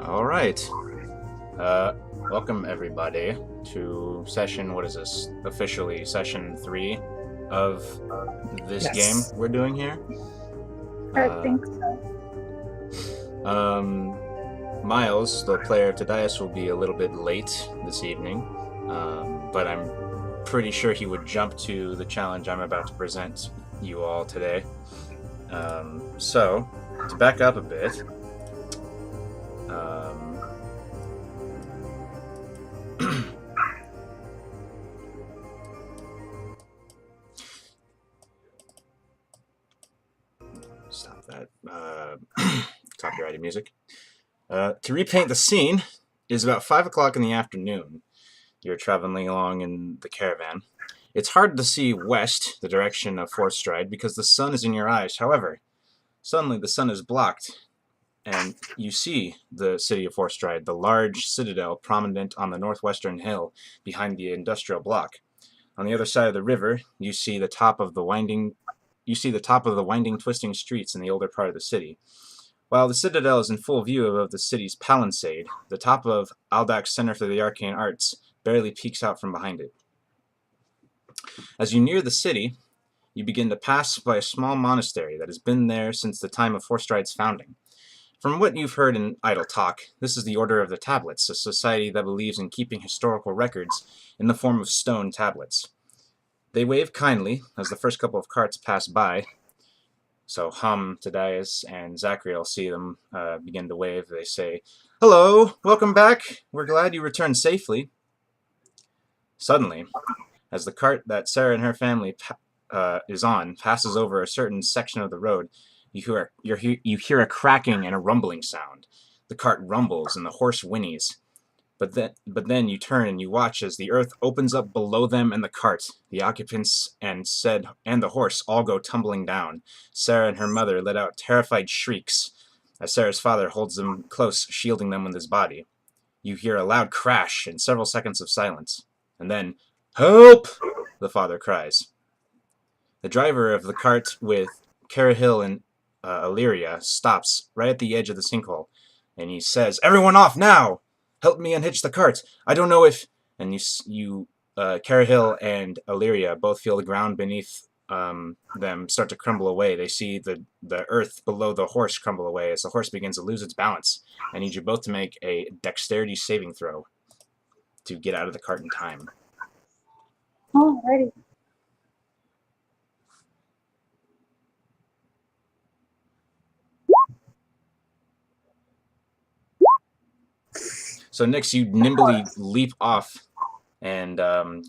All right. Welcome everybody to session. What is this? Officially session 3 of this game Yes. we're doing here. I Uh, think so. um, Miles, the player of Tadias, will be a little bit late this evening, but I'm pretty sure he would jump to the challenge I'm about to present you all today. So, to back up a bit, um, stop that. Copyrighted music. To repaint the scene, it is about 5 o'clock in the afternoon. You're traveling along in the caravan. It's hard to see west, the direction of Forthstride, because the sun is in your eyes. However, suddenly the sun is blocked, and you see the city of Forthstride, the large citadel prominent on the northwestern hill behind the industrial block. On the other side of the river, you see the top of the winding twisting streets in the older part of the city. While the citadel is in full view above the city's palisade, the top of Aldak's Center for the Arcane Arts barely peeks out from behind it. As you near the city, you begin to pass by a small monastery that has been there since the time of Forthstride's founding. From what you've heard in idle talk, this is the Order of the Tablets, a society that believes in keeping historical records in the form of stone tablets. They wave kindly as the first couple of carts pass by. So Tadias, and Zachriel see them begin to wave. They say, "Hello, welcome back. We're glad you returned safely." Suddenly, as the cart that Sarah and her family is on passes over a certain section of the road, you hear a cracking and a rumbling sound. The cart rumbles and the horse whinnies. But then you turn and you watch as the earth opens up below them and the cart. The occupants and the horse all go tumbling down. Sarah and her mother let out terrified shrieks as Sarah's father holds them close, shielding them with his body. You hear a loud crash and several seconds of silence. And then, "Help!" the father cries. The driver of the cart with Carahil and Illyria stops right at the edge of the sinkhole, and he says, "Everyone off now! Help me unhitch the cart. I don't know if..." And Carahil and Illyria both feel the ground beneath them start to crumble away. They see the earth below the horse crumble away as the horse begins to lose its balance. I need you both to make a dexterity saving throw to get out of the cart in time. Alrighty. So Nix, you nimbly leap off and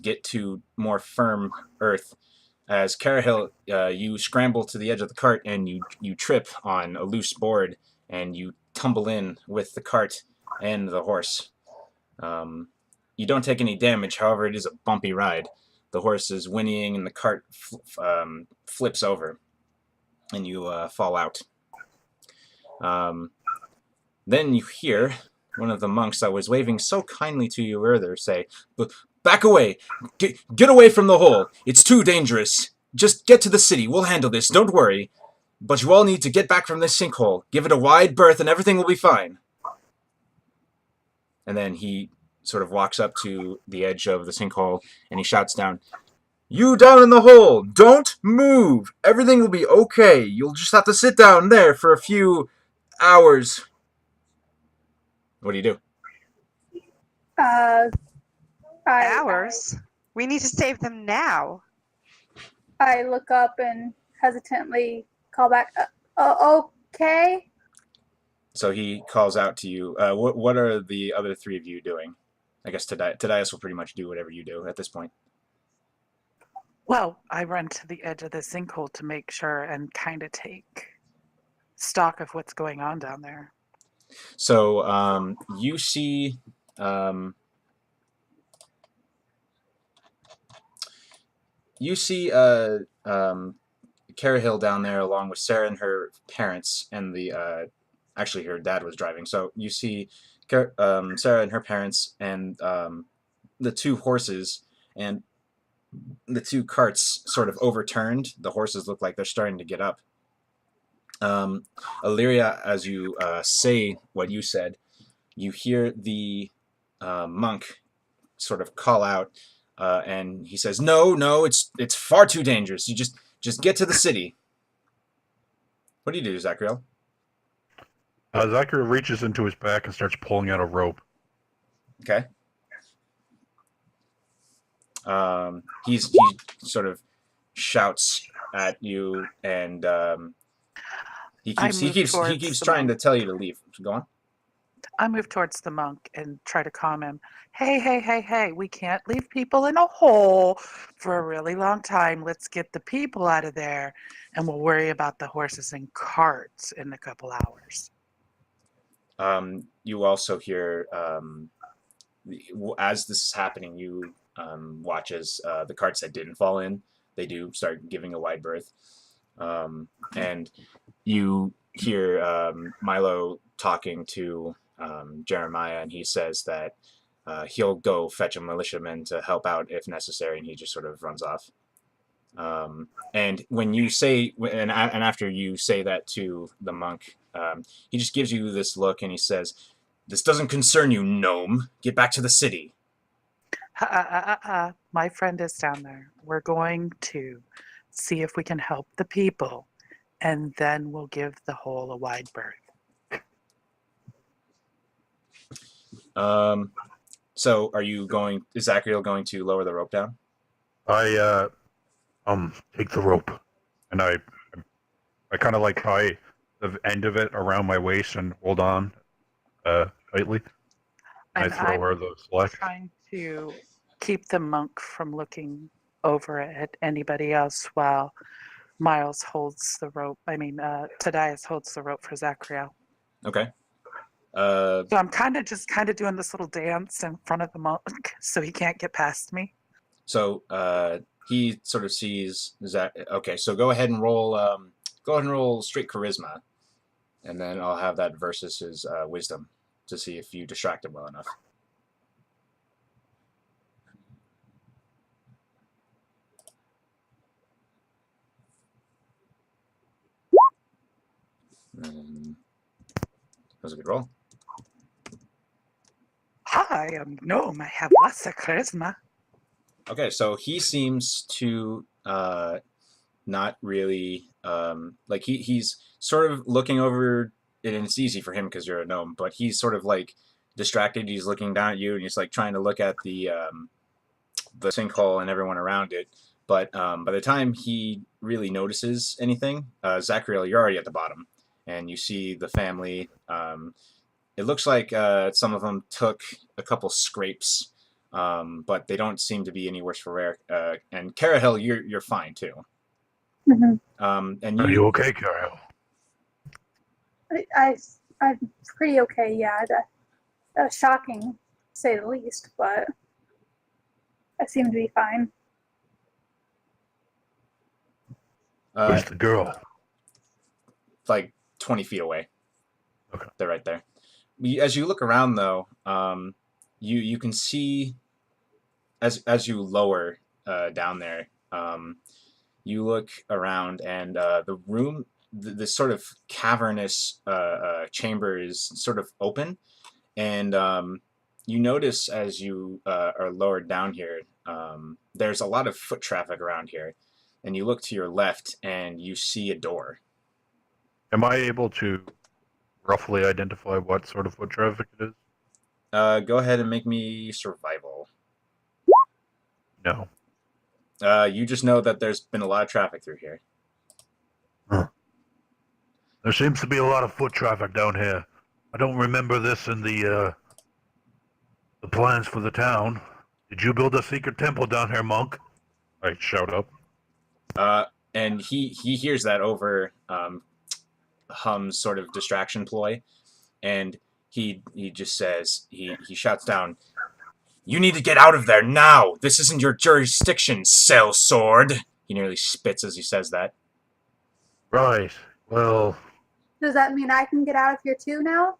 get to more firm earth. As Carahil, you scramble to the edge of the cart and you trip on a loose board and you tumble in with the cart and the horse. You don't take any damage, however, it is a bumpy ride. The horse is whinnying and the cart flips over and you fall out. Then you hear one of the monks that was waving so kindly to you earlier say, "Back away! Get away from the hole! It's too dangerous! Just get to the city, we'll handle this, don't worry. But you all need to get back from this sinkhole. Give it a wide berth and everything will be fine." And then he sort of walks up to the edge of the sinkhole and he shouts down, "You down in the hole! Don't move! Everything will be okay. You'll just have to sit down there for a few hours." What do you do? Uh, I, Hours? We need to save them now. I look up and hesitantly call back. Okay. So he calls out to you. What are the other three of you doing? I guess Tadias will pretty much do whatever you do at this point. Well, I run to the edge of the sinkhole to make sure and kind of take stock of what's going on down there. So you see Carahil down there along with Sarah and her parents and the actually her dad was driving. So you see Sarah and her parents and the two horses and the two carts sort of overturned. The horses look like they're starting to get up. Illyria, as you say what you said, you hear the monk sort of call out, and he says, "No, it's far too dangerous. You just get to the city." What do you do, Zachariel? Zachary reaches into his back and starts pulling out a rope. Okay. He sort of shouts at you, and he I keeps move towards keeps the trying to monk. tell you to leave. Go on. I move towards the monk and try to calm him. Hey, we can't leave people in a hole for a really long time. Let's get the people out of there and we'll worry about the horses and carts in a couple hours. You also hear, as this is happening, you watch as the carts that didn't fall in, they do start giving a wide berth. And you hear Milo talking to Jeremiah, and he says that he'll go fetch a militiaman to help out if necessary, and he just sort of runs off. And when you say, and after you say that to the monk, he just gives you this look, and he says, "This doesn't concern you, gnome. Get back to the city." My friend is down there. We're going to see if we can help the people, and then we'll give the hole a wide berth. So are you going? Is Zachariel going to lower the rope down? I take the rope, and I kind of like tie the end of it around my waist and hold on, tightly. And I throw I'm her the slack. trying to keep the monk from looking over at anybody else while Miles holds the rope. Tadias holds the rope for Zachariel. Okay. So I'm kind of doing this little dance in front of the monk so he can't get past me. So he sort of sees Zach. Okay, so go ahead and roll. Go ahead and roll straight charisma, and then I'll have that versus his wisdom to see if you distract him well enough. That was a good roll. Hi, I'm Gnome. I have lots of charisma. Okay, so he seems to not really like he's sort of looking over it, and it's easy for him because you're a gnome, but he's sort of like distracted. He's looking down at you, and he's like trying to look at the sinkhole and everyone around it. But by the time he really notices anything, Zachariel, you're already at the bottom, and you see the family. It looks like some of them took a couple scrapes, but they don't seem to be any worse for wear. And Carahel, you're fine too. Mm-hmm. And Are you okay, Carol? I'm pretty okay, yeah. Shocking, to say the least, but I seem to be fine. Where's the girl? Like 20 feet away. Okay. They're right there. As you look around, though, you can see as you lower down there, you look around, and the room, this sort of cavernous chamber is sort of open, and you notice as you are lowered down here, there's a lot of foot traffic around here, and you look to your left, and you see a door. Am I able to roughly identify what sort of foot traffic it is? Go ahead and make me survival. No. You just know that there's been a lot of traffic through here. Huh. There seems to be a lot of foot traffic down here. I don't remember this in the plans for the town. Did you build a secret temple down here, monk? I shout up. And he hears that over Hum's sort of distraction ploy, and he just says, he shouts down, "You need to get out of there now! This isn't your jurisdiction, sellsword!" He nearly spits as he says that. Right. Well, Does that mean I can get out of here too now?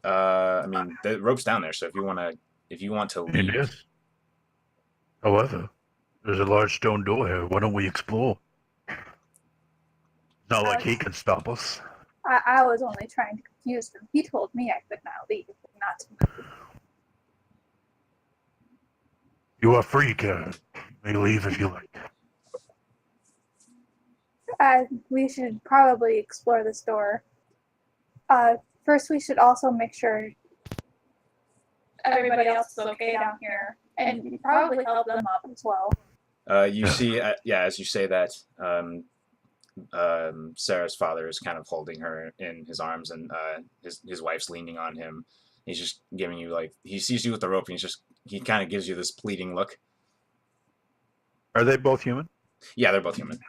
I mean, the rope's down there, so if you want to leave. yes. However, there's a large stone door here. Why don't we explore? It's not like he can stop us. I was only trying to confuse him. He told me I could not leave, but not to move. You are free, Karen. You may leave if you like. We should probably explore this door. First, we should also make sure everybody else is okay down here, and probably help them up as well. You see, as you say that, Sarah's father is kind of holding her in his arms, and his wife's leaning on him. He's just giving you, like, he sees you with the rope, and he kind of gives you this pleading look. Are they both human? Yeah, they're both human.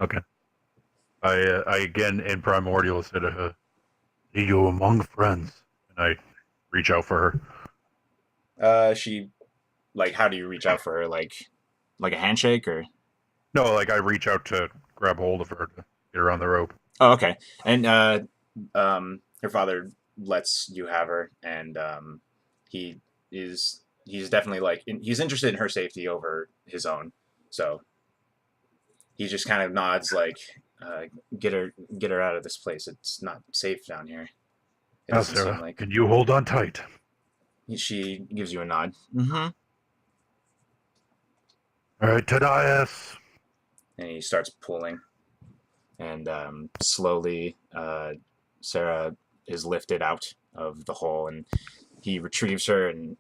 Okay. I again in Primordial said, "See you among friends," and I reach out for her. She, like, how do you reach out for her? Like a handshake, or? No, like I reach out to grab hold of her to get her on the rope. Oh, okay. And her father lets you have her, and he's definitely like he's interested in her safety over his own. So he just kind of nods, like, get her out of this place. It's not safe down here. It Now, doesn't Sarah, seem like. can you hold on tight? She gives you a nod. Mm-hmm. All right, Tadias. And he starts pulling, and slowly Sarah is lifted out of the hole, and he retrieves her, and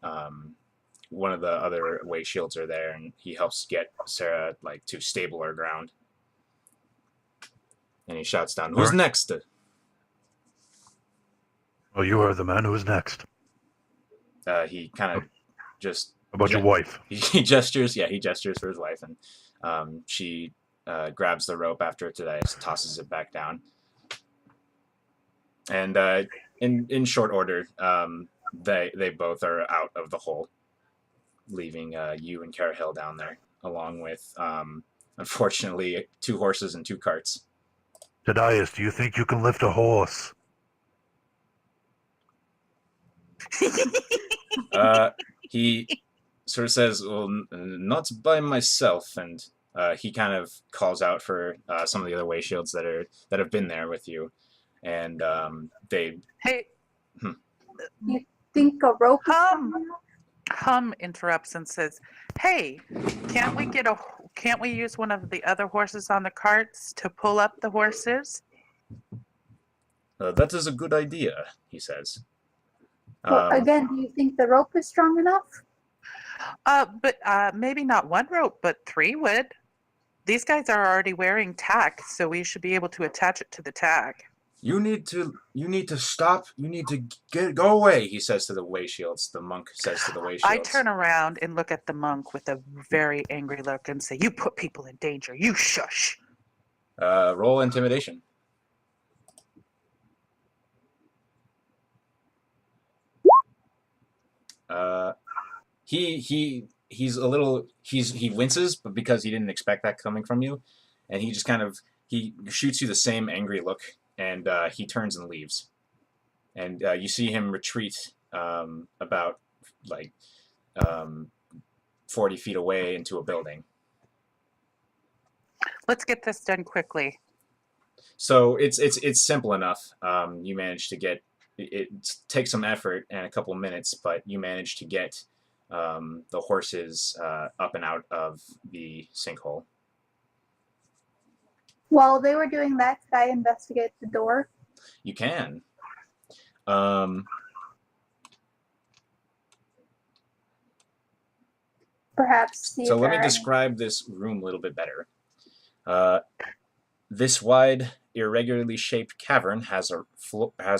one of the other way shields are there, and he helps get Sarah, like, to stabler ground. And he shouts down, "Who's next?" Well, you are the man who is next. He kind of just... How about your wife? He gestures, yeah, he gestures for his wife, and she grabs the rope after Tadias tosses it back down. And in short order, they both are out of the hole, leaving you and Cara Hill down there, along with, unfortunately, 2 horses and 2 carts. Tadias, do you think you can lift a horse? He sort of says, "Well, not by myself," and he kind of calls out for some of the other way shields that have been there with you, and they... Hey, You think a rope is Hum. coming up? Hum interrupts and says, "Hey, can't we use one of the other horses on the carts to pull up the horses?" That is a good idea, he says. Well, again, do you think the rope is strong enough? But maybe not 1 rope, but 3 would. These guys are already wearing tack, so we should be able to attach it to the tack. You need to stop. You need to go away, he says to the way shields. The monk says to the way shields. I turn around and look at the monk with a very angry look and say, "You put people in danger. You shush." Roll intimidation. He's a little... he winces, but because he didn't expect that coming from you, and he just kind of... he shoots you the same angry look, and he turns and leaves. And you see him retreat about, like, 40 feet away into a building. Let's get this done quickly. So it's simple enough. You manage to get... it takes some effort and a couple of minutes, but you manage to get the horses up and out of the sinkhole. While they were doing that, could I investigate the door? You can. Perhaps see So if let there me are any- describe this room a little bit better. This wide, irregularly shaped cavern has a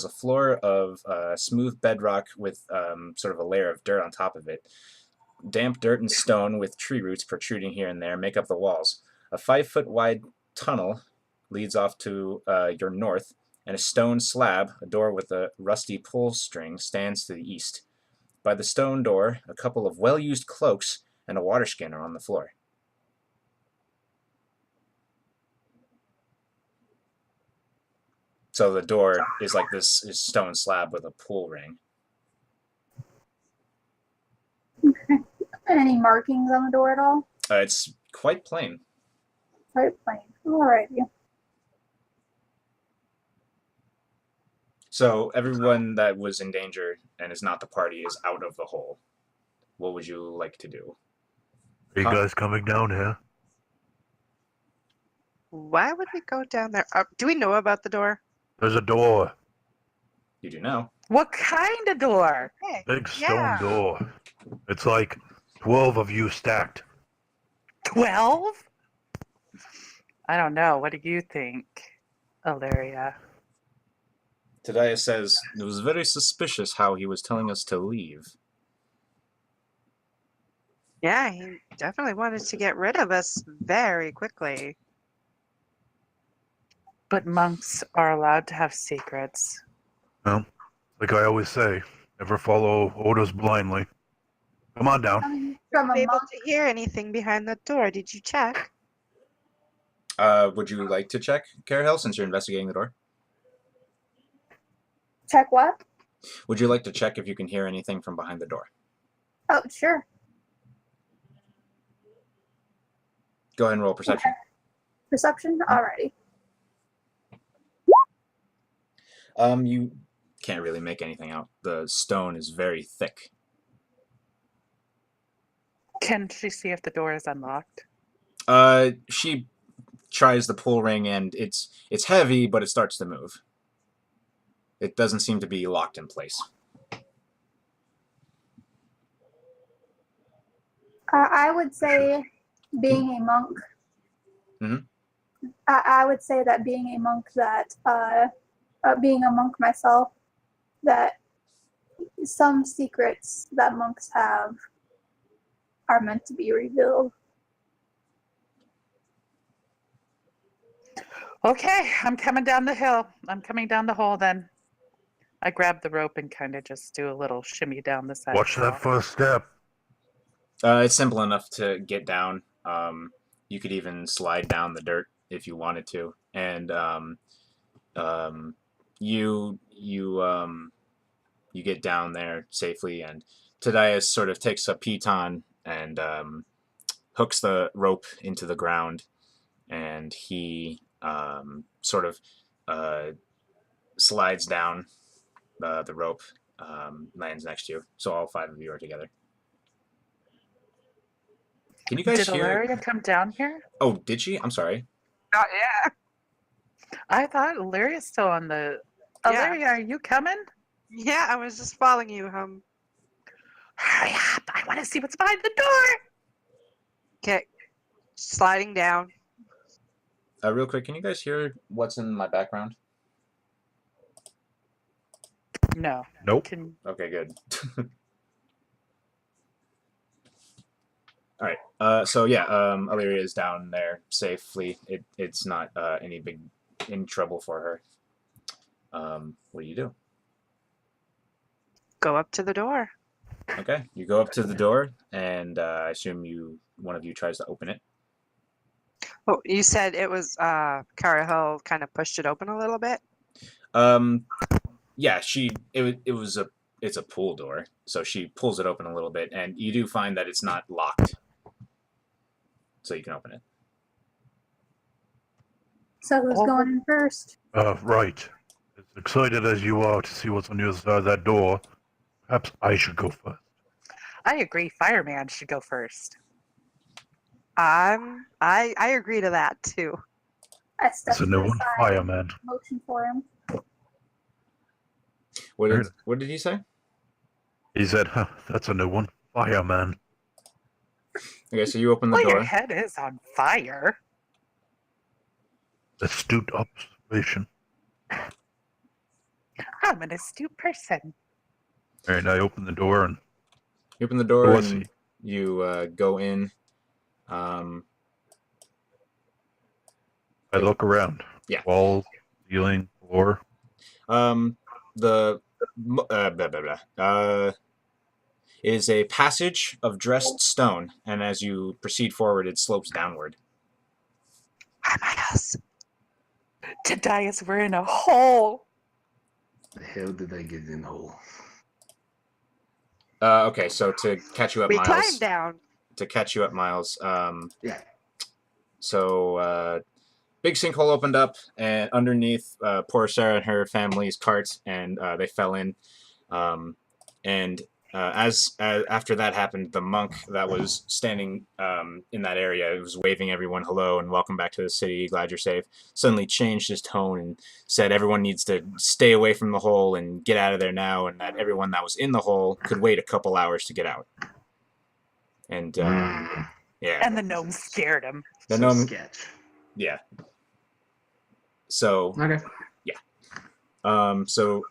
floor of smooth bedrock with sort of a layer of dirt on top of it. Damp dirt and stone with tree roots protruding here and there make up the walls. A 5-foot wide tunnel leads off to your north, and a stone slab, a door with a rusty pull string, stands to the east. By the stone door, a couple of well-used cloaks and a water skin are on the floor. So the door is like this stone slab with a pull ring. Okay. Any markings on the door at all? It's quite plain. Quite plain. Alrighty. So everyone that was in danger and is not the party is out of the hole. What would you like to do? Are you Huh? guys coming down here? Why would we go down there? Do we know about the door? There's a door. You do know. What kind of door? Okay. Big stone Yeah. door. It's like 12 of you stacked. 12? I don't know. What do you think, Ilaria? Tadias says it was very suspicious how he was telling us to leave. Yeah, he definitely wanted to get rid of us very quickly. But monks are allowed to have secrets. Well, like I always say, never follow orders blindly. Come on down. Coming Were from you a able monk. to hear anything behind the door? Did you check? Would you like to check, Carahel, since you're investigating the door? Check what? Would you like to check if you can hear anything from behind the door? Oh, sure. Go ahead and roll perception. Perception? Alrighty. You can't really make anything out. The stone is very thick. Can she see if the door is unlocked? She tries the pull ring and it's heavy, but it starts to move. It doesn't seem to be locked in place. I would say being a monk. Mhm. I would say that being a monk being a monk myself, that some secrets that monks have are meant to be revealed. Okay, I'm coming down the hill. I'm coming down the hole then. I grab the rope and kind of just do a little shimmy down the side. Watch of the that first step. It's simple enough to get down. You could even slide down the dirt if you wanted to, and you get down there safely. And Tadias sort of takes a piton and hooks the rope into the ground, and he sort of slides down the rope, lands next to you. So all 5 of you are together. Can you guys Did hear? Ilaria come down here? Oh, did she? I'm sorry. Not yet. I thought Ilaria's still on the. Yeah. Ilaria, are you coming? Yeah, I was just following you. Hurry up! I want to see what's behind the door. Okay, sliding down. Real quick, can you guys hear what's in my background? No. Nope. Can Okay, good. All right. So yeah, Illyria is down there safely. It's not any trouble for her. What do you do? Go up to the door. Okay, you go up to the door, and I assume one of you tries to open it. Oh, you said it was Carahel kind of pushed it open a little bit. Yeah, it's a pool door, so she pulls it open a little bit, and you do find that it's not locked, so you can open it. So who's going in first? Right. As excited as you are to see what's on the other side of that door, perhaps I should go first. I agree. Fireman should go first. I agree to that too. I step That's a to new the one. side, Fireman. motion for him. What did he say? He said, huh, that's a new one. Fireman. Okay, so you open the Well, your door. head is on fire. Astute observation. I'm an astute person. And I open the door and You open the door Oh, I and see. you go in. I look around. Yeah. Walls, ceiling, floor. The blah, blah, blah. It is a passage of dressed stone, and as you proceed forward, it slopes downward. Hi, Miles. Tadias, we're in a hole. The hell did I get in the hole? Okay, so to catch you up, We Miles. climbed down. To catch you up, Miles. Yeah. So big sinkhole opened up, and underneath poor Sarah and her family's cart, and they fell in. And as after that happened, the monk that was standing in that area, was waving everyone hello and welcome back to the city, glad you're safe, suddenly changed his tone and said everyone needs to stay away from the hole and get out of there now, and that everyone that was in the hole could wait a couple hours to get out. And yeah, And the gnome scared him. the So gnome, sketch. yeah. So Okay. so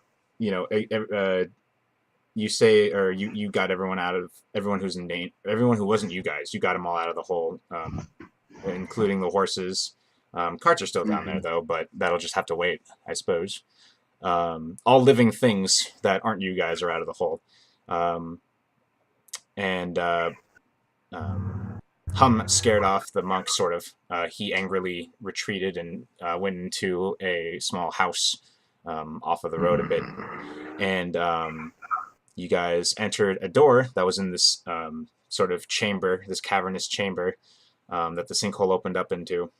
you say, or you got everyone out of, everyone who's in danger, everyone who wasn't you guys, you got them all out of the hole, including the horses. Carts are still down there though, but that'll just have to wait, I suppose. All living things that aren't you guys are out of the hole. Hum scared off the monk, sort of. He angrily retreated and went into a small house off of the road a bit. And you guys entered a door that was in this sort of chamber, this cavernous chamber that the sinkhole opened up into.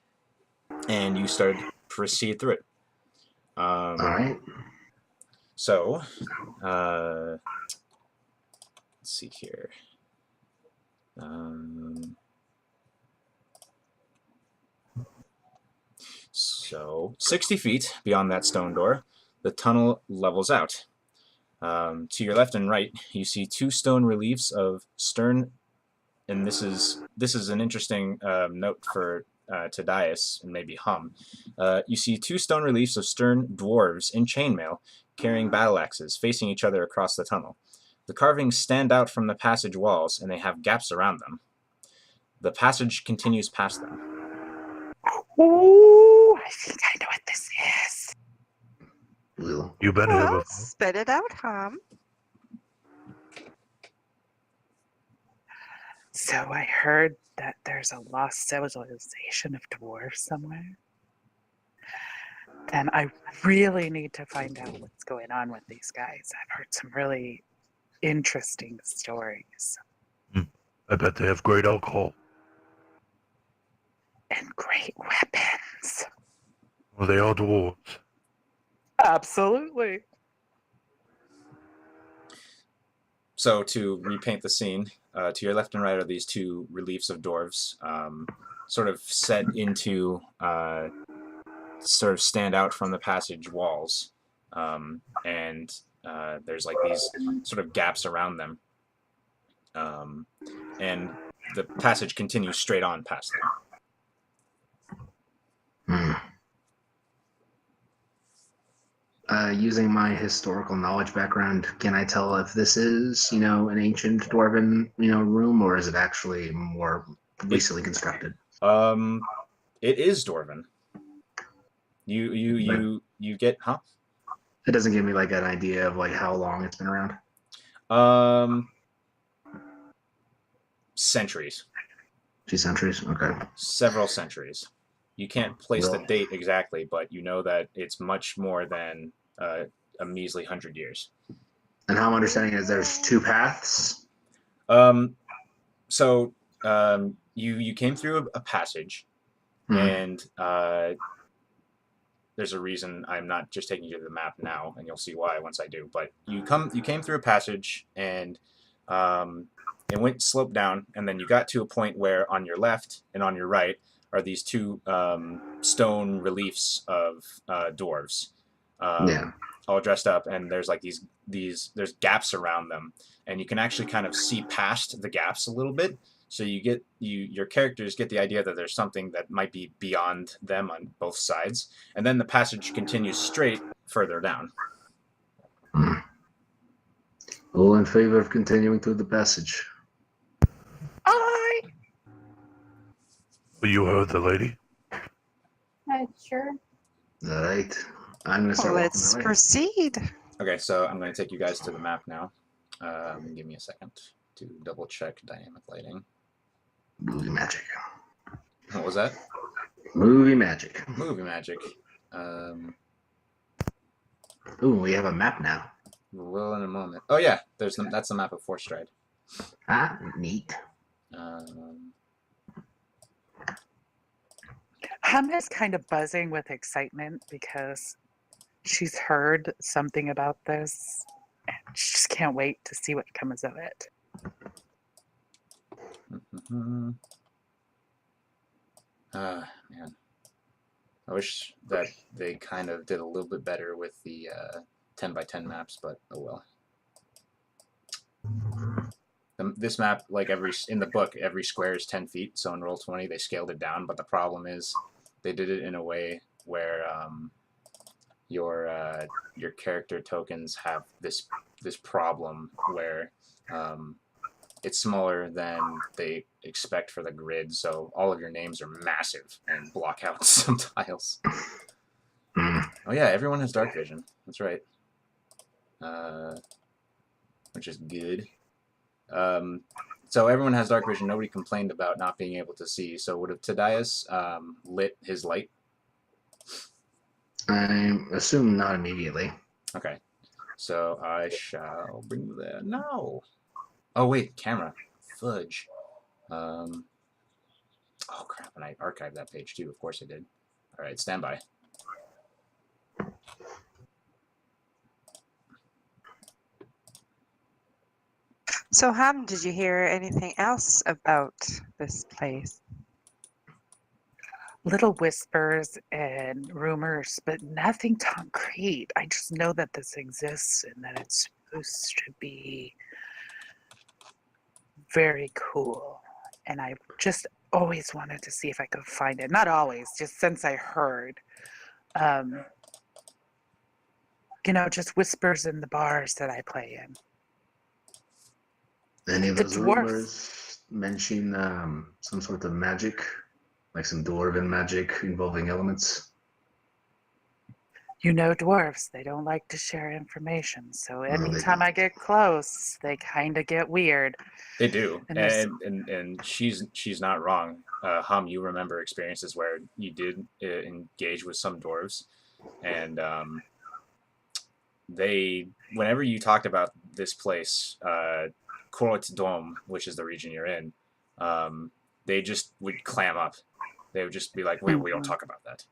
And you started to proceed through it. All right. So, let's see here. So, 60 feet beyond that stone door, the tunnel levels out. To your left and right, you see two stone reliefs of stern, and this is an interesting note for Tadias and maybe Hum. You see two stone reliefs of stern dwarves in chainmail, carrying battle axes, facing each other across the tunnel. The carvings stand out from the passage walls, and they have gaps around them. The passage continues past them. Oh, I think I know what this is. Well, You been here Well, before? spit it out, Hum. So I heard that there's a lost civilization of dwarves somewhere. And I really need to find out what's going on with these guys. I've heard some really interesting stories I bet they have great alcohol. and great weapons. Well, they are dwarves. Absolutely. So to repaint the scene, to your left and right are these two reliefs of dwarves, sort of set into, sort of stand out from the passage walls, and there's like these sort of gaps around them, and the passage continues straight on past them. Using my historical knowledge background, can I tell if this is, an ancient dwarven, room, or is it actually more recently constructed? It is dwarven. You get, huh? It doesn't give me like an idea of like how long it's been around. Centuries. 2 centuries. Okay. Several centuries. You can't place the Well- date exactly, but you know that it's much more than a measly 100 years. And how I'm understanding is there's 2 paths. So you came through a passage, and there's a reason I'm not just taking you to the map now, and you'll see why once I do. But you came through a passage, and it went sloped down, and then you got to a point where on your left and on your right are these two stone reliefs of dwarves, all dressed up, and there's like there's gaps around them, and you can actually kind of see past the gaps a little bit. So your characters get the idea that there's something that might be beyond them on both sides, and then the passage continues straight further down. All in favor of continuing through the passage? I Well, you heard the lady. Sure. All right. I'm gonna Well, start. let's walking away. proceed. Okay, so I'm going to take you guys to the map now. Give me a second to double check dynamic lighting. Movie magic. What was that? Movie magic. Movie magic. Ooh, we have a map now. Will in a moment. Oh yeah, that's the map of Forthstride. Ah, neat. Hannah's kind of buzzing with excitement because she's heard something about this. And she just can't wait to see what comes of it. Mm-hmm. Man. I wish that they kind of did a little bit better with the 10 by 10 maps, but oh well. This map, like in the book, every square is 10 feet. So in Roll20, they scaled it down. But the problem is, they did it in a way where your character tokens have this problem where it's smaller than they expect for the grid. So all of your names are massive and block out some tiles. Oh yeah, everyone has dark vision. That's right. Which is good. So everyone has dark vision. Nobody complained about not being able to see. So would have Tadias lit his light? I assume not immediately. Okay. So I shall bring the... No! Oh wait, camera. Fudge. Oh crap, and I archived that page too. Of course I did. Alright, stand by. So, Ham, did you hear anything else about this place? Little whispers and rumors, but nothing concrete. I just know that this exists and that it's supposed to be very cool. And I just always wanted to see if I could find it. Not always, just since I heard. Just whispers in the bars that I play in. Any of The those dwarfs. rumors mention some sort of magic, like some dwarven magic involving elements? Dwarves, they don't like to share information. So they anytime I get close, they kind of get weird. They do, And and she's not wrong. Hum, you remember experiences where you did engage with some dwarves, and whenever you talked about this place, Korot Dom, which is the region you're in, they just would clam up. They would just be like, "Wait, we don't talk about that."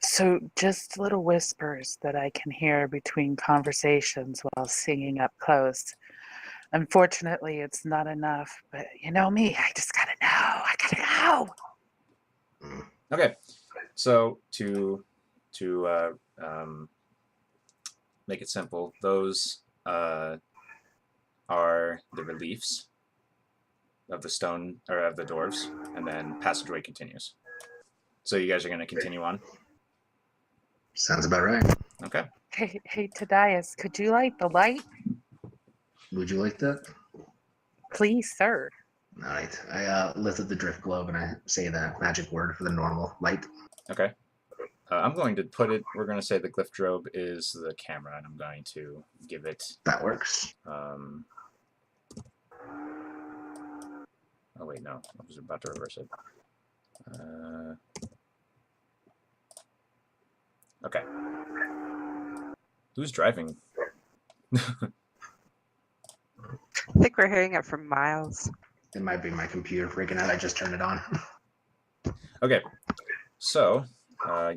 So just little whispers that I can hear between conversations while singing up close. Unfortunately, it's not enough, but you know me, I just gotta know. I gotta know. Okay, so to make it simple, those are the reliefs of the stone or of the dwarves, and then passageway continues. So you guys are going to continue on. Sounds about right. Okay. Hey, Tadias, could you light the light? Would you like that? Please, sir. All right. I lift up the drift globe and I say the magic word for the normal light. Okay. I'm going to put it, we're going to say the glyph drobe is the camera, and I'm going to give it... That works. Oh, wait, no. I was about to reverse it. Okay. Who's driving? I think we're hearing it from Miles. It might be my computer freaking out. I just turned it on. Okay. So,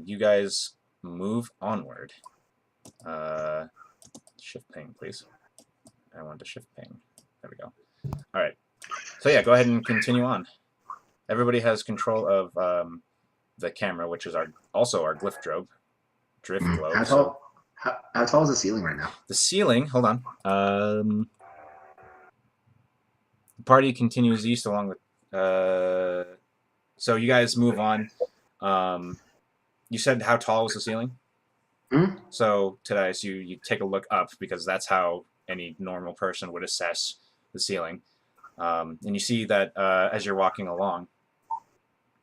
you guys move onward. Shift ping, please. I want to shift ping. There we go. All right. So yeah, go ahead and continue on. Everybody has control of the camera, which is also our glyph drobe. Drift globe. How tall is the ceiling right now? The ceiling, hold on. The party continues east along the... so you guys move on. You said how tall was the ceiling? So today, so you take a look up, because that's how any normal person would assess the ceiling. And you see that as you're walking along,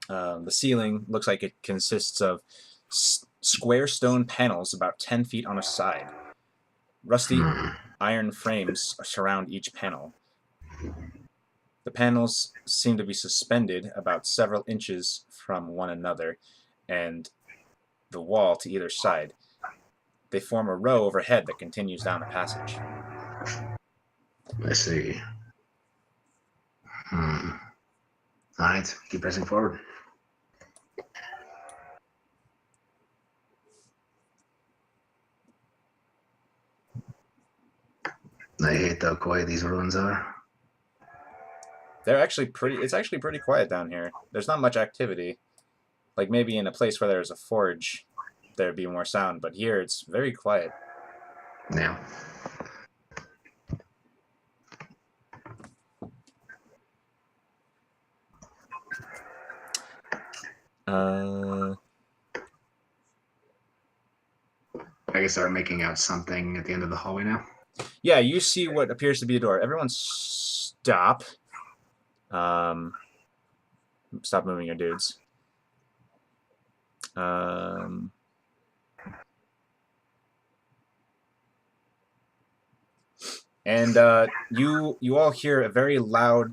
the ceiling looks like it consists of square stone panels about 10 feet on a side. Rusty iron frames surround each panel. The panels seem to be suspended about several inches from one another, and the wall to either side. They form a row overhead that continues down a passage. I see. All right, keep pressing forward. I hate how quiet these ruins are. They're actually pretty. It's actually pretty quiet down here. There's not much activity. Like maybe in a place where there's a forge, there'd be more sound. But here, it's very quiet. Yeah. I guess start making out something at the end of the hallway now. Yeah, you see what appears to be a door. Everyone stop. Stop moving your dudes. And you all hear a very loud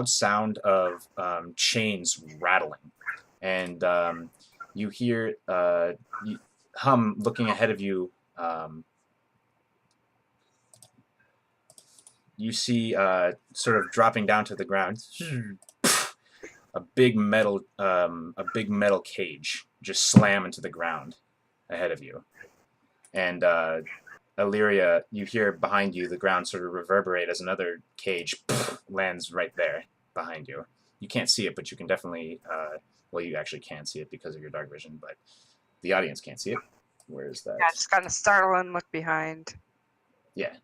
sound of chains rattling, and you hear hum looking ahead of you. You see sort of dropping down to the ground a big metal cage just slam into the ground ahead of you, and Illyria, you hear behind you the ground sort of reverberate as another cage lands right there behind you. You can't see it, but you can definitely, well, you actually can see it because of your dark vision, but the audience can't see it. Where is that? Yeah, I just kind of startle and look behind. Yeah.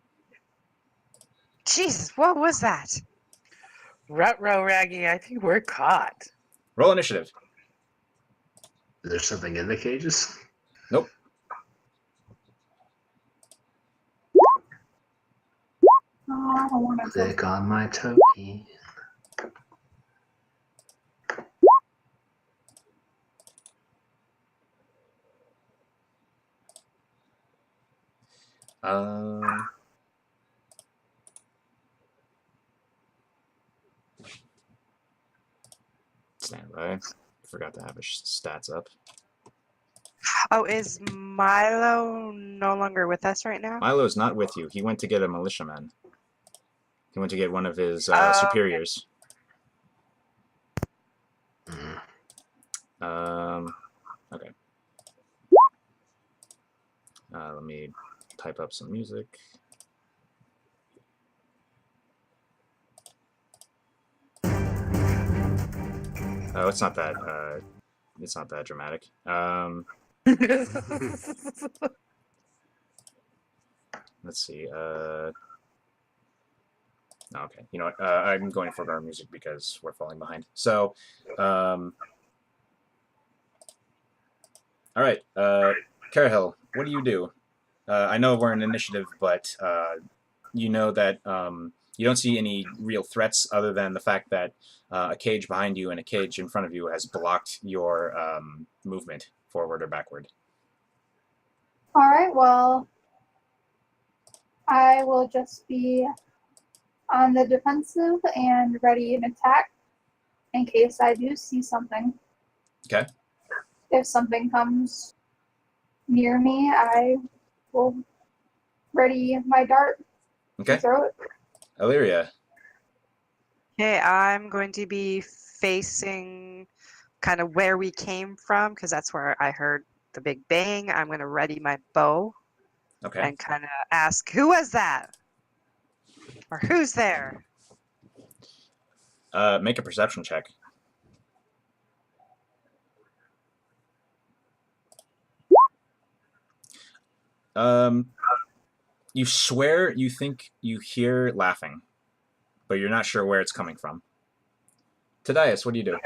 Jesus, what was that? Rut-row, Raggy, I think we're caught. Roll initiative. Is there something in the cages? Nope. Oh, I don't want to. Click on my token. Stand by. Forgot to have his stats up. Oh, is Milo no longer with us right now? Milo's not with you. He went to get a militiaman. He went to get one of his superiors. Okay. Let me type up some music. Oh, it's not that. It's not that dramatic. Let's see. Okay. You know what? I'm going for our music because we're falling behind. So, all right. Carahel, what do you do? I know we're in initiative, but you know that you don't see any real threats other than the fact that a cage behind you and a cage in front of you has blocked your movement forward or backward. All right, well, I will just be on the defensive and ready an attack in case I do see something. Okay. If something comes near me, I will ready my dart Okay. to throw it. Illyria. Okay, I'm going to be facing kind of where we came from because that's where I heard the big bang. I'm going to ready my bow Okay. and kind of ask, who was that? Or who's there? Make a perception check. You swear you think you hear laughing, but you're not sure where it's coming from. Tadias, what do you do?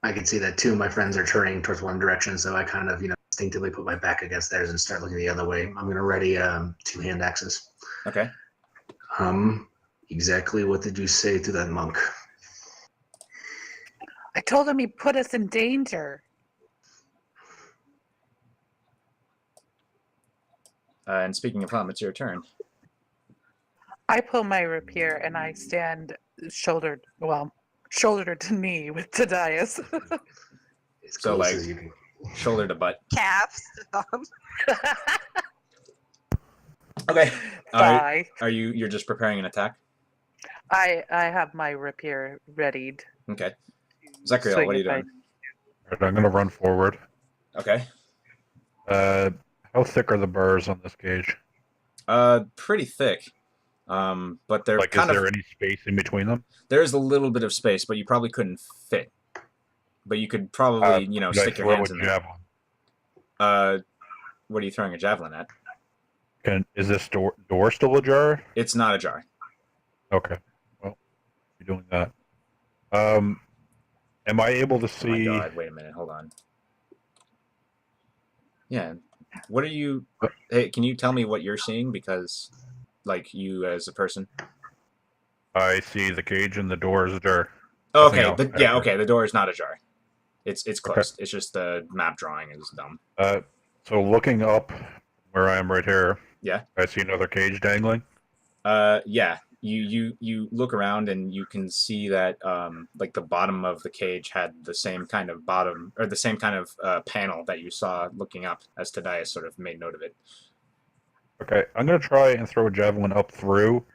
I can see that two of my friends are turning towards one direction, so I kind of, instinctively put my back against theirs and start looking the other way. I'm going to ready two hand axes. Okay. Exactly what did you say to that monk? I told him he put us in danger. And speaking of hum, it's your turn. I pull my rapier and I stand shoulder to knee with Tadias. As So, close like- as you can. Shoulder to butt. Calves. Okay. Bye. You're just preparing an attack? I have my rapier readied. Okay. to Zachariel, swing what are you if I- doing? Alright, I'm gonna run forward. Okay. How thick are the bars on this cage? Pretty thick. But they're Like, is kind of there any space in between them? there's a little bit of space, but you probably couldn't fit. But you could probably, Could I stick your throw hands a in there. javelin? What are you throwing a javelin at? Is this door still ajar? It's not ajar. Okay. Well, you're doing that. Am I able to Oh my see? god! Wait a minute. Hold on. Yeah. What are you? Hey, can you tell me what you're seeing? Because, like, you as a person. I see the cage and the door is ajar. Okay. else Yeah. after. Okay. The door is not ajar. It's Okay. closed. It's just the map drawing is dumb. So looking up where I am right here, Yeah. I see another cage dangling. Yeah. You look around and you can see that like the bottom of the cage had the same kind of bottom or the same kind of panel that you saw looking up as Tadias sort of made note of it. Okay, I'm gonna try and throw a javelin up through,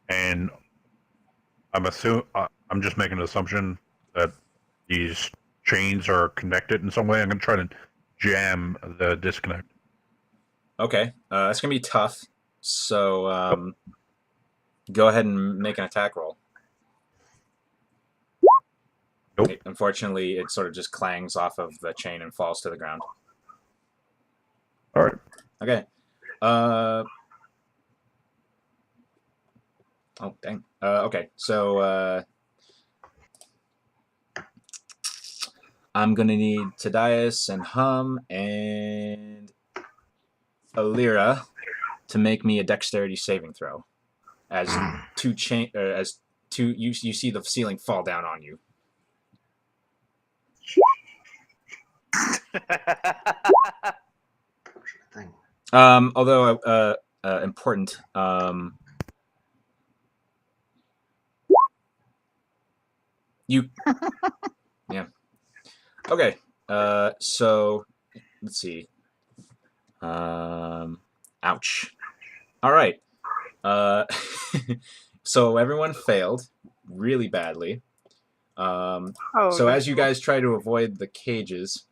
and I'm just making an assumption that these chains are connected in some way. I'm gonna try to jam the disconnect. Okay. That's gonna be tough. So go ahead and make an attack roll. Nope. Unfortunately, it sort of just clangs off of the chain and falls to the ground. All right. Okay. Oh, dang. Okay, so I'm gonna need Tadias and Hum and Alira to make me a dexterity saving throw. As you see the ceiling fall down on you. Thing. Although important. You. Yeah. Okay. So let's see. Ouch. All right. So everyone failed really badly. So as you guys try to avoid the cages,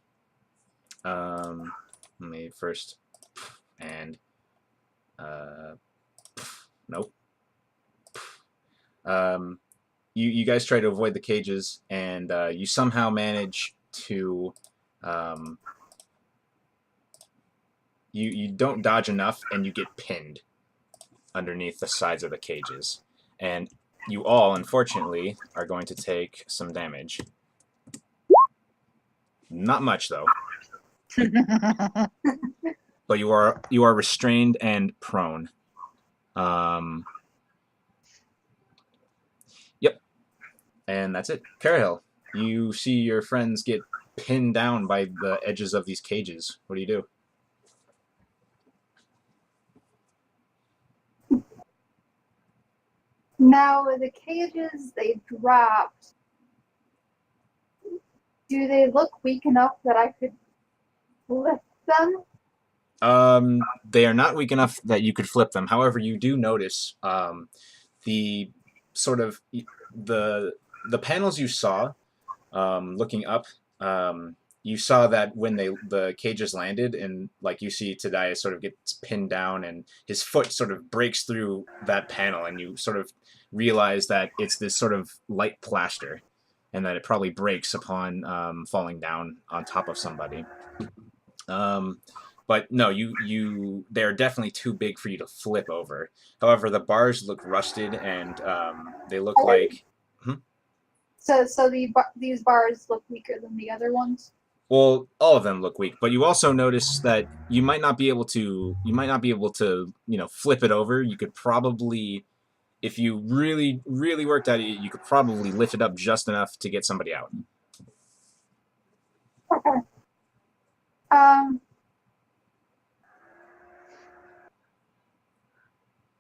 let me first and nope. You guys try to avoid the cages, and you somehow manage to you don't dodge enough, and you get pinned underneath the sides of the cages, and you all, unfortunately, are going to take some damage. Not much though, but you are restrained and prone. Yep, and that's it. Carahil, you see your friends get pinned down by the edges of these cages. What do you do? Now, the cages they dropped, do they look weak enough that I could lift them? They are not weak enough that you could flip them. However, you do notice the sort of the panels you saw looking up. You saw that when the cages landed, and like you see Tadias sort of gets pinned down, and his foot sort of breaks through that panel, and you sort of realize that it's this sort of light plaster, and that it probably breaks upon falling down on top of somebody. But no, they're definitely too big for you to flip over. However, the bars look rusted, and they look like. So these bars look weaker than the other ones. Well, all of them look weak, but you also notice that you might not be able to. Flip it over. You could probably, if you really, really worked at it, you could probably lift it up just enough to get somebody out. Okay.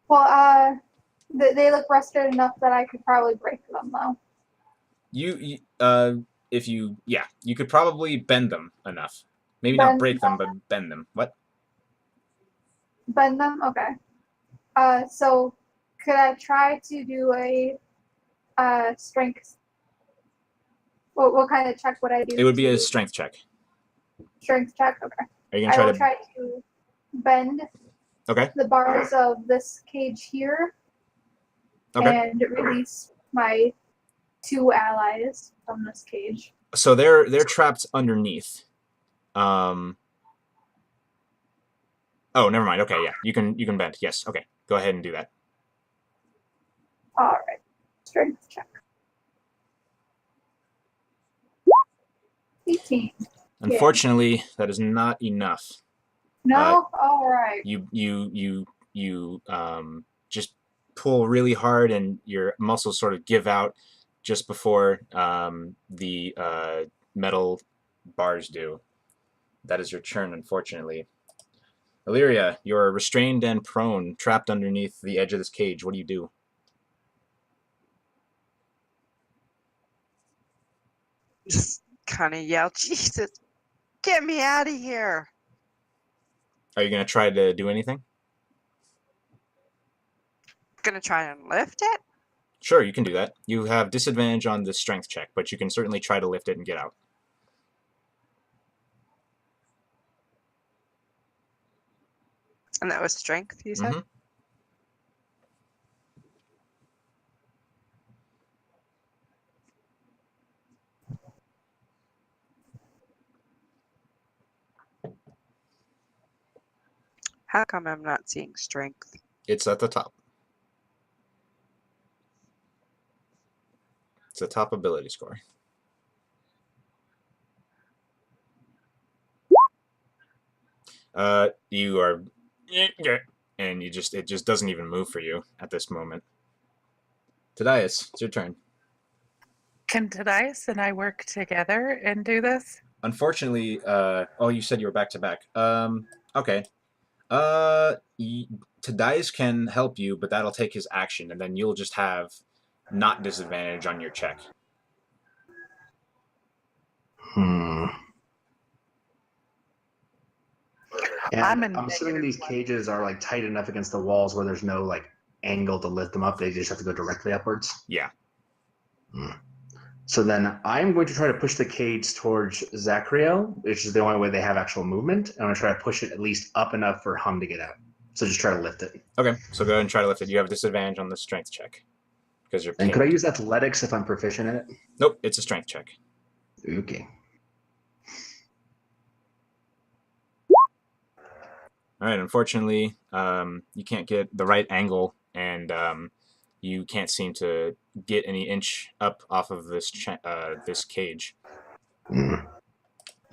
Well, they look rusted enough that I could probably break them, though. You could probably bend them enough. Maybe not break them, but bend them. What? Bend them? Okay. So could I try to do a strength? What kind of check would I do? It would be a strength check. Strength check. Okay. Are you gonna I try will to? try to bend Okay. the bars of this cage here Okay. and release my 2 allies from this cage. So they're trapped underneath. Oh, never mind. Okay, yeah, you can bend. Yes. Okay, go ahead and do that. All right. Strength check. 18. Unfortunately, that is not enough. No? All right. You just pull really hard, and your muscles sort of give out just before the metal bars do. That is your turn, unfortunately. Illyria, you're restrained and prone, trapped underneath the edge of this cage. What do you do? Just kind of yell, Jesus, get me out of here. Are you going to try to do anything? Gonna try and lift it? Sure, you can do that. You have disadvantage on the strength check, but you can certainly try to lift it and get out. And that was strength, you said? Mhm. How come I'm not seeing strength? It's at the top. It's a top ability score. You are, and it just doesn't even move for you at this moment. Tadias, it's your turn. Can Tadias and I work together and do this? Unfortunately, oh, you said you were back to back. Okay. Tadias can help you, but that'll take his action, and then you'll just have not disadvantage on your check. And I'm in I'm assuming these cages are like tight enough against the walls where there's no like angle to lift them up. They just have to go directly upwards. Yeah. So then I'm going to try to push the cage towards Zachriel, which is the only way they have actual movement. I'm going to try to push it at least up enough for Hum to get out. So just try to lift it. Okay, so go ahead and try to lift it. You have a disadvantage on the strength check because you're And could I pinned. use athletics if I'm proficient in it? Nope, it's a strength check. Okay. All right, unfortunately, you can't get the right angle, and you can't seem to get any inch up off of this this cage. Yeah,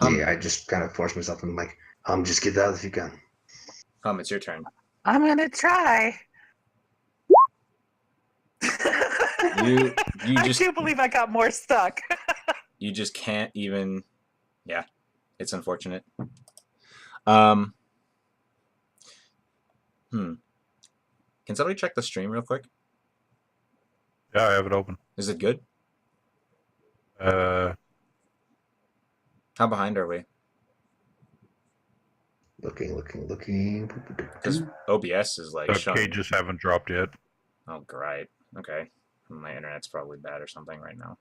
I just kind of force myself and I'm like, just get out if you can. It's your turn. I'm gonna try. You I just can't believe I got more stuck. you just can't even. Yeah, it's unfortunate. Can somebody check the stream real quick? Yeah, I have it open. Is it good? Uh, How behind are we? Looking. Because OBS is like the showing. cages haven't dropped yet. Oh, great. Okay, my internet's probably bad or something right now.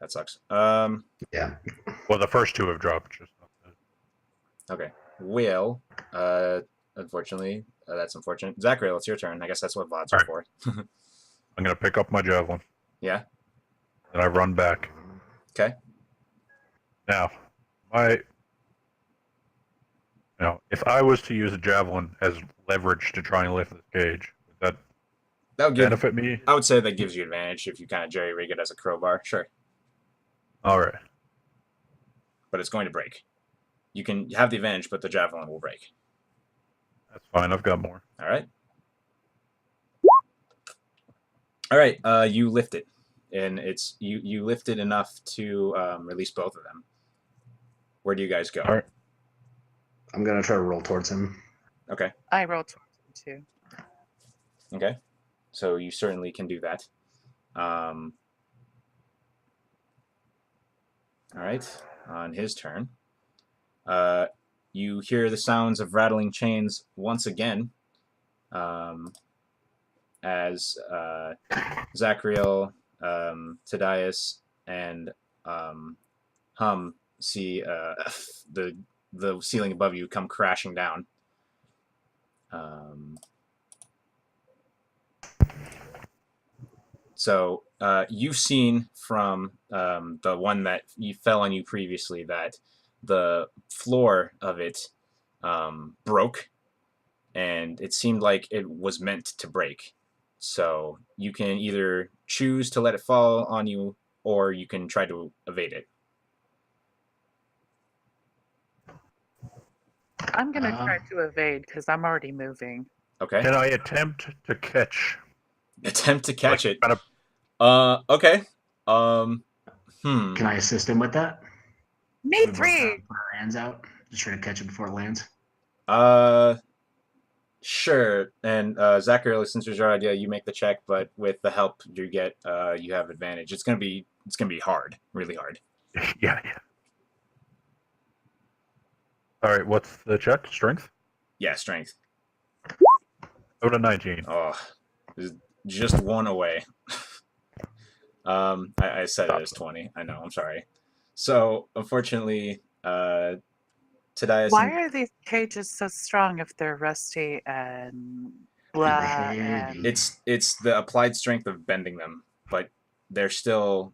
That sucks. Yeah. Well, the first two have dropped. Just Okay. Well, unfortunately, that's unfortunate. Zachary, it's your turn. I guess that's what VODs are for. I'm gonna pick up my javelin Yeah. and I run back. Okay. Now, if I was to use a javelin as leverage to try and lift this cage, would that That would give. benefit me? I would say that gives you advantage if you kind of jerry rig it as a crowbar. Sure. All right. But it's going to break. You can have the advantage, but the javelin will break. That's fine. I've got more. All right. All right. You lift it, and it's you lift it enough to release both of them. Where do you guys go? All right. I'm going to try to roll towards him. Okay. I rolled towards him too. Okay. So you certainly can do that. All right. On his turn, you hear the sounds of rattling chains once again. as Zachriel, Tadias, and Hum see the ceiling above you come crashing down. So you've seen from the one that fell on you previously that the floor of it broke, and it seemed like it was meant to break. So you can either choose to let it fall on you, or you can try to evade it. I'm going to try to evade because I'm already moving. Okay. Can I attempt to catch? Attempt to catch it. Kind of, Okay. Can I assist him with that? Me We both three. put our hands out. Just try to catch it before it lands. Sure. And Zachary, since it was your idea, you make the check, but with the help you get, you have advantage. It's gonna be hard, really hard. yeah. All right, what's the check? Strength? Yeah, strength. Go to 19. Oh, just one away. I said it as 20. I know. I'm sorry. So unfortunately, Tadias. Why are these cages so strong if they're rusty and blah? And It's the applied strength of bending them, but they're still.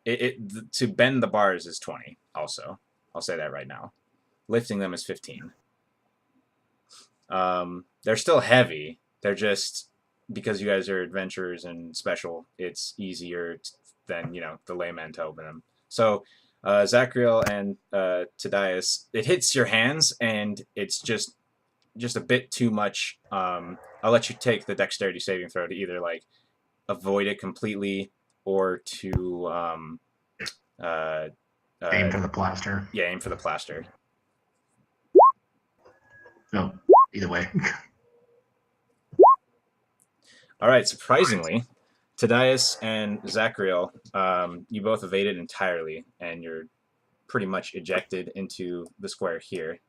To bend the bars is 20. Also, I'll say that right now. Lifting them is 15. They're still heavy. They're just because you guys are adventurers and special. It's easier than the layman to open them. So, Zachriel and Tadias, it hits your hands and it's just a bit too much. I'll let you take the dexterity saving throw to either like avoid it completely or to Aim for the plaster. Yeah, aim for the plaster. No, either way. All right, surprisingly, Tadias and Zachriel, you both evaded entirely, and you're pretty much ejected into the square here.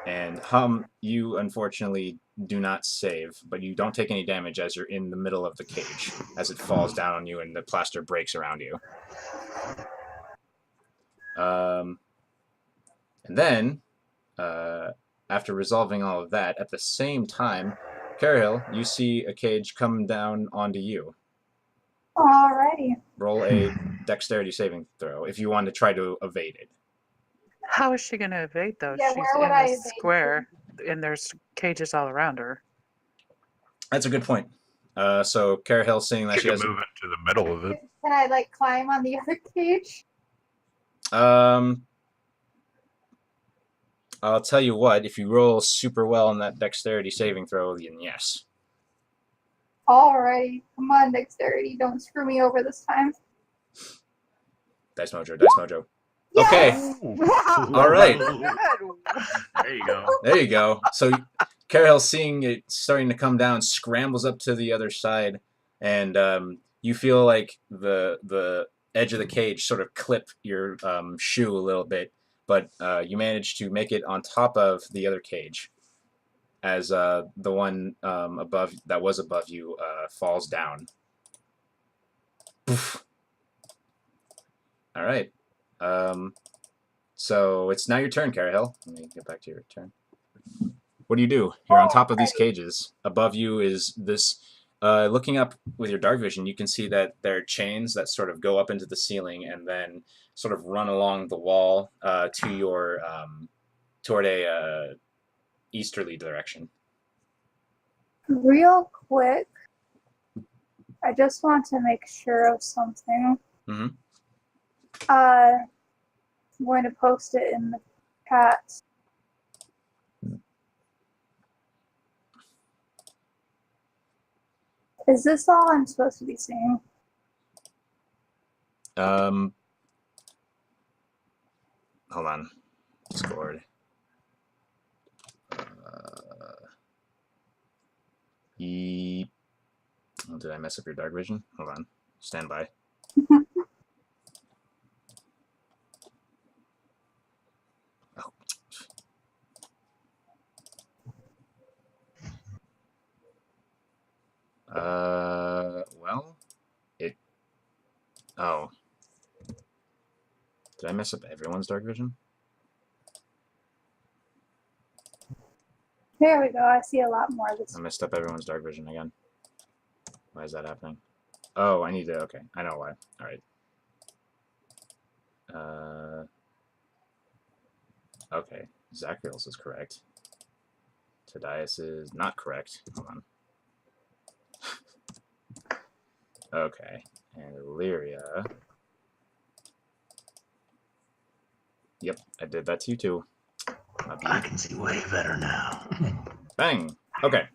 And Hum, you unfortunately do not save, but you don't take any damage as you're in the middle of the cage, as it falls down on you and the plaster breaks around you. And then, after resolving all of that, at the same time, Carhill, you see a cage come down onto you. Alrighty. Roll a dexterity saving throw if you want to try to evade it. how is she going to evade though? Yeah, She's where would in I a evade square and there's cages all around her. That's a good point. So Carhill, seeing that She she can has, move into the middle of it. Can I like climb on the other cage? I'll tell you what. If you roll super well on that dexterity saving throw, then yes. Alrighty. Come on, dexterity. Don't screw me over this time. Dice Mojo, Dice Mojo. Yes! Okay. Wow. All right. There you go. There you go. So Carhill, seeing it starting to come down, scrambles up to the other side, and you feel like the edge of the cage sort of clip your shoe a little bit, but you manage to make it on top of the other cage as the one above you falls down. Poof. All right. So it's now your turn, Carhill. Let me get back to your turn. What do you do? You're on top of these cages. Above you is this. Looking up with your dark vision, you can see that there are chains that sort of go up into the ceiling and then sort of run along the wall to your toward a easterly direction. Real quick, I just want to make sure of something. Mm-hmm. I'm going to post it in the chat. Is this all I'm supposed to be seeing? Hold on. Discord. Oh, did I mess up your dark vision? Hold on. Stand by. Oh. Well, it. Oh, did I mess up everyone's dark vision? There we go. I see a lot more of this. I messed up everyone's dark vision again. Why is that happening? Oh, I need to. Okay, I know why. All right. Okay, Zachriel's is correct. Tadias is not correct. Hold on. Okay, and Illyria. Yep, I did that to you too. I can see way better now. Bang. Okay.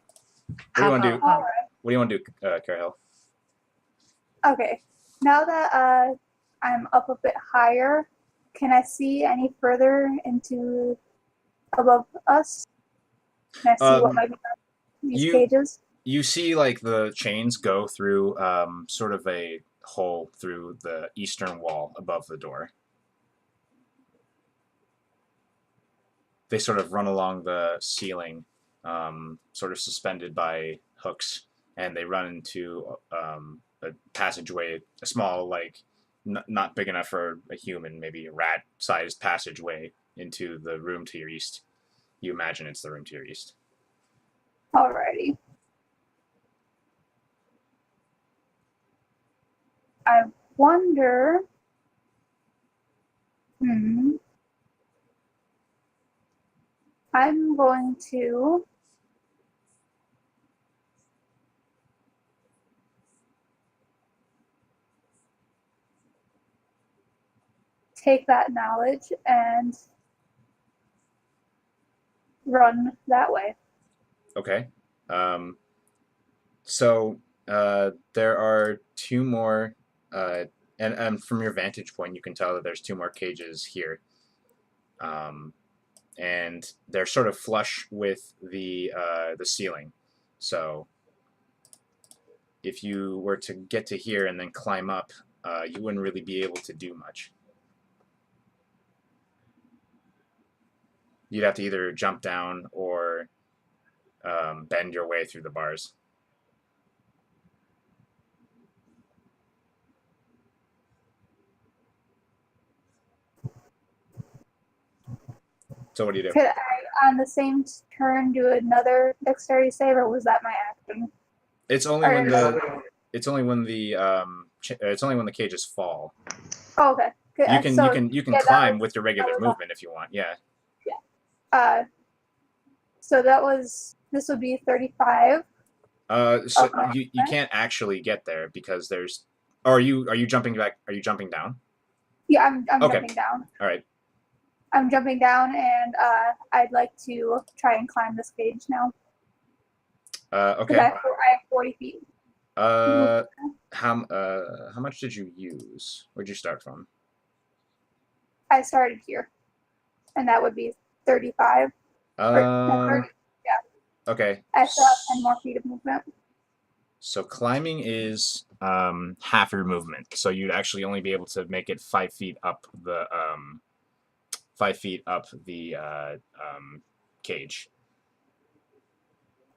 What do How you want to do? about- What do you want to do, Carahel? Okay. Now that I'm up a bit higher, can I see any further into above us? Can I see what might be in these cages? You see, like, the chains go through sort of a hole through the eastern wall above the door. They sort of run along the ceiling, sort of suspended by hooks, and they run into a passageway, a small, like, not big enough for a human, maybe a rat-sized passageway into the room to your east. You imagine it's the room to your east. Alrighty. I wonder. I'm going to take that knowledge and run that way. Okay. So there are two more, and from your vantage point, you can tell that there's two more cages here. And they're sort of flush with the ceiling. So if you were to get to here and then climb up, you wouldn't really be able to do much. You'd have to either jump down or bend your way through the bars. So what do you do? Could I, on the same turn, do another dexterity save, or was that my action? It's only when the it's only when the cages fall. Oh, okay. Good. You can climb with your regular movement if you want. Yeah. Yeah. So this would be 35. So you can't actually get there because there's. Or are you jumping back? Are you jumping down? Yeah, I'm Okay. jumping down. All right. I'm jumping down, and I'd like to try and climb this cage now. Okay. I have 40 feet. How much did you use? Where'd you start from? I started here, and that would be 35. No, 30. Okay. I still have 10 more feet of movement. So climbing is half your movement. So you'd actually only be able to make it 5 feet up the 5 feet up the cage.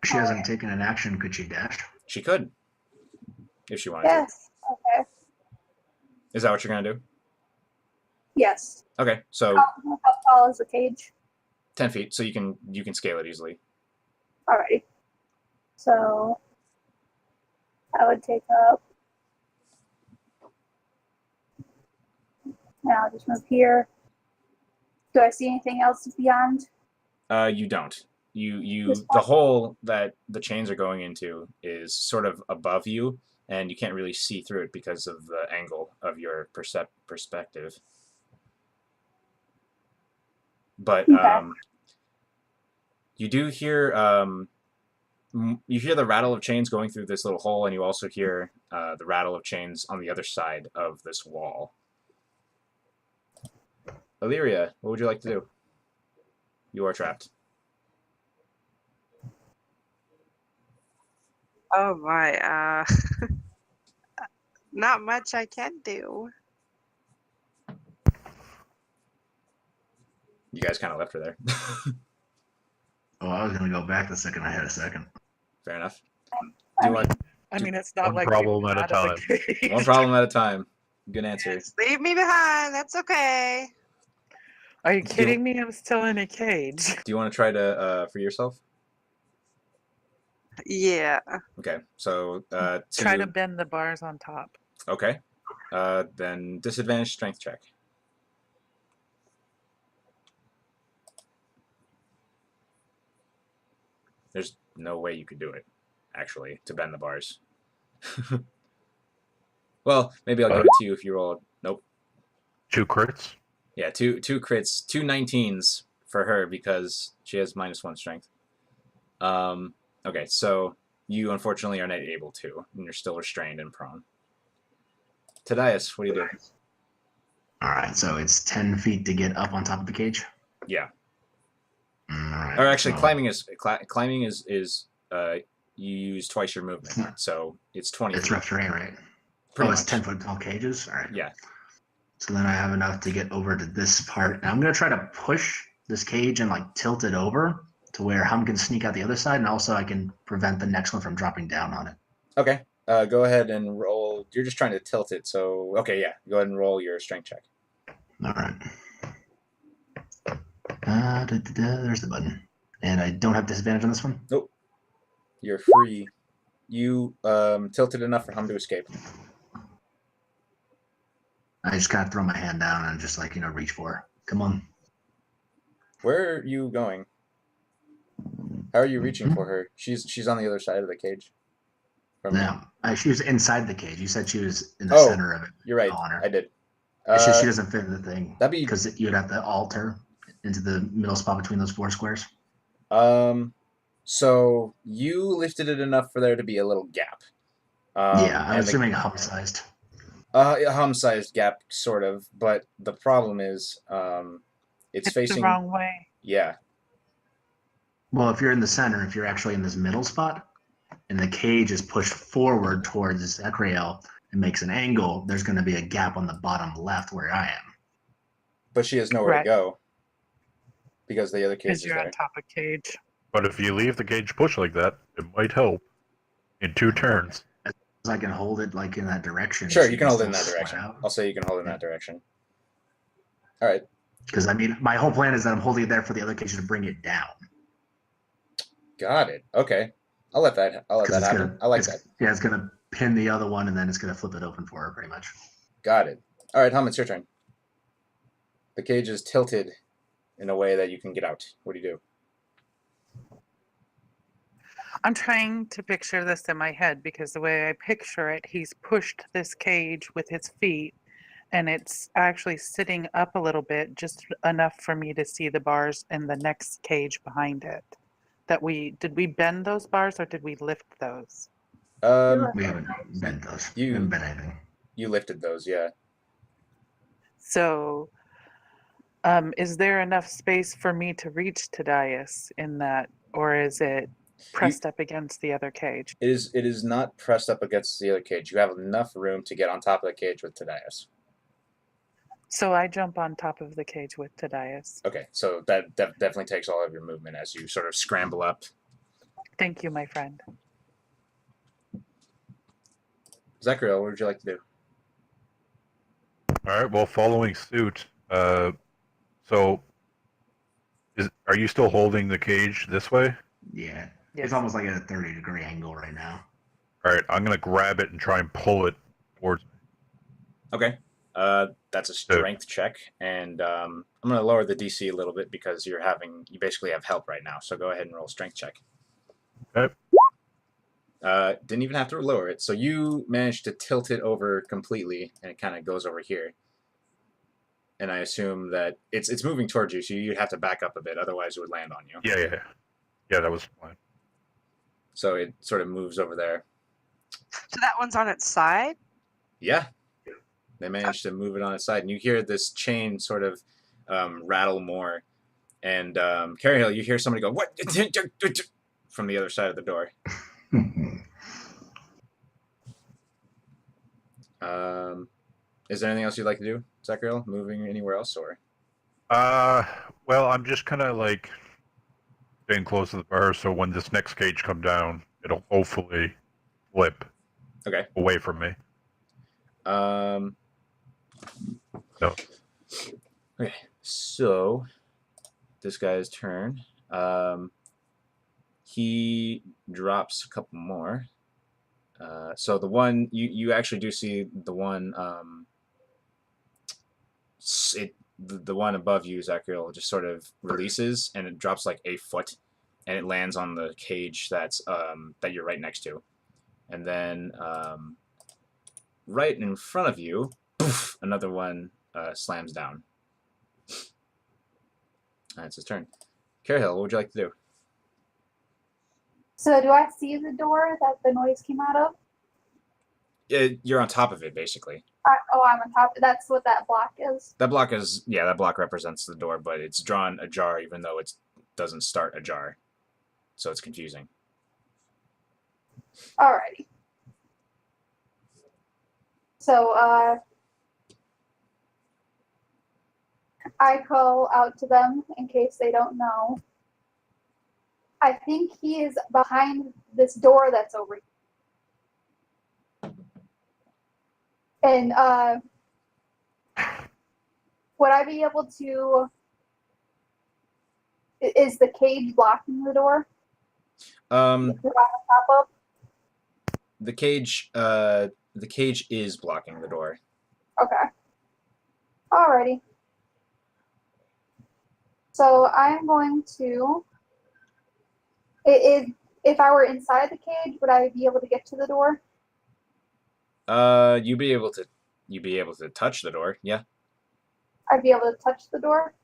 She hasn't taken an action. Could she dash? She could, if she wanted Yes. Okay. to. Is that what you're gonna do? Yes. Okay, so How tall is the cage? 10 feet, so you can scale it easily. Alrighty. So I would take up. Now I'll just move here. Do I see anything else beyond? You don't. The hole that the chains are going into is sort of above you, and you can't really see through it because of the angle of your perspective. But Okay. you do hear the rattle of chains going through this little hole, and you also hear the rattle of chains on the other side of this wall. Illyria, what would you like to do? You are trapped. Oh my, not much I can do. You guys kind of left her there. Oh, I was gonna go back the second I had a second. Fair enough. I Do you want I mean, it's not One like problem we've at a been out of the time. cage. One problem at a time. Good answer. Just leave me behind. That's okay. Are you Do you- kidding me? I'm still in a cage. Do you want to try to free yourself? Yeah. Okay, so Try to bend the bars on top. okay, then disadvantage strength check. There's no way you could do it, actually, to bend the bars. Well, maybe I'll give it to you if you roll. Nope. 2 crits. Yeah, two crits, 2 19s for her because she has -1 strength. Okay, so you unfortunately are not able to, and you're still restrained and prone. Tadias, what do you do? All right, so it's 10 feet to get up on top of the cage. Yeah. All right. Or actually, so climbing is you use twice your movement, so it's 20 it's feet. rough terrain, right? Pretty It's much. 10-foot tall cages. All right. Yeah. So then I have enough to get over to this part. And I'm gonna try to push this cage and like tilt it over to where Hum can sneak out the other side, and also I can prevent the next one from dropping down on it. Okay. Go ahead and roll. You're just trying to tilt it, so okay, yeah. Go ahead and roll your strength check. All right. There's the button, and I don't have disadvantage on this one. Nope. You're free. You tilted enough for Hum to escape. I just kind of throw my hand down and just like reach for her. Come on. Where are you going? How are you reaching for her? She's on the other side of the cage. From No, she was inside the cage. You said she was in the Oh, center of it. You're right. On her. I did. It's just she doesn't fit in the thing. That'd be because you'd have to alter into the middle spot between those 4 squares. So you lifted it enough for there to be a little gap. Yeah, I'm assuming hum-sized. A hum-sized gap, sort of. But the problem is, it's facing the wrong way. Yeah. Well, if you're in the center, if you're actually in this middle spot, and the cage is pushed forward towards Ecriel and makes an angle, there's going to be a gap on the bottom left where I am. But she has nowhere Right. to go because the other cage Because is you're there. on top of cage. But if you leave the cage pushed like that, it might help in 2 turns. As I can hold it like in that direction. Sure, she you can hold it in still that slide direction. out. I'll say you can hold it in that direction. All right. Because I mean, my whole plan is that I'm holding it there for the other cage to bring it down. Got it. Okay. I'll let that happen. I like that. Yeah, it's gonna pin the other one, and then it's gonna flip it open for her, pretty much. Got it. All right, Hum, it's your turn. The cage is tilted in a way that you can get out. What do you do? I'm trying to picture this in my head because the way I picture it, he's pushed this cage with his feet and it's actually sitting up a little bit, just enough for me to see the bars in the next cage behind it. Did we bend those bars or did we lift those? We haven't bent those. You- We haven't bent anything. You lifted those, yeah. So, is there enough space for me to reach Tadias in that, or is it pressed up against the other cage? It is not pressed up against the other cage. You have enough room to get on top of the cage with Tadias. So I jump on top of the cage with Tadias. Okay, so that definitely takes all of your movement as you sort of scramble up. Thank you, my friend. Zachariel, what would you like to do? All right. Well, following suit. So, are you still holding the cage this way? Yeah. Yes. It's almost like at a 30-degree angle right now. All right. I'm gonna grab it and try and pull it towards me. Okay. That's a strength check, and I'm going to lower the DC a little bit because you basically have help right now. So go ahead and roll a strength check. Okay. Didn't even have to lower it. So you managed to tilt it over completely, and it kind of goes over here. And I assume that it's moving towards you, so you'd have to back up a bit, otherwise it would land on you. Yeah. That was fine. So it sort of moves over there. So that one's on its side? Yeah. They managed to move it on its side, and you hear this chain sort of rattle more. And Carrie Hill, you hear somebody go, "What?" from the other side of the door. Is there anything else you'd like to do, Zachariel? Moving anywhere else, or? Well, I'm just kind of like staying close to the bar, so when this next cage come down, it'll hopefully flip Okay. away from me. No. Okay. So this guy's turn. He drops a couple more. So the one you actually do see the one the one above you, Zachariel, just sort of releases and it drops like a foot, and it lands on the cage that's that you're right next to, and then right in front of you, poof, another one slams down. That's his turn. Carehill, what would you like to do? So do I see the door that the noise came out of? You're on top of it, basically. I'm on top. That's what that block is. That block is, yeah, that block represents the door, but it's drawn ajar even though it doesn't start ajar. So it's confusing. Alrighty. So, I call out to them in case they don't know. I think he is behind this door that's over here. And, would I be able to... Is the cage blocking the door? Um, Is it on top of? the cage is blocking the door. Okay. Alrighty. So I'm going to... If I were inside the cage, would I be able to get to the door? You'd be able to touch the door, yeah. I'd be able to touch the door,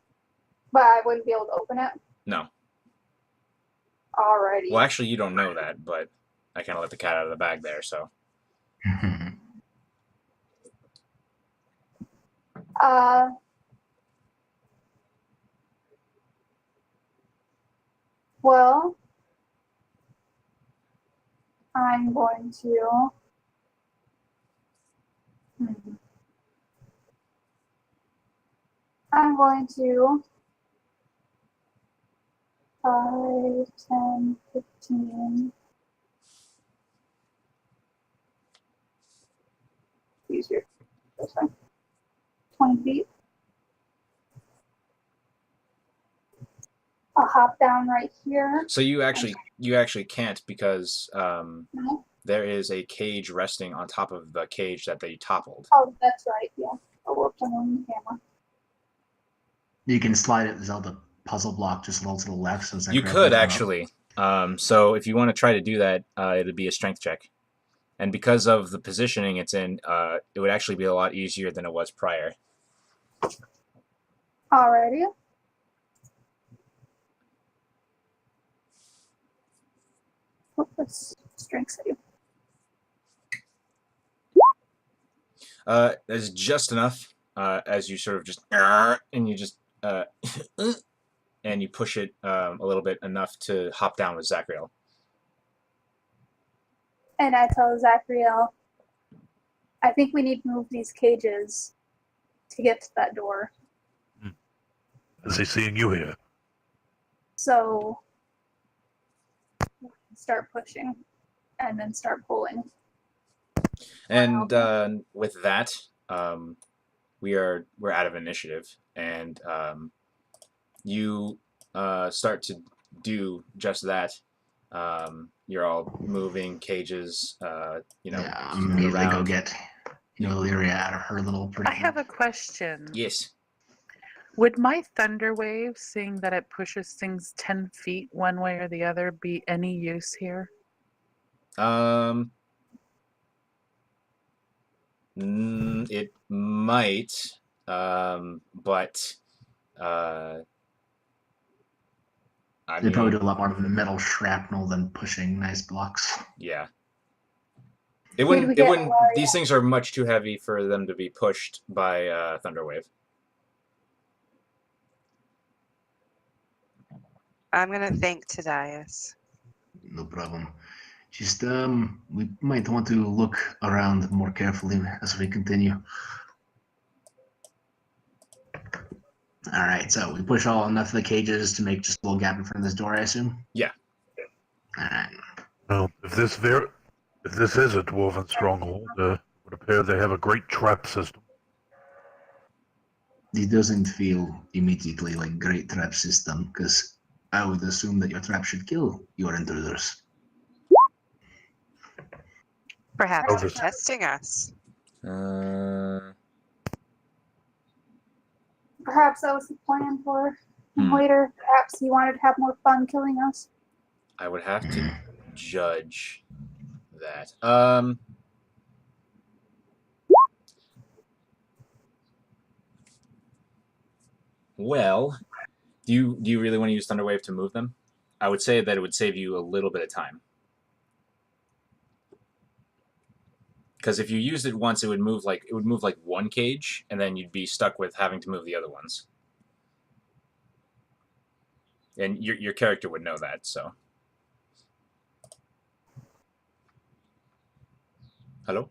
but I wouldn't be able to open it. No. Alrighty. Well, actually, you don't know that, but I kind of let the cat out of the bag there, so. Well, I'm going to... I'm going to 5, 10, 15. Easier. This way. 20 feet. I'll hop down right here. So you actually can't because No? there is a cage resting on top of the cage that they toppled. Oh, that's right. Yeah. Oh, we'll turn on the camera. You can slide it, Zelda puzzle block just a little to the left. So You could actually. So if you want to try to do that, it'd be a strength check. And because of the positioning it's in, it would actually be a lot easier than it was prior. Alrighty. Oh, that's strength save. That's just enough as you sort of just and you just and you push it a little bit enough to hop down with Zachariel. And I tell Zachariel, I think we need to move these cages to get to that door. Is he seeing you here? So start pushing and then start pulling. And with that, we're out of initiative, and you start to do just that. You're all moving cages, Yeah, I'm immediately go get Illyria out of her little I predicament. have a question. Yes. Would my thunder wave, seeing that it pushes things 10 feet one way or the other, be any use here? It might, but I They mean, probably do a lot more metal shrapnel than pushing nice blocks. yeah. It we wouldn't. get These things are much too heavy for them to be pushed by Thunderwave. I'm gonna thank Tadias. No problem. Just we might want to look around more carefully as we continue. All right, so we push enough of the cages to make just a little gap in front of this door, I assume. Yeah. All right. Well, if If this is a dwarven stronghold, it would appear they have a great trap system. It doesn't feel immediately like great trap system, because I would assume that your trap should kill your intruders. Perhaps Oh, they're this- testing us. Perhaps that was the plan for him later. Perhaps he wanted to have more fun killing us. I would have to judge that. Well, do you really want to use Thunderwave to move them? I would say that it would save you a little bit of time. Because if you used it once, it would move like one cage, and then you'd be stuck with having to move the other ones. And your character would know that. So, hello.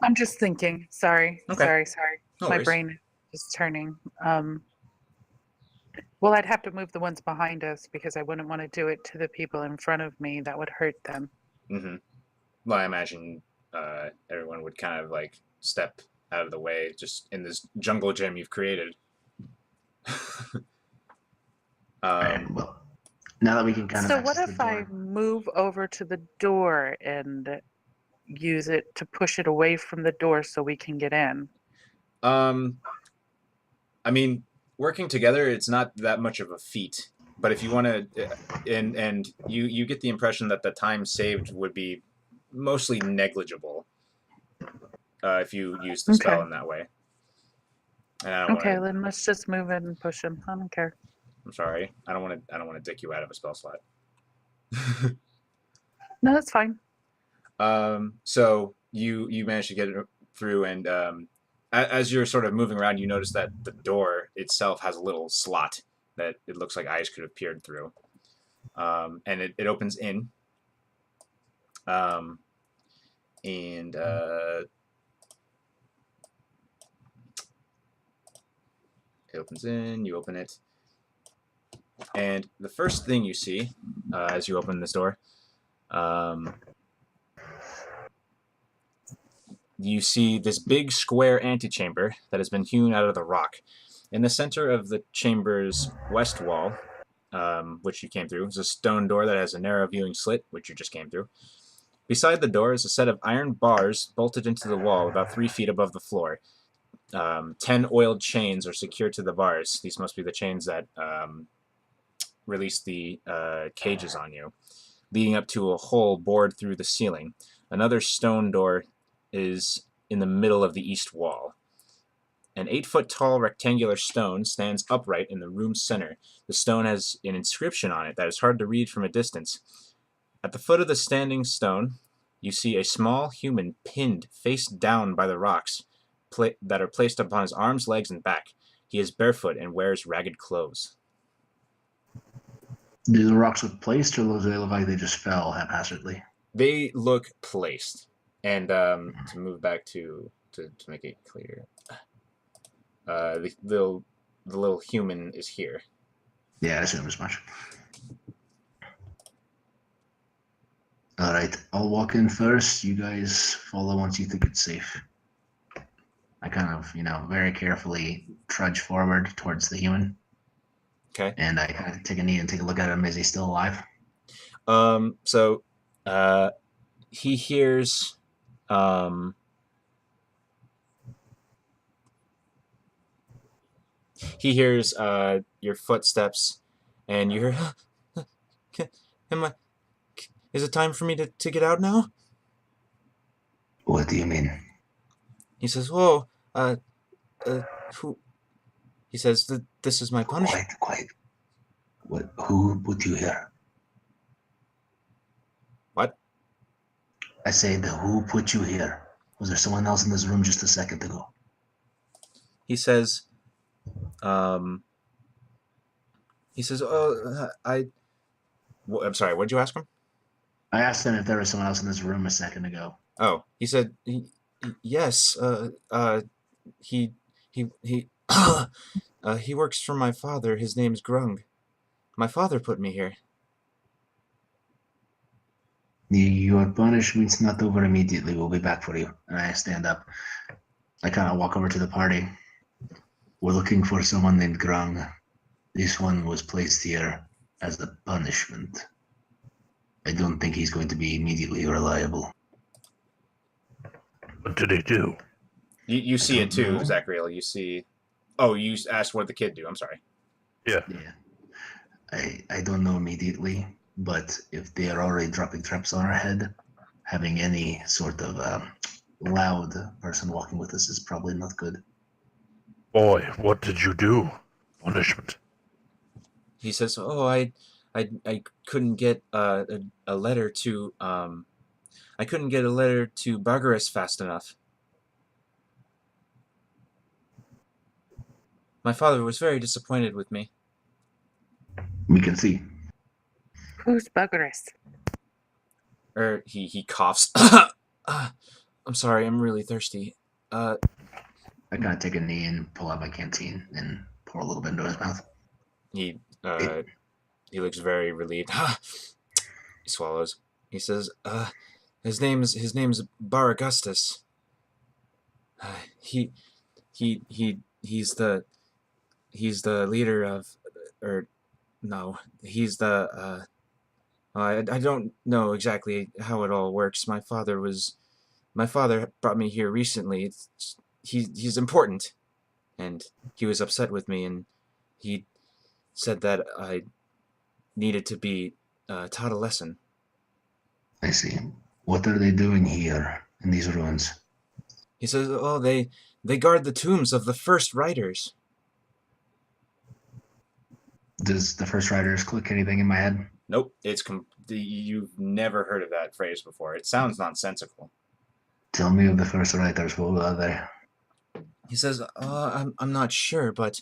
I'm just thinking. Sorry. Okay. Sorry. No My worries. brain is turning. Well, I'd have to move the ones behind us because I wouldn't want to do it to the people in front of me. That would hurt them. Mm-hmm. Well, I imagine everyone would kind of like step out of the way, just in this jungle gym you've created. Alright, well, now that we can kind of So access what the if I door, move over to the door and use it to push it away from the door so we can get in? I mean, working together, it's not that much of a feat. But if you want to, and you get the impression that the time saved would be mostly negligible if you use the spell Okay. in that way. And I don't Okay, want to. then let's just move in and push him. I don't care. I'm sorry. I don't want to dick you out of a spell slot. No, that's fine. So you managed to get it through, and as you're sort of moving around, you notice that the door itself has a little slot that it looks like eyes could have peered through, and it opens in, and it opens in. You open it, and the first thing you see as you open this door. You see this big square antechamber that has been hewn out of the rock. In the center of the chamber's west wall, which you came through, is a stone door that has a narrow viewing slit, which you just came through. Beside the door is a set of iron bars bolted into the wall about 3 feet above the floor. 10 oiled chains are secured to the bars. These must be the chains that release the cages on you, leading up to a hole bored through the ceiling. Another stone door is in the middle of the east wall. An 8-foot-tall rectangular stone stands upright in the room's center. The stone has an inscription on it that is hard to read from a distance. At the foot of the standing stone, you see a small human pinned face down by the rocks that are placed upon his arms, legs, and back. He is barefoot and wears ragged clothes. do the rocks look placed, or do they look like they just fell haphazardly? They look placed. And to move back to make it clear, the little human is here. Yeah, I assume as much. All right, I'll walk in first. You guys follow once you think it's safe. I kind of, very carefully trudge forward towards the human. Okay. And I kind of take a knee and take a look at him. Is he still alive? So he hears your footsteps, and you hear, is it time for me to get out now? What do you mean? He says, whoa, who? He says that this is my punishment. Quiet. What? Who put you here? What? I said, who put you here? Was there someone else in this room just a second ago? He says, I'm sorry, what did you ask him? I asked him if there was someone else in this room a second ago. Oh, he said, yes, he he works for my father. His name's Grung. My father put me here. Your punishment's not over immediately. We'll be back for you. And I stand up. I kind of walk over to the party. We're looking for someone named Grung. This one was placed here as a punishment. I don't think he's going to be immediately reliable. What did he do? You see it too, know. Zachariel. You see. Oh, you asked what the kid do. I'm sorry. Yeah. Yeah. I don't know immediately, but if they are already dropping traps on our head, having any sort of loud person walking with us is probably not good. Boy, what did you do? Punishment. He says, "Oh, I couldn't get a letter to I couldn't get a letter to Bargaras fast enough. My father was very disappointed with me." We can see. Who's Buggerus? He coughs. I'm sorry, I'm really thirsty. I kind of take a knee and pull out my canteen and pour a little bit into his mouth. He looks very relieved. He swallows. He says, his name's Bar Augustus. He's the leader of, or no, he's the I don't know exactly how it all works. My father brought me here recently. He's important, and he was upset with me, and he said that I needed to be taught a lesson. I see. What are they doing here in these ruins? He says, "Oh, they guard the tombs of the first writers." Does the first riders click anything in my head? Nope, you've never heard of that phrase before. It sounds nonsensical. Tell me of the first writers. What are they? He says, I'm not sure, but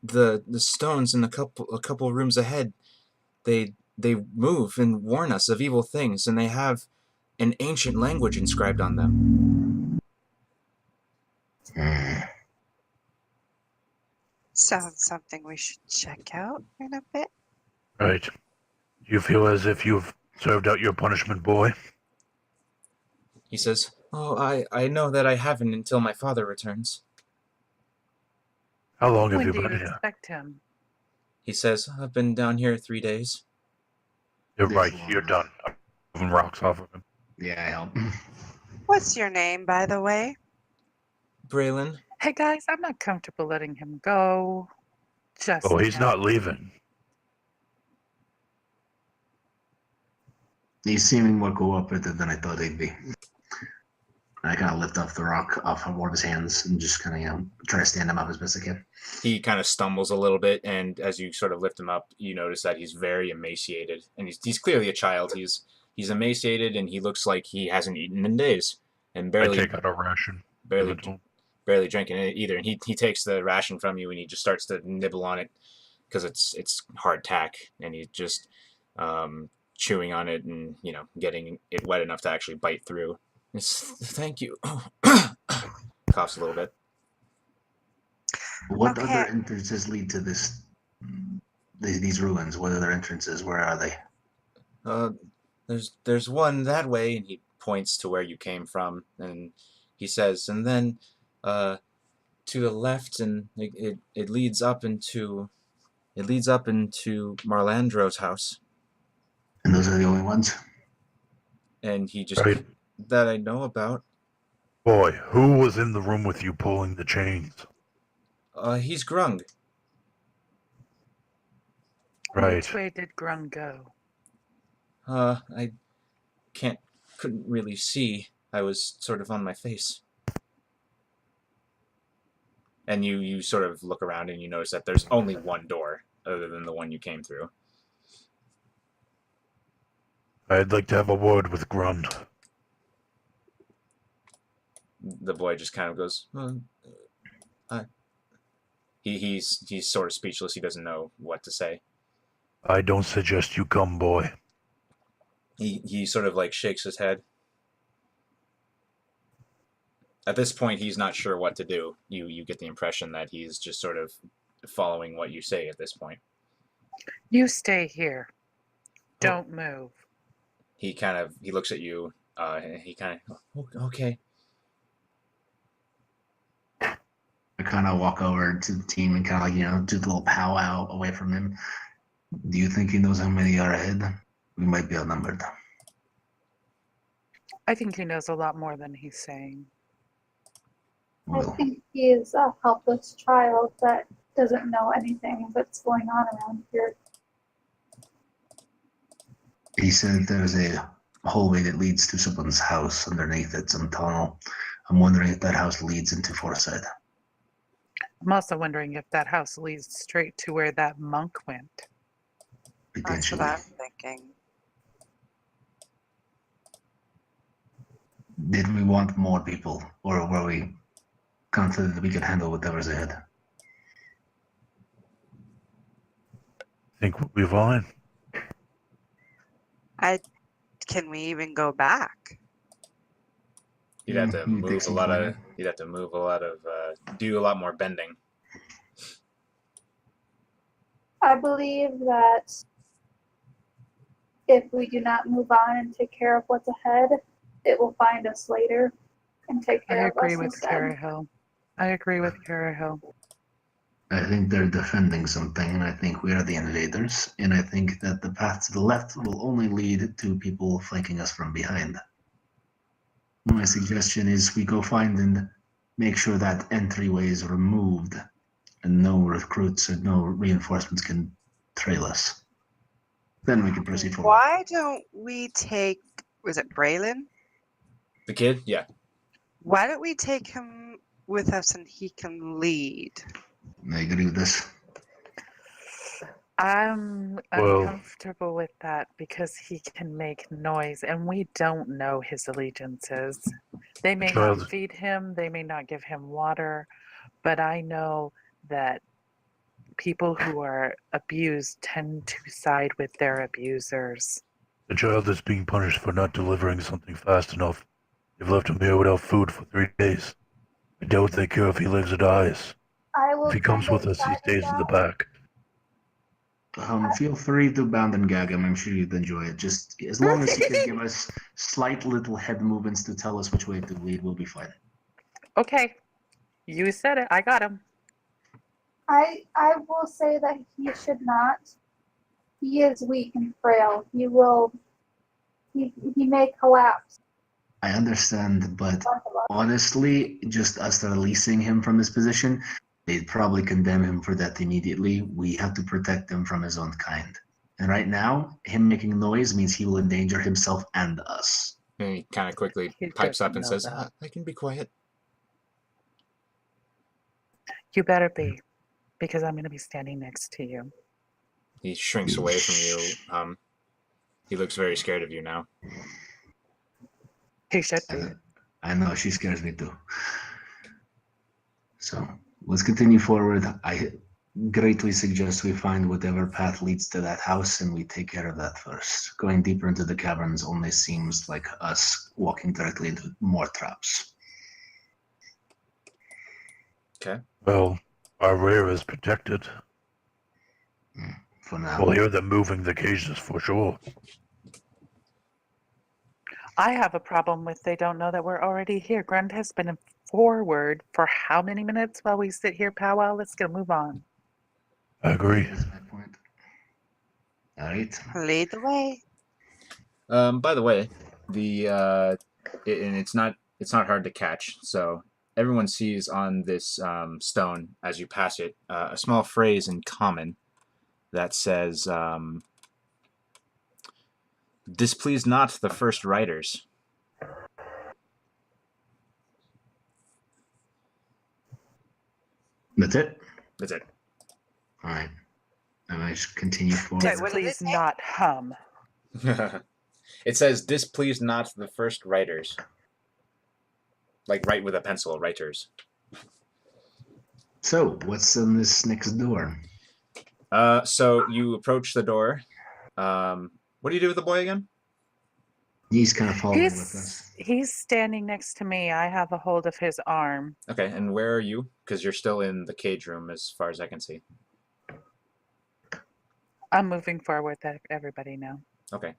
the stones in a couple rooms ahead, they move and warn us of evil things, and they have an ancient language inscribed on them." Sounds something we should check out in a bit. Right. You feel as if you've served out your punishment, boy? He says, "Oh, I know that I haven't until my father returns." How long have When you do you been here? expect him? He says, "I've been down here 3 days." You're This right. long. You're done. I'm moving rocks off of him. Yeah, I help. What's your name, by the way? Braylon, Hey guys, I'm not comfortable letting him go. Just Oh, he's yet. not leaving. He's seeming more cooperative than I thought he'd be. I kind of lift off the rock off of one of his hands and just kind of, try to stand him up as best I can. he kind of stumbles a little bit, and as you sort of lift him up, you notice that he's very emaciated, and he's clearly a child. He's emaciated, and he looks like he hasn't eaten in days, and I barely take out a ration. barely Give it to him. barely drinking it either. And he takes the ration from you, and he just starts to nibble on it because it's hard tack, and he's just chewing on it, and getting it wet enough to actually bite through. Thank you. Coughs a little bit. What Okay. other entrances lead to these ruins? What other entrances? Where are they? There's one that way, and he points to where you came from, and he says, and then to the left, and it leads up into Marlandro's house, And those are the only ones? and he just Right. that I know about. Boy, who was in the room with you pulling the chains? He's Grung. Right. Which way did Grung go? I couldn't really see. I was sort of on my face. And you sort of look around, and you notice that there's only one door other than the one you came through. I'd like to have a word with Grund. The boy just kind of goes, he's sort of speechless. He doesn't know what to say. I don't suggest you come, boy. He sort of like shakes his head. At this point, he's not sure what to do. You get the impression that he's just sort of following what you say at this point. You stay here. Don't move. he looks at you. He kind of okay. I kind of walk over to the team and kind of like, do the little powwow away from him. Do you think he knows how many are ahead? We might be outnumbered. I think he knows a lot more than he's saying. I Well, think he is a helpless child that doesn't know anything that's going on around here. he said there's a hallway that leads to someone's house underneath it, some tunnel. I'm wondering if that house leads into Forthstride. I'm also wondering if that house leads straight to where that monk went. That's Potentially. what I'm thinking. Did we want more people, or were we confident that we could handle whatever's ahead? I think we'll be fine. Can we even go back? You'd have to It move takes a some lot planning. of. You'd have to move a lot of. Do a lot more bending. I believe that if we do not move on and take care of what's ahead, it will find us later and take I care of agree us with instead. Kara Hill. I agree with Kara Hill. I think they're defending something, and I think we are the invaders, and I think that the path to the left will only lead to people flanking us from behind. My suggestion is we go find and make sure that entryway is removed, and no recruits or no reinforcements can trail us. Then we can proceed forward. Why don't we take, was it Braylon? The kid, yeah. Why don't we take him with us and he can lead? I agree with this. I'm Well- uncomfortable with that because he can make noise and we don't know his allegiances. They may not Child- feed him, they may not give him water, but I know that people who are abused tend to side with their abusers. The child is being punished for not delivering something fast enough. They've left him here without food for 3 days. I doubt they care if he lives or dies. I will If he comes kind of with us, he side stays in the that. back. Feel free to bound and gag him. I'm sure you'd enjoy it. Just as long as you can give us slight little head movements to tell us which way to lead, we'll be fine. Okay, you said it. I got him. I will say that he should not. He is weak and frail. He may collapse. I understand, but honestly, just us releasing him from his position, they'd probably condemn him for that immediately. We have to protect him from his own kind. And right now, him making noise means he will endanger himself and us. And he kind of quickly He pipes up doesn't and know says, that. "I can be quiet." You better be, because I'm going to be standing next to you. He shrinks away from you. He looks very scared of you now. He should be. I know, she scares me too. So let's continue forward. I greatly suggest we find whatever path leads to that house and we take care of that first. Going deeper into the caverns only seems like us walking directly into more traps. Okay. Well, our rear is protected. For now. We'll hear them moving the cages for sure. I have a problem with they don't know that we're already here. Grunt has been forward for how many minutes while we sit here powwow? Let's go move on. I agree. That's my point. All right. Lead the way. By the way, and it's not hard to catch. So everyone sees on this stone as you pass it a small phrase in common that says, "Displease not the first writers." That's it. That's it. All right. And I just continue forward. Wait, what did it Please say? not hum. It says, "Displease not the first writers." Like write with a pencil, writers. So, what's in this next door? So you approach the door. What do you do with the boy again? He's kind of following with us. He's standing next to me. I have a hold of his arm. Okay, and where are you? Because you're still in the cage room as far as I can see. I'm moving forward with everybody now. Okay.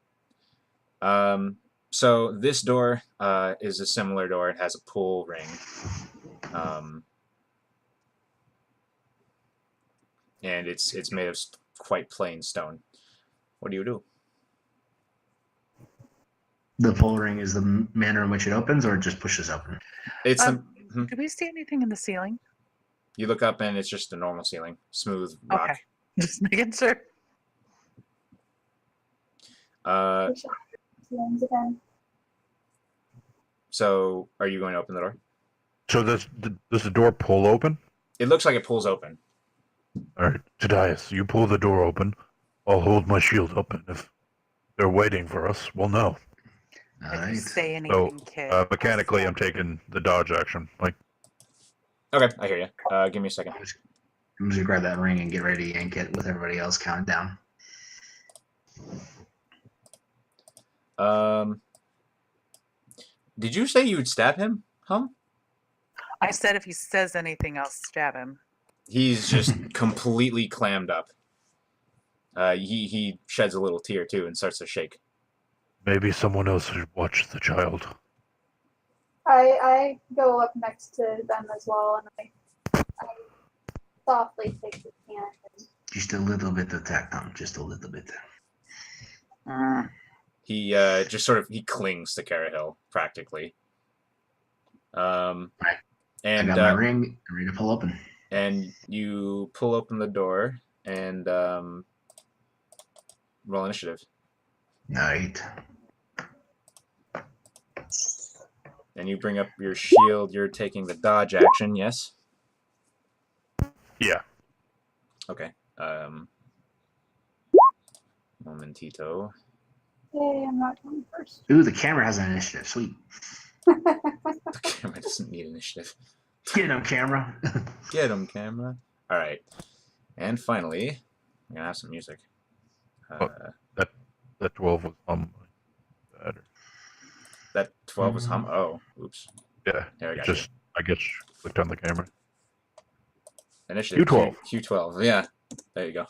So this door is a similar door. It has a pull ring. And it's made of quite plain stone. What do you do? The pull ring is the manner in which it opens, or it just pushes open. It's Do we see anything in the ceiling? you look up and it's just a normal ceiling, smooth rock. Okay. Just making sure. Ceilings again. So are you going to open the door? So does the door pull open? It looks like it pulls open. All right, Tadias, you pull the door open. I'll hold my shield up, and if they're waiting for us, we'll know. All If you right. say So anything, kid. mechanically, I'm taking the dodge action. Like, Okay, I hear you. Give me a second. I'm just gonna grab that ring and get ready to yank it with everybody else counting down. Did you say you would stab him, Hum? I said if he says anything, I'll stab him. He's just completely clammed up. He sheds a little tear too and starts to shake. maybe someone else should watch the child. I go up next to them as well, and I softly take his hand. Just a little bit of tact on, just a little bit. He just sort of he clings to Carahill practically. I And got my ring, I'm ready to pull open. and you pull open the door and roll initiative. Night. And you bring up your shield. You're taking the dodge action, yes? Yeah. Okay. Momentito. Yay, I'm not going first. Ooh, the camera has an initiative. Sweet. The camera doesn't need initiative. Get him, camera. Get him, camera. All right. And finally, we're going to have some music. That 12 was better. That 12 was hum. Oh, oops. Yeah. There we go. Just I guess clicked on the camera. Initiative. Q12. Q12. Yeah. There you go.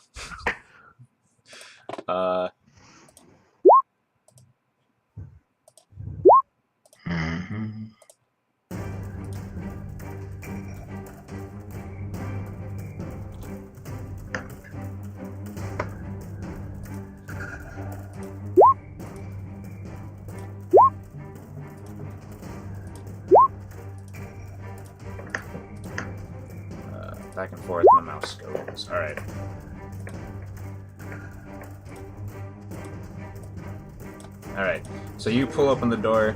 Mm-hmm. Back and forth, my mouse goes. All right. All right. So you pull open the door,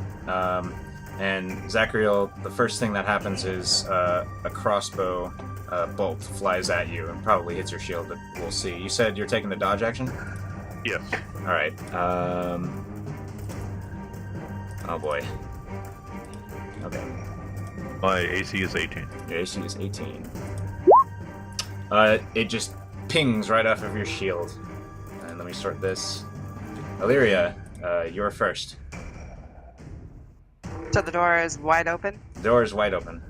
and Zachariel, the first thing that happens is a crossbow bolt flies at you and probably hits your shield, but we'll see. You said you're taking the dodge action? Yes. All right. Oh boy. Okay. My AC is 18. Your AC is 18. It just pings right off of your shield. And let me sort this. Illyria, you're first. So the door is wide open. The door is wide open.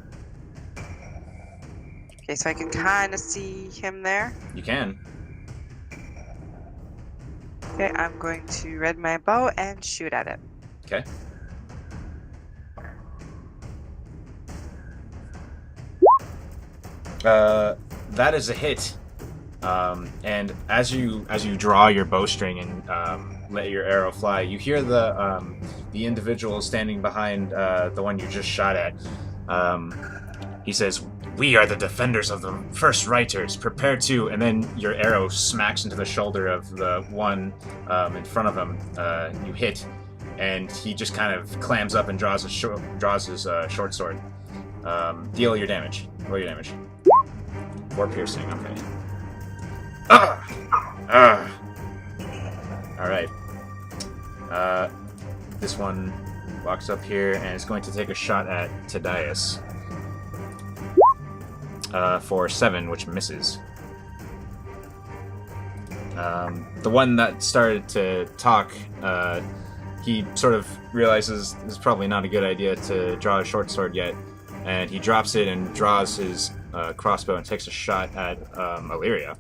Okay, so I can kind of see him there. You can. Okay, I'm going to ready my bow and shoot at it. Okay. That is a hit. And as you draw your bowstring and let your arrow fly, you hear the individual standing behind the one you just shot at. He says, "We are the defenders of the first writers. Prepare to..." And then your arrow smacks into the shoulder of the one in front of him. You hit, and he just kind of clams up and draws his short sword. Deal your damage. Roll your damage. 4 piercing. Okay. All right. This one walks up here and is going to take a shot at Tadias. For 7, which misses. The one that started to talk, he sort of realizes it's probably not a good idea to draw a short sword yet, and he drops it and draws his crossbow and takes a shot at Illyria.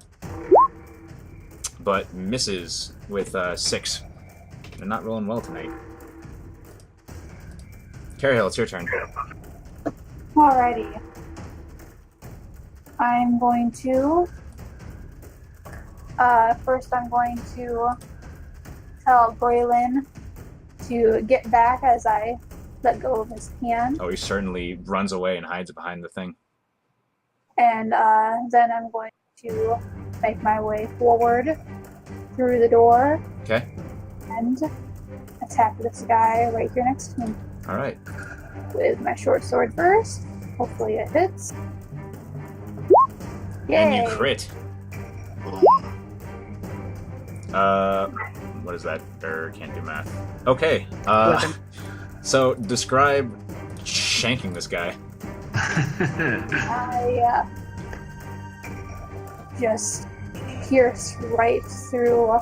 But misses with 6. They're not rolling well tonight. Carrihill, it's your turn. Alrighty. I'm going to. First, I'm going to tell Braylon to get back as I let go of his hand. Oh, he certainly runs away and hides behind the thing. And then I'm going to make my way forward through the door. Okay. And attack this guy right here next to me. All right. With my short sword first. Hopefully it hits. Yay! And you crit. What is that? Can't do math. Okay. So describe shanking this guy. I just pierce right through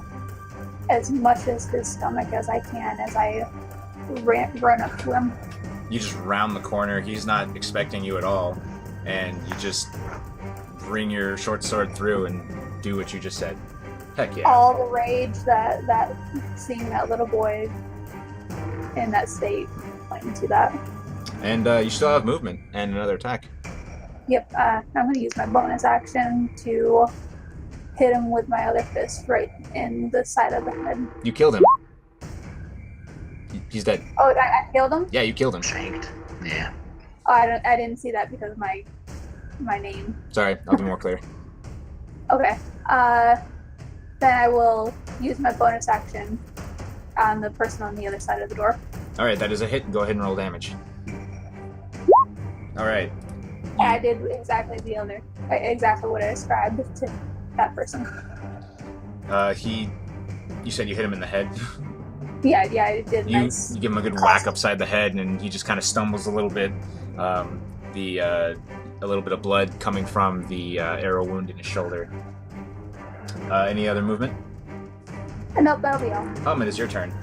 as much of his stomach as I can as I run up to him. You just round the corner. He's not expecting you at all, and you just bring your short sword through and do what you just said. Heck yeah. All the rage that seeing that little boy in that state went into that. And you still have movement and another attack. Yep, I'm going to use my bonus action to hit him with my other fist right in the side of the head. You killed him. He's dead. Oh, I killed him? Yeah, you killed him. Shanked. Yeah. Oh, I didn't see that because of my name. Sorry, I'll be more clear. Okay. Then I will use my bonus action on the person on the other side of the door. All right, that is a hit. Go ahead and roll damage. All right. I did exactly what I described to that person. You said you hit him in the head. Yeah, I did. You Nice. give him a good whack upside the head, and he just kind of stumbles a little bit. A little bit of blood coming from the arrow wound in his shoulder. Any other movement? Nope, that'll be all. It is your turn.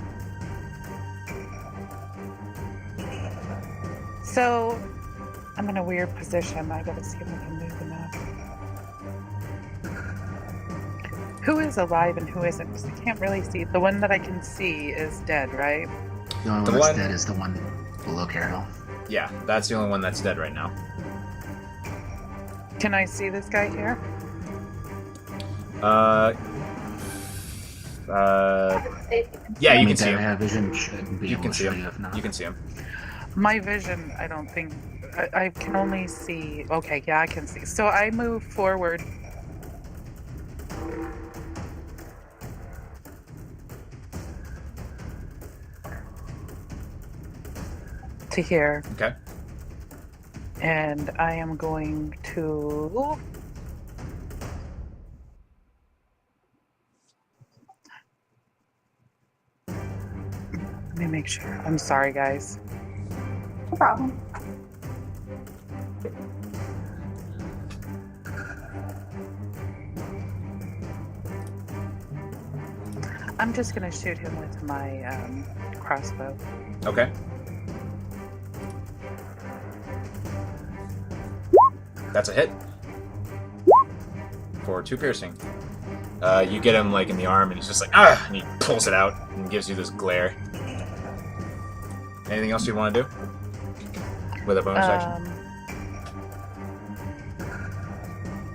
So, I'm in a weird position. I gotta see if I can move enough. Who is alive and who isn't? Because I can't really see. The one that I can see is dead, right? The only The one that's one- dead is the one below Carol. Yeah, that's the only one that's dead right now. Can I see this guy here? Yeah, you I mean, can see him. that vision should be You able can to see show him. you if not. You can see him. My vision, I don't think. I can only see. Okay, yeah, I can see. So I move forward. To here. Okay. And I am going to. Let me make sure. I'm sorry, guys. No problem. I'm just gonna shoot him with my crossbow. Okay. That's a hit. For 2 piercing. You get him like in the arm, and he's just like, ah! And he pulls it out and gives you this glare. Anything else you want to do? With a bonus action?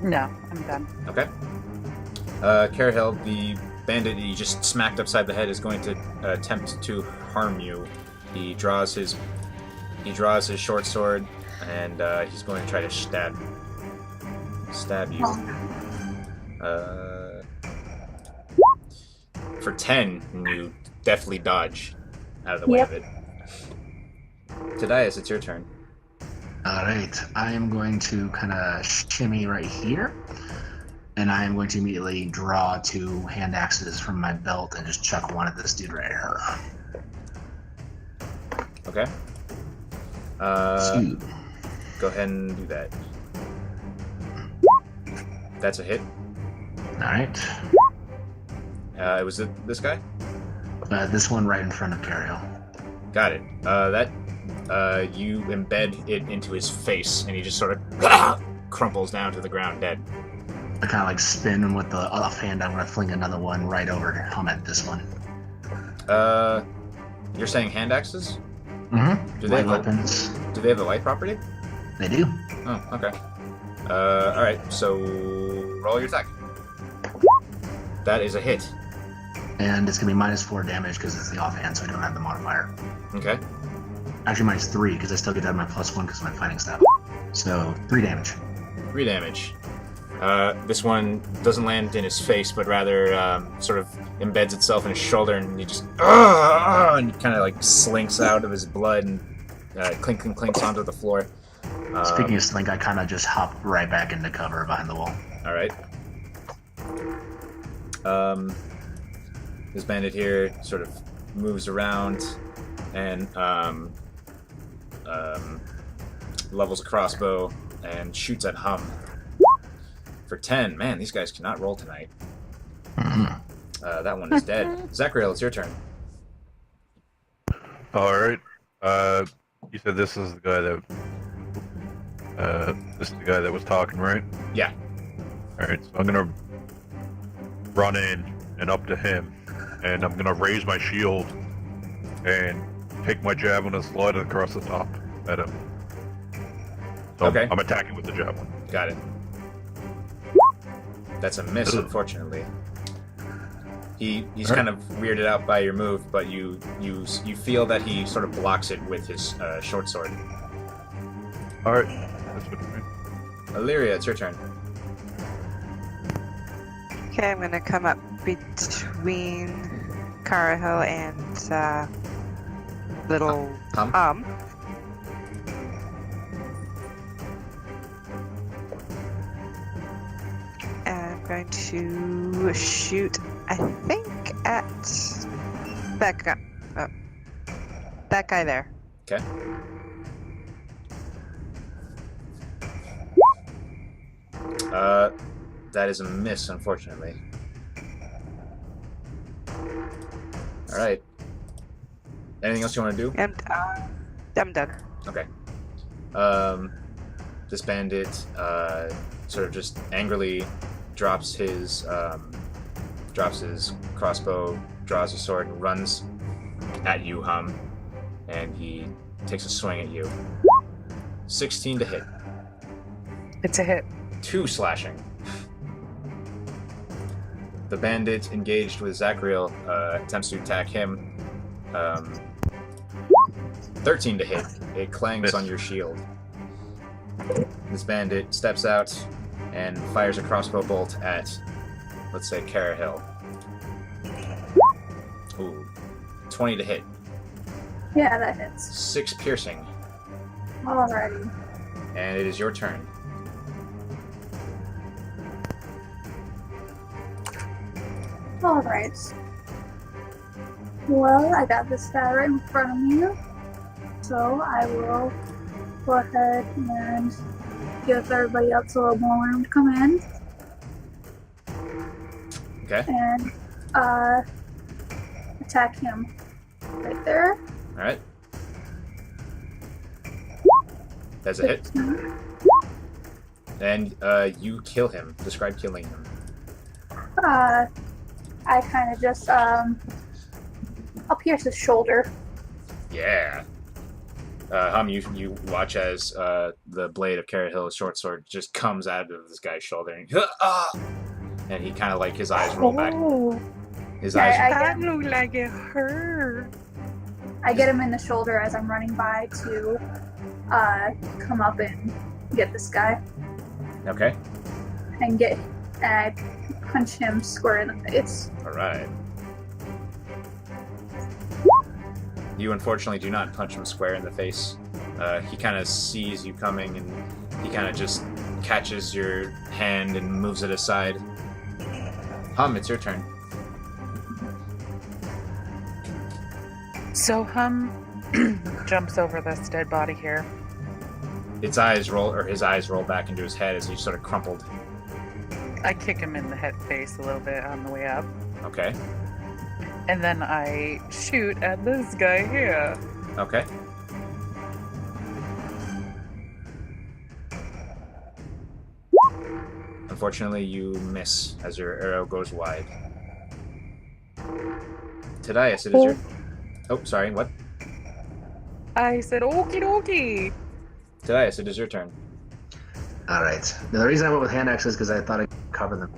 No, I'm done. Okay. Carhill, the bandit you just smacked upside the head is going to attempt to harm you. He draws his short sword, and he's going to try to stab you. For 10, and you deftly dodge out of the way of it. Tadias, it's your turn. Alright, I am going to kind of shimmy right here, and I am going to immediately draw 2 hand axes from my belt and just chuck one at this dude right here. Okay. Two. Go ahead and do that. That's a hit. Alright. Was it this guy? This one right in front of Cariel. Got it. You embed it into his face, and he just sort of crumples down to the ground dead. I kind of like spin, and with the offhand, I'm going to fling another one right over him at this one. You're saying hand axes? Mm-hmm. Do they Light have a, weapons. do they have a light property? They do. Oh, okay. All right. So roll your attack. That is a hit. And it's going to be -4 damage because it's the offhand, so I don't have the modifier. Okay. Actually, -3 because I still get to have my +1 because of my fighting staff. So 3 damage. 3 damage. This one doesn't land in his face, but rather sort of embeds itself in his shoulder, and he just and kind of like slinks out of his blood and clinks onto the floor. Speaking of slink, I kind of just hop right back into cover behind the wall. All right. This bandit here sort of moves around and levels a crossbow and shoots at Hum for 10. Man, these guys cannot roll tonight. That one is dead. Zachariel, it's your turn. All right. You said this is the guy that was talking, right? Yeah. All right. So I'm gonna run in and up to him, and I'm gonna raise my shield and take my javelin and slide it across the top at him. So Okay. I'm attacking with the javelin. Got it. That's a miss, unfortunately. He's kind of weirded out by your move, but you feel that he sort of blocks it with his short sword. All right. That's what I mean. Illyria, it's your turn. Okay, I'm gonna come up between Carahill and little Hum? And I'm going to shoot, I think, at that guy. Oh, that guy there. Okay. That is a miss, unfortunately. All right. Anything else you want to do? And I'm done. Okay. This bandit sort of just angrily drops his crossbow, draws his sword, and runs at you, Hum. And he takes a swing at you. 16 to hit. It's a hit. 2 slashing. The bandit engaged with Zachariel attempts to attack him. 13 to hit. It clangs Miss. on your shield. This bandit steps out and fires a crossbow bolt at, let's say, Carahill. Ooh. 20 to hit. Yeah, that hits. 6 piercing. Alrighty. And it is your turn. Alright. Well, I got this guy right in front of me. So I will go ahead and give everybody else a little more room to come in. Okay. And attack him right there. Alright. That's a hit. 15. And you kill him. Describe killing him. I kind of just I'll pierce his shoulder. Yeah. Hum, you watch as the blade of Carahill's short sword just comes out of this guy's shoulder, and he kind of like his eyes roll back. Oh, His Yeah, eyes. that looked like it hurt. I get him in the shoulder as I'm running by to come up and get this guy Okay. and I punch him square in the face. All right. You unfortunately do not punch him square in the face. He kind of sees you coming, and he kind of just catches your hand and moves it aside. Hum, it's your turn. So Hum jumps over this dead body here. His eyes roll back into his head as he's sort of crumpled. I kick him in the head face a little bit on the way up. Okay. And then I shoot at this guy here. Okay. Unfortunately, you miss as your arrow goes wide. Tadias, it is your... Oh, sorry, what? I said, okie dokie. Tadias, it is your turn. All right. Now, the reason I went with hand axes is because I thought I could cover them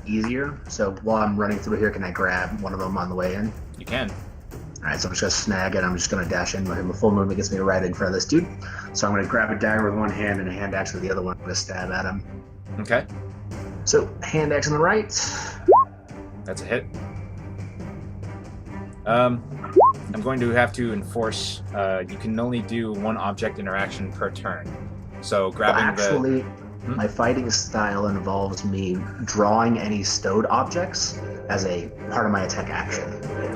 easier. So while I'm running through here, can I grab one of them on the way in? You can. All right, so I'm just going to snag it. I'm just going to dash in. My full movement gets me right in front of this dude. So I'm going to grab a dagger with one hand and a hand axe with the other one. I'm going to stab at him. Okay. So hand axe on the right. That's a hit. I'm going to have to enforce, you can only do one object interaction per turn. So grabbing my fighting style involves me drawing any stowed objects as a part of my attack action.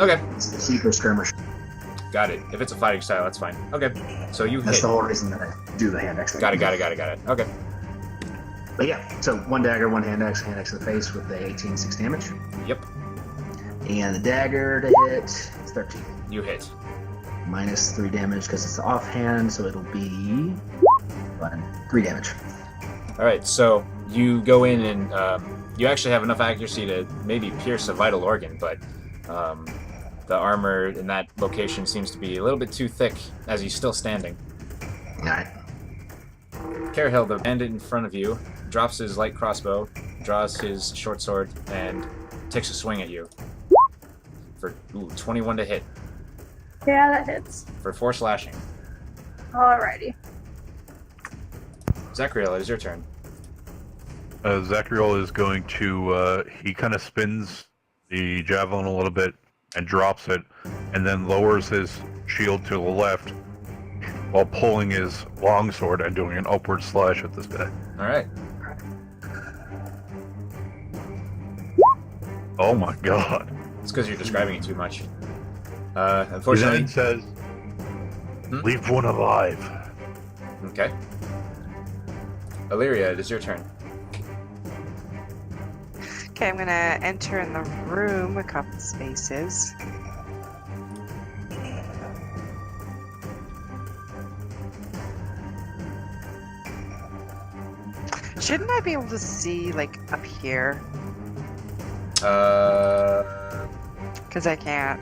Okay. It's the secret skirmish. Got it. If it's a fighting style, that's fine. Okay. So you That's hit. the whole reason that I do the hand axe. Got it. Okay. But yeah, so one dagger, one hand axe in the face with the 18-6 damage. Yep. And the dagger to hit is 13. You hit. Minus 3 damage because it's offhand, so it'll be 3 damage. All right. So you go in and you actually have enough accuracy to maybe pierce a vital organ, but the armor in that location seems to be a little bit too thick as he's still standing. All right. Carahil, the bandit in front of you, drops his light crossbow, draws his short sword, and takes a swing at you. For 21 to hit. Yeah, that hits. For 4 slashing. Alrighty. Zachariel, it is your turn. Zachariel is going to, he kind of spins the javelin a little bit and drops it, and then lowers his shield to the left while pulling his longsword and doing an upward slash at this guy. Alright. Oh my god. It's because you're describing it too much. He Unfortunately... then says, leave one alive. Okay. Illyria, it is your turn. Okay, I'm gonna enter in the room a couple spaces. Shouldn't I be able to see, like, up here? Because I can't.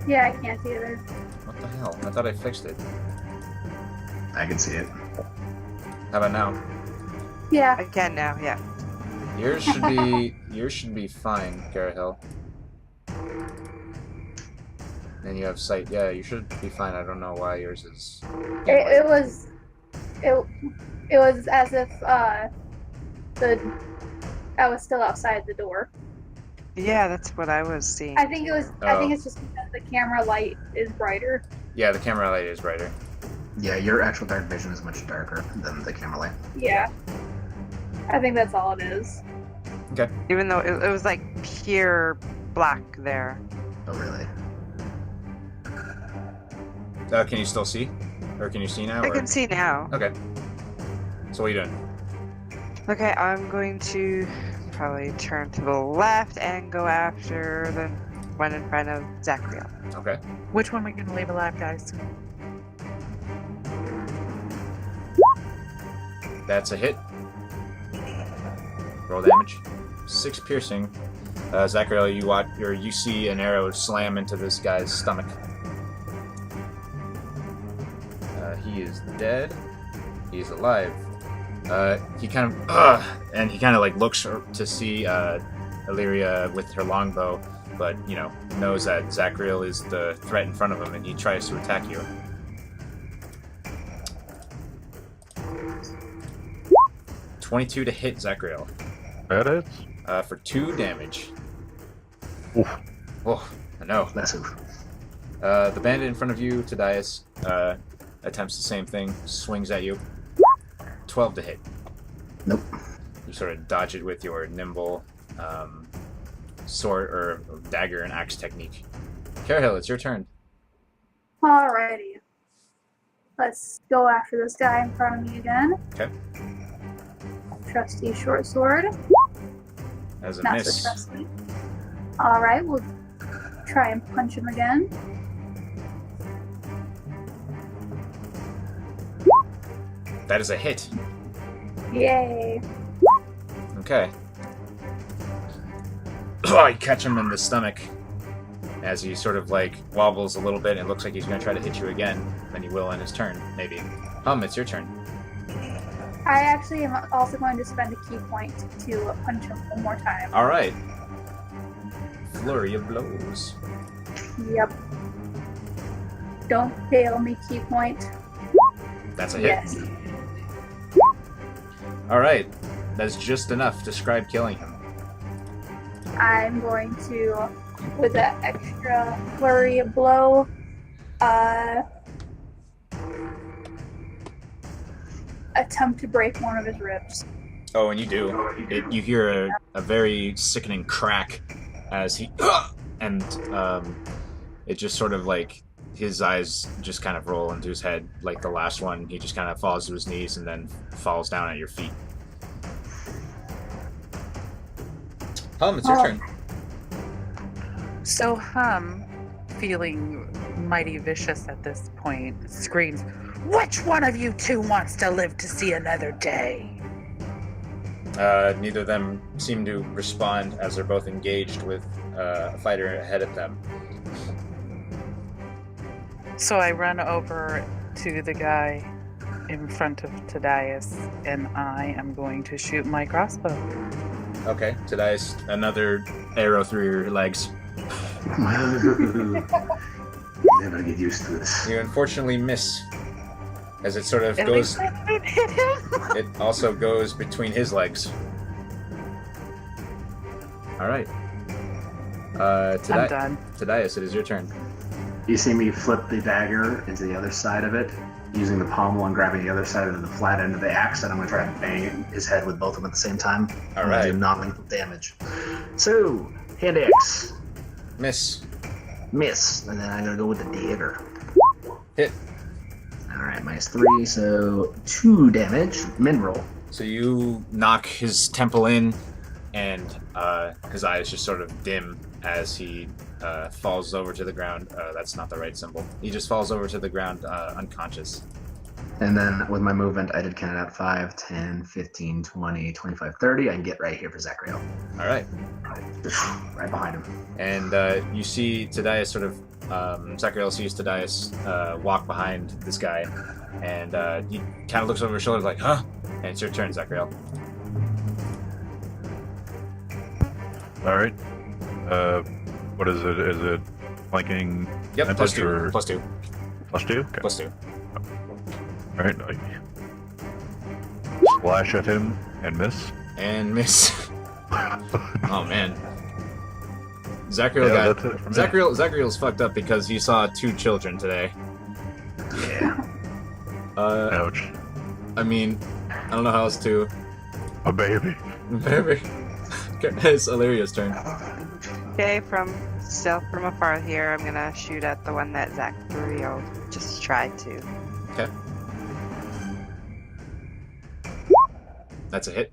Yeah, I can't either. What the hell? I thought I fixed it. I can see it. How about now? Yeah. I can now, yeah. Yours should be fine, Carahil. And you have sight. Yeah, you should be fine. I don't know why yours is. It was as if I was still outside the door. Yeah, that's what I was seeing. I think it's just because the camera light is brighter. Yeah, the camera light is brighter. Yeah, your actual dark vision is much darker than the camera light. Yeah. I think that's all it is. Okay. Even though it was like pure black there. Oh, really? Can you still see? Or can you see now? I or- can see now. Okay. So what are you doing? Okay, I'm going to probably turn to the left and go after the one in front of Zachariel. Okay. Which one are we going to leave alive, guys? That's a hit. Roll damage. 6 piercing. Zachariel, you see an arrow slam into this guy's stomach. He is dead. He's alive. He kind of like looks to see Illyria with her longbow, but knows that Zachariel is the threat in front of him, and he tries to attack you. .22 to hit Zachariel. That hits. For 2 damage. Oof. Oh, I know. Massive. The bandit in front of you, Tadias, attempts the same thing, swings at you. 12 to hit. Nope. You sort of dodge it with your nimble sword or dagger and axe technique. Carahil, it's your turn. Alrighty. Let's go after this guy in front of me again. Okay. Trusty short sword. As a Not miss. so trusty. Alright, we'll try and punch him again. That is a hit. Yay. Okay. Oh, you catch him in the stomach, as he sort of like wobbles a little bit and looks like he's going to try to hit you again. Then he will in his turn, maybe. It's your turn. I actually am also going to spend a key point to punch him one more time. All right. Flurry of blows. Yep. Don't fail me, key point. That's a hit. Yes. All right. That's just enough. Describe killing him. I'm going to, with that extra flurry of blow, attempt to break one of his ribs. Oh, and you do. You hear a very sickening crack as he... and it just sort of like... His eyes just kind of roll into his head like the last one. He just kind of falls to his knees and then falls down at your feet. It's your turn. So feeling mighty vicious at this point, screams, "Which one of you two wants to live to see another day?" Neither of them seem to respond as they're both engaged with a fighter ahead of them. So I run over to the guy in front of Tadias, and I am going to shoot my crossbow. Okay, Tadias, another arrow through your legs. Never get used to this. You unfortunately miss, as it sort of At goes... least I didn't hit him. It also goes between his legs. Alright. I'm done. Tadias, it is your turn. You see me flip the dagger into the other side of it, using the pommel and grabbing the other side of the flat end of the axe, and I'm going to try to bang his head with both of them at the same time. All right. Do non-lethal damage. So, hand axe. Miss. Miss. And then I'm going to go with the dagger. Hit. Alright, -3, so 2 damage. Min roll. So you knock his temple in, and his eyes just sort of dim as he falls over to the ground. That's not the right symbol. He just falls over to the ground unconscious. And then with my movement, I did count it out 5, 10, 15, 20, 25, 30. I can get right here for Zachariel. All right. Right behind him. And you see Tadias sort of... Zachariel sees Tadias walk behind this guy, and he kind of looks over his shoulder like, huh? And it's your turn, Zachariel. All right. What is it? Is it flanking? Yep, advantage +2. or- +2. +2? Okay. +2. All right. I splash at him and miss. And miss. Oh, man. Zachariel Yeah, got... that's it for me. Zachariel's fucked up because he saw 2 children today. Yeah. Ouch. I mean, I don't know how else to... A baby. Baby. It's Illyria's turn. Okay, from afar here, I'm gonna shoot at the one that Zachariel just tried to. Okay. That's a hit.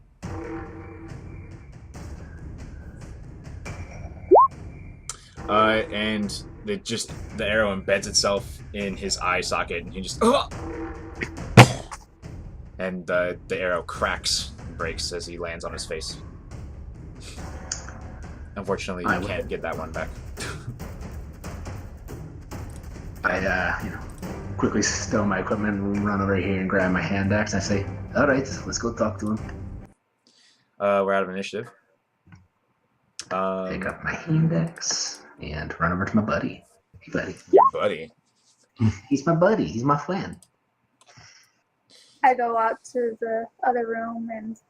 And the arrow embeds itself in his eye socket, and he just... And the arrow cracks and breaks as he lands on his face. Unfortunately, you can't get that one back. I, quickly stow my equipment and run over here and grab my hand axe. And I say, all right, let's go talk to him. We're out of initiative. Pick up my hand axe and run over to my buddy. Hey, buddy. Your buddy. He's my buddy. He's my friend. I go out to the other room and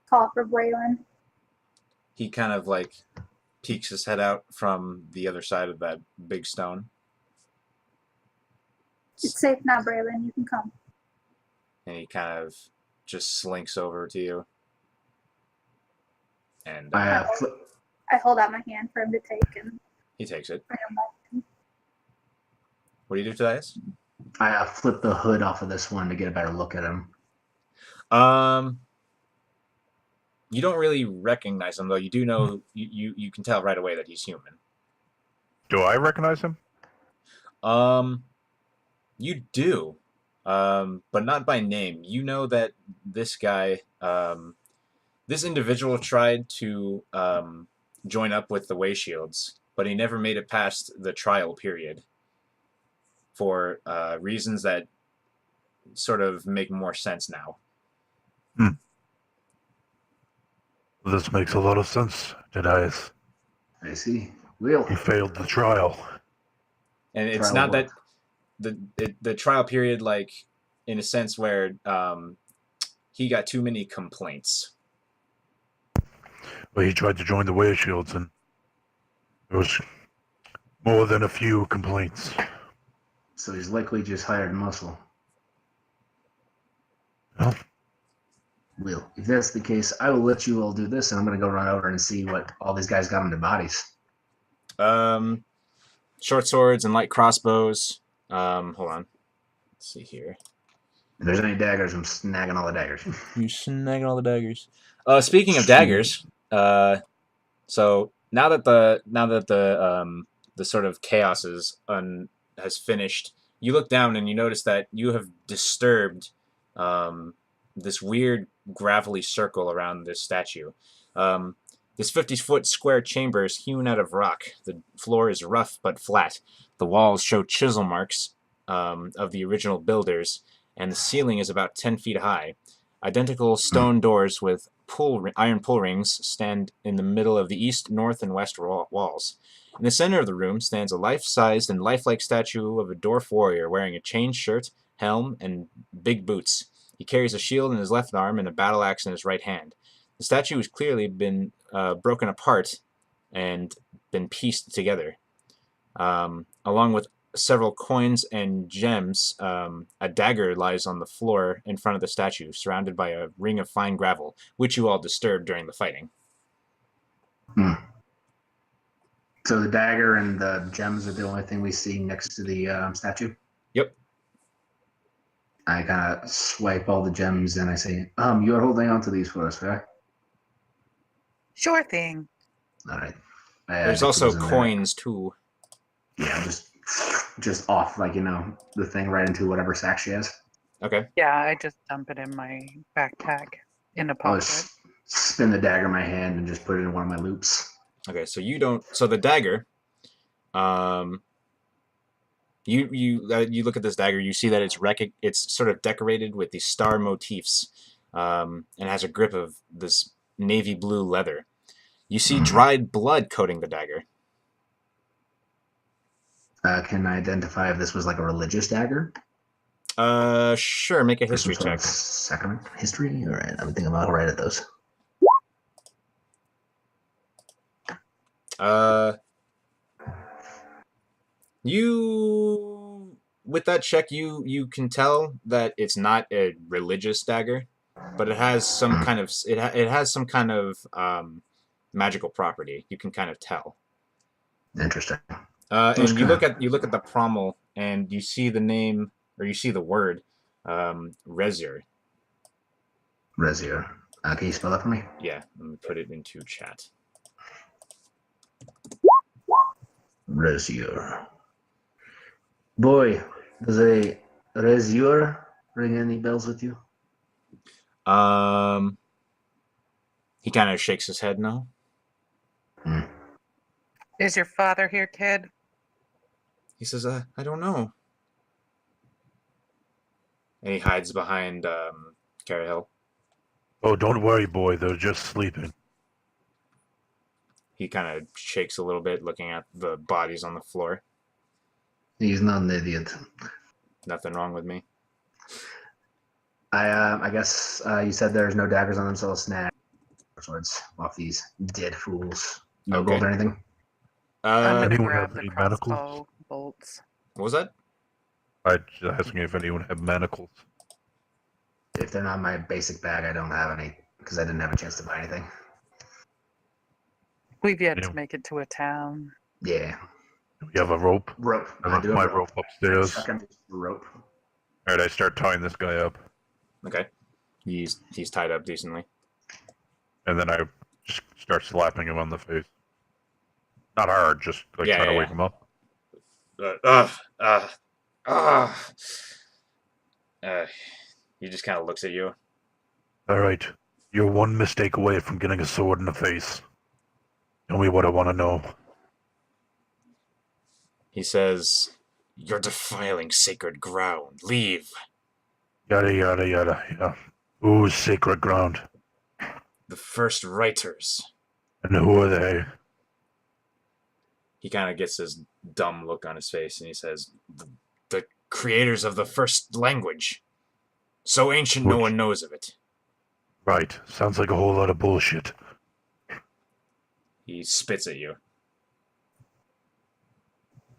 call for Braylon. He kind of like peeks his head out from the other side of that big stone. It's safe now, Braylon. You can come. And he kind of just slinks over to you. And I hold out my hand for him to take and he takes it. bring him back. What do you do to Dias? I flip the hood off of this one to get a better look at him. You don't really recognize him, though. You do know, you can tell right away that he's human. Do I recognize him? You do, but not by name. You know that this guy, this individual tried to join up with the Way Shields but he never made it past the trial period for reasons that sort of make more sense now. This makes a lot of sense, Jedias. I see. Will. He failed the trial. And it's Trial not what? that the trial period, like, in a sense where he got too many complaints. Well, he tried to join the Way Shields, and there was more than a few complaints. So he's likely just hired muscle. Well, Will, if that's the case, I will let you all do this, and I'm going to go run over and see what all these guys got on their bodies. Short swords and light crossbows. Hold on. Let's see here. If there's any daggers, I'm snagging all the daggers. You snagging all the daggers. Speaking of daggers, so now that the sort of chaos has finished, you look down and you notice that you have disturbed this weird gravelly circle around this statue. This 50-foot square chamber is hewn out of rock. The floor is rough but flat. The walls show chisel marks of the original builders, and the ceiling is about 10 feet high. Identical stone doors with iron pull rings stand in the middle of the east, north, and west walls. In the center of the room stands a life-sized and lifelike statue of a dwarf warrior wearing a chain shirt, helm, and big boots. He carries a shield in his left arm and a battle axe in his right hand. The statue has clearly been broken apart and been pieced together. Along with several coins and gems, a dagger lies on the floor in front of the statue, surrounded by a ring of fine gravel, which you all disturbed during the fighting. So the dagger and the gems are the only thing we see next to the statue? Yep. I kind of swipe all the gems and I say, you're holding on to these for us, right? Sure thing. All right. There's also coins, too. Yeah, just off, like, the thing right into whatever sack she has. Okay. Yeah, I just dump it in my backpack in a I'll pocket. just spin the dagger in my hand and just put it in one of my loops. Okay, so so the dagger, you look at this dagger, you see that it's sort of decorated with these star motifs, and has a grip of this navy blue leather. You see dried blood coating the dagger. Can I identify if this was like a religious dagger? Sure, make a history Some sort check. of sacrament history? All right, I'm thinking about right at those. With that check, you can tell that it's not a religious dagger, but it has some kind of it has some kind of magical property. You can kind of tell. Interesting. And you look at the pommel and you see the name, or you see the word Rezier. Rezier. Can you spell that for me? Yeah, let me put it into chat. Rezier. Boy, does a Rezier ring any bells with you? He kind of shakes his head no. Is your father here, kid? He says, I don't know. And he hides behind Carahill. Oh, don't worry, boy. They're just sleeping. He kind of shakes a little bit, looking at the bodies on the floor. He's not an idiot. Nothing wrong with me. I guess you said there's no daggers on them, so I'll snag swords off these dead fools. No Okay. gold or anything? I'm gonna anyone grab have the any manacles? crossbow bolts. What was that? I'm just asking if anyone had manacles. If they're not in my basic bag, I don't have any, because I didn't have a chance to buy anything. We've yet Yeah. to make it to a town. Yeah. Do we have a rope? Rope. I left my rope upstairs. Chuck him to the rope. Alright, I start tying this guy up. Okay. He's tied up decently. And then I just start slapping him on the face. Not hard, just like Yeah, trying to yeah, wake him up. He just kind of looks at you. Alright, you're one mistake away from getting a sword in the face. Tell me what I want to know. He says, "You're defiling sacred ground. Leave." Yada, yada, yada. Yeah. Who's sacred ground? The first writers. And who are they? He kind of gets this dumb look on his face, and he says, "The creators of the first language. So ancient no Which- one knows of it." Right. Sounds like a whole lot of bullshit. He spits at you.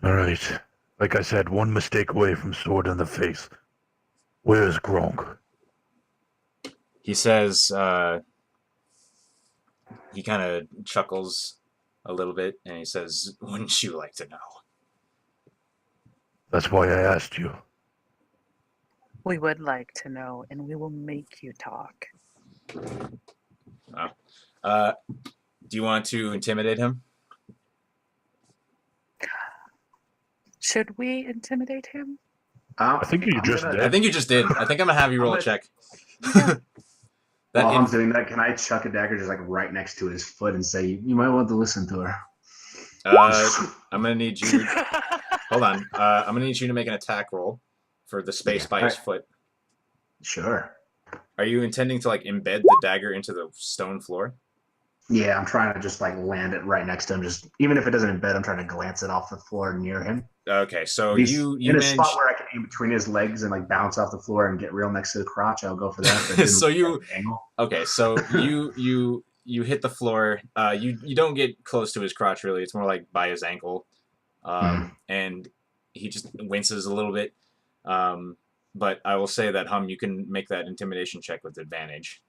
Alright. Like I said, one mistake away from sword in the face. Where's Gronk? He says, he kind of chuckles a little bit, and he says, "Wouldn't you like to know?" That's why I asked you. We would like to know, and we will make you talk. Do you want to intimidate him? Should we intimidate him? I think you just did. I think you just did. I think I'm gonna have you roll a check. While I'm doing that, can I chuck a dagger just like right next to his foot and say, "You might want to listen to her"? I'm gonna need you. Hold on. I'm gonna need you to make an attack roll for the space by his foot. Sure. Are you intending to like embed the dagger into the stone floor? Yeah, I'm trying to just like land it right next to him. Just even if it doesn't embed, I'm trying to glance it off the floor near him. Okay, so He's you in a manage. spot where I can aim between his legs and like bounce off the floor and get real next to the crotch. I'll go for that. But didn't So you- like that angle. Okay, so you hit the floor. You don't get close to his crotch really. It's more like by his ankle, and he just winces a little bit. But I will say that you can make that intimidation check with advantage.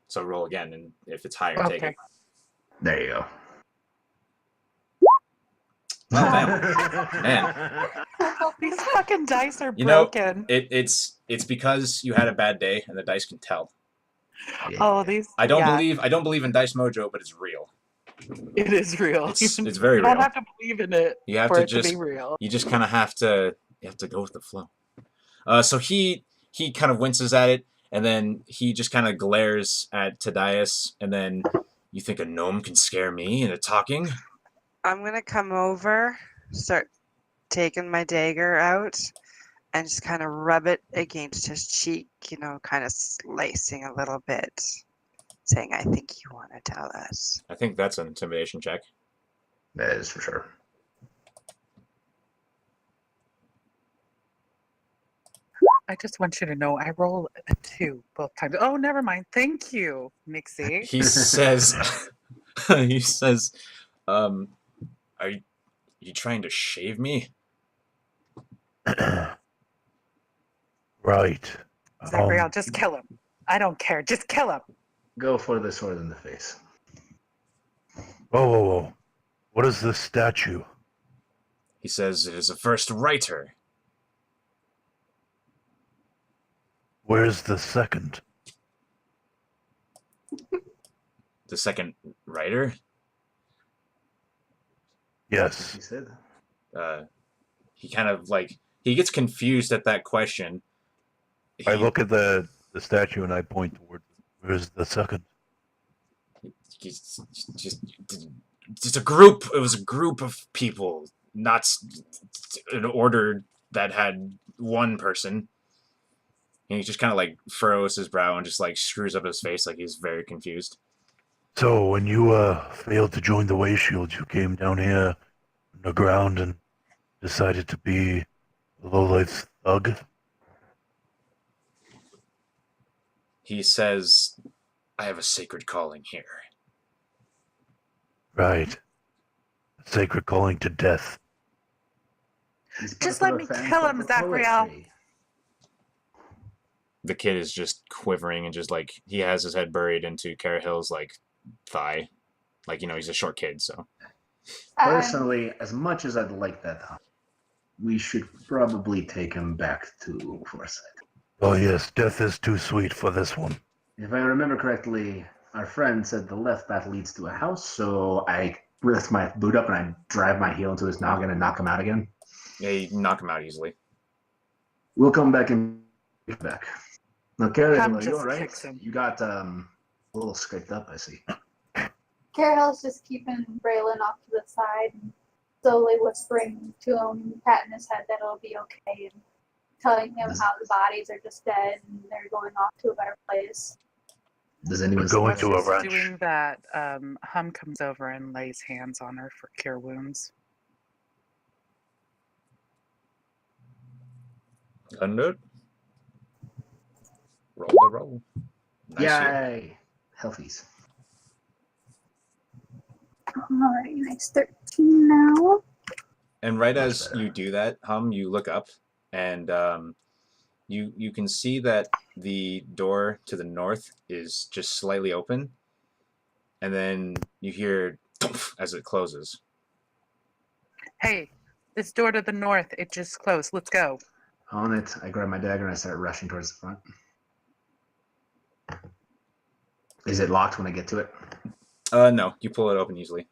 So roll again, and if it's higher, take it. There you go. Oh, man. These fucking dice are You know, broken. It's because you had a bad day, and the dice can tell. Oh, these. I don't believe in Dice Mojo, but it's real. It is real. It's very You don't real. have to believe in it You have for to it just to be real. you just kind of have to go with the flow. So he kind of winces at it, and then he just kind of glares at Tadias, and then you think a gnome can scare me into talking? I'm gonna come over, start taking my dagger out, and just kind of rub it against his cheek, kind of slicing a little bit, saying, "I think you want to tell us." I think that's an intimidation check. That is for sure. I just want you to know I roll a 2 both times. Oh, never mind. Thank you, Nixie. He says, are you trying to shave me? Right. Zachariel, just kill him. I don't care. Just kill him. Go for the sword in the face. Whoa. What is this statue? He says it is a first writer. Where's the second? The second writer? Yes. He said. He kind of he gets confused at that question. I look at the statue and I point towards it. Where's the second? He's just a group. It was a group of people, not an order that had one person. And he just kind of furrows his brow and just screws up his face like he's very confused. So when you failed to join the Way Shield, you came down here on the ground and decided to be a low-life thug? He says, "I have a sacred calling here." Right. A sacred calling to death. Just let me kill him, Zachariel. The kid is just quivering and just he has his head buried into Carahill's thigh. He's a short kid, so. Personally, as much as I'd like that, we should probably take him back to Forthstride. Oh yes, death is too sweet for this one. If I remember correctly, our friend said the left path leads to a house, so I lift my boot up and I drive my heel into his noggin and knock him out again. Yeah, you knock him out easily. We'll come back and get back. Now, Carrie, Ham are you just all right? kicks him. You got a little scraped up, I see. Carol's just keeping Braylon off to the side. slowly whispering to him, patting his head that it'll be okay, and telling him how the bodies are just dead and they're going off to a better place. Does anyone Going While to a she's ranch. doing that, Hum comes over and lays hands on her for cure wounds. Unload. Roll the roll. Nice hit. Yay! Healthies. Alright, nice 13 now. And right Much as better. you do that, you look up, and you can see that the door to the north is just slightly open, and then you hear thump as it closes. Hey, this door to the north, it just closed. Let's go. On it, I grab my dagger and I start rushing towards the front. Is it locked when I get to it? No, you pull it open easily.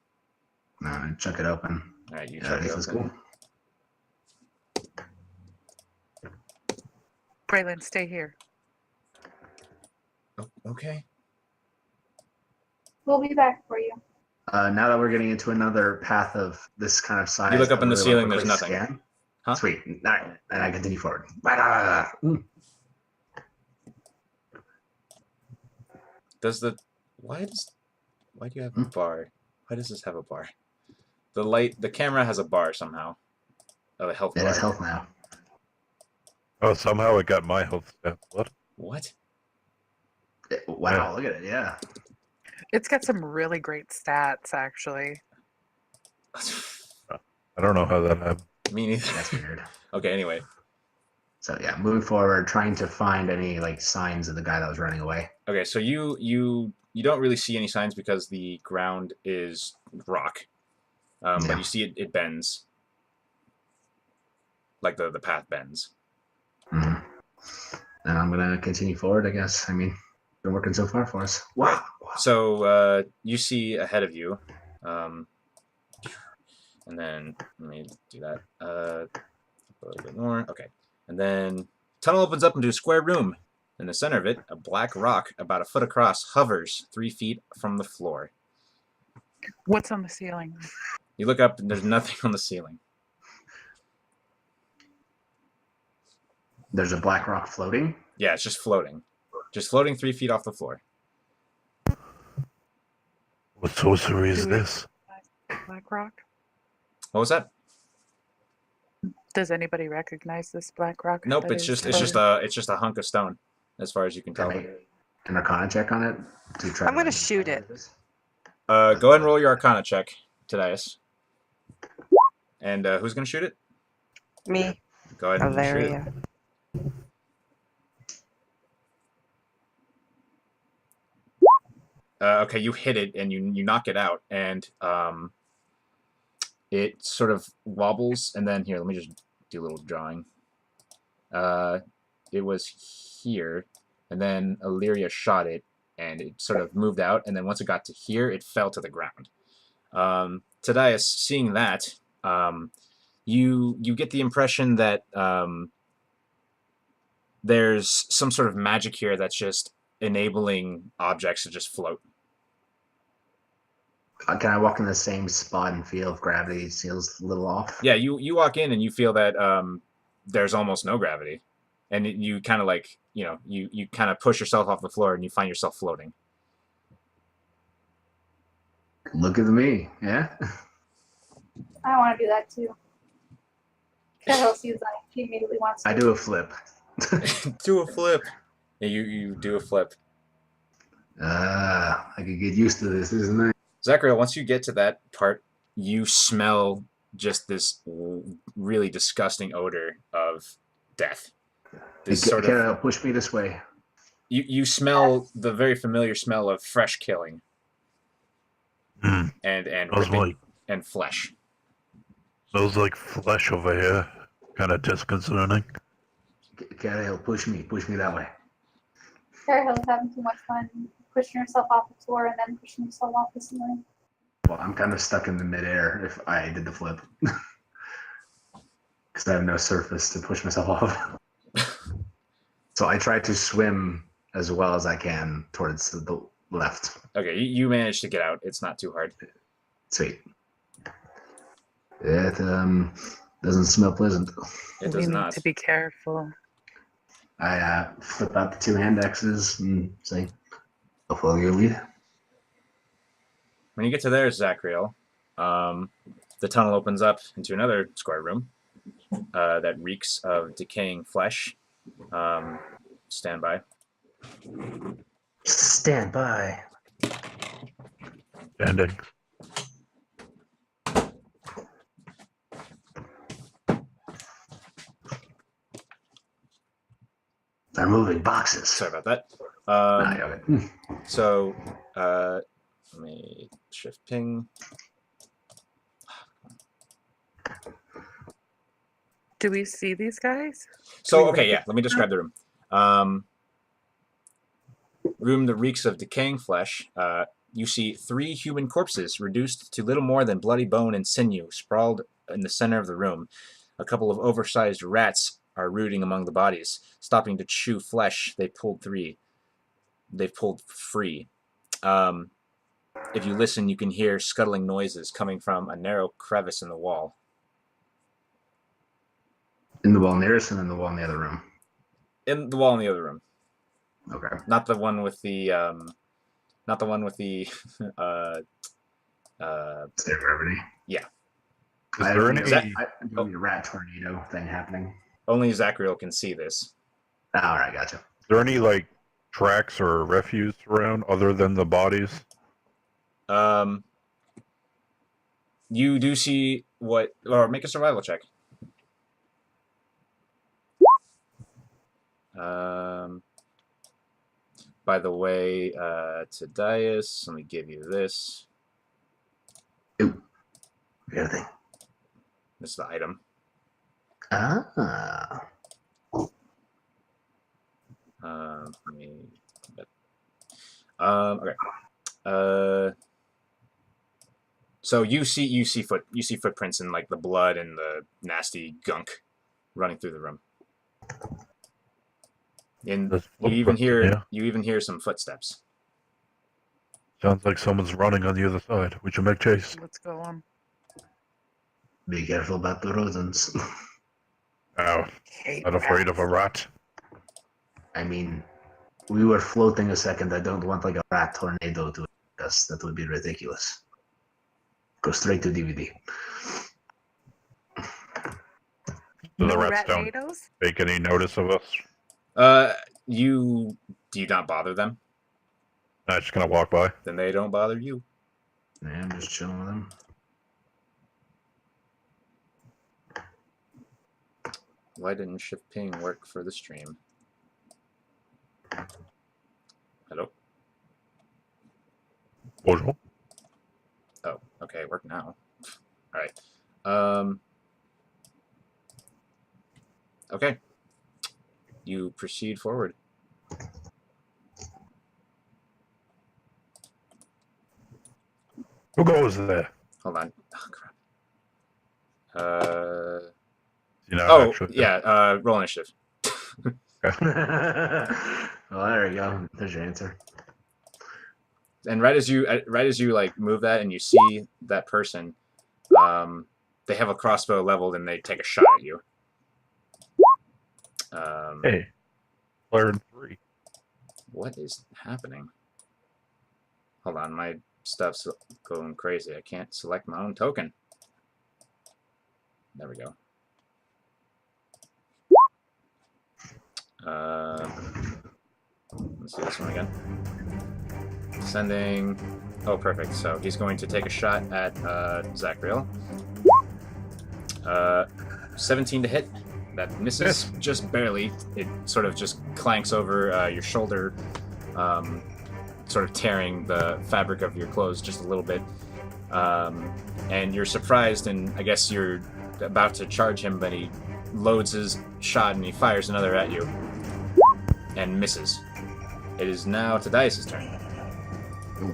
No, I chuck it open. All right, you Yeah, chuck it this is open. cool. Braylon, stay here. Oh, okay. We'll be back for you. Now that we're getting into another path of this kind of size, You look up I in the really ceiling, wanna there's quickly nothing. scan. Huh? Sweet. All right, and I continue forward. Does the why do you have a bar? Why does this have a bar? The camera has a bar somehow. Oh, a health It bar. has health now. Oh, somehow it got my health stat. What? What? Wow, look at it. Yeah. It's got some really great stats, actually. I don't know how that happened. Me neither. That's weird. Okay, anyway. So yeah, moving forward, trying to find any like signs of the guy that was running away. Okay, so you don't really see any signs because the ground is rock. Yeah. But you see it bends. Like the path bends. Mhm. And I'm gonna continue forward, I guess. I mean, been working so far for us. Wow. So you see ahead of you, and then let me do that a little bit more. Okay, and then tunnel opens up into a square room. In the center of it, a black rock about a foot across hovers 3 feet from the floor. What's on the ceiling? You look up and there's nothing on the ceiling. There's a black rock floating. Yeah, it's just floating 3 feet off the floor. What sorcery is Do we- this? Black rock? What was that? Does anybody recognize this black rock? Nope, that it's is just floating? a hunk of stone, as far as you can Can tell. I make an Arcana check on it to try? I'm gonna to shoot it. Go ahead and roll your Arcana check, Tadias. And who's gonna shoot it? Me, Go ahead and shoot it. Valeria. Okay, you hit it and you knock it out, and it sort of wobbles, and then here, let me just do a little drawing. It was here, and then Illyria shot it, and it sort of moved out, and then once it got to here, it fell to the ground. Tadias, seeing that, you get the impression that there's some sort of magic here that's just enabling objects to just float. Can I walk in the same spot and feel if gravity feels a little off? Yeah, you walk in and you feel that there's almost no gravity, and you kind of like you kind of push yourself off the floor and you find yourself floating. Look at me, yeah. I want to do that too. Carol sees that. She immediately wants to. I do a flip. Do a flip. Yeah, you do a flip. I could get used to this, isn't it? Zachariah, once you get to that part, you smell just this really disgusting odor of death. This sort of Carol, push me this way. you smell the very familiar smell of fresh killing Hmm. and Smells ripping like and flesh. smells like flesh over here. Kind of disconcerting. Carol, push me that way. Carol is having too much fun pushing herself off the floor and then pushing herself off the ceiling. Well, I'm kind of stuck in the midair if I did the flip. Because I have no surface to push myself off. So I try to swim as well as I can towards the left. Okay, you managed to get out. It's not too hard. Sweet. It doesn't smell pleasant. It we does need not. to be careful. I flip out the two hand axes and say, "I'll follow your lead." When you get to there, Zachriel, the tunnel opens up into another square room that reeks of decaying flesh. Stand by. Stand by. Standing. They're moving boxes. Sorry about that. Nah, you're okay. So, let me shift ping. Do we see these guys? So, we okay, yeah, recognize let me describe the room. Room that reeks of decaying flesh. You see 3 human corpses reduced to little more than bloody bone and sinew sprawled in the center of the room. A couple of oversized rats are rooting among the bodies, stopping to chew flesh. They've pulled free. If you listen, you can hear scuttling noises coming from a narrow crevice in the wall. In the wall nearest and in the wall in the other room. In the wall in the other room. Okay. Not the one with the State of gravity. Yeah. Is there any? Maybe a rat tornado thing happening. Only Zachriel can see this. All right, gotcha. Is there any like tracks or refuse around other than the bodies? You do see what, or make a survival check. By the way, Tadias, let me give you this. Ooh. We got a thing. This is the item. Ah. Let me. Okay. So you see footprints in like the blood and the nasty gunk running through the room. And There's you even footprints, hear some footsteps. Sounds like someone's running on the other side. We should make chase. Let's go on. Be careful about the rodents. Oh, Hate not afraid rats. of a rat. I mean, we were floating a second. I don't want like a rat tornado to hit us. That would be ridiculous. Go straight to DVD. So No the rats don't rat-nados? take any notice of us. Do you not bother them? I'm just gonna walk by. Then they don't bother you. Yeah, I'm just chilling with them. Why didn't shift ping work for the stream? Hello? Bonjour. Oh, okay, it worked now. Alright. Okay. You proceed forward. Who goes there? Hold on. Oh, crap. You know, Oh, actually, yeah, roll initiative. Well, there you go. There's your answer. And right as you like move that and you see that person, they have a crossbow leveled and they take a shot at you. Hey, player in 3. What is happening? Hold on, my stuff's going crazy. I can't select my own token. There we go. Let's do this one again. Sending. Oh, perfect. So he's going to take a shot at Zachriel. 17 to hit. That misses just barely. It sort of just clanks over your shoulder, sort of tearing the fabric of your clothes just a little bit. And you're surprised, and I guess you're about to charge him, but he loads his shot and he fires another at you and misses. It is now Tadias' turn.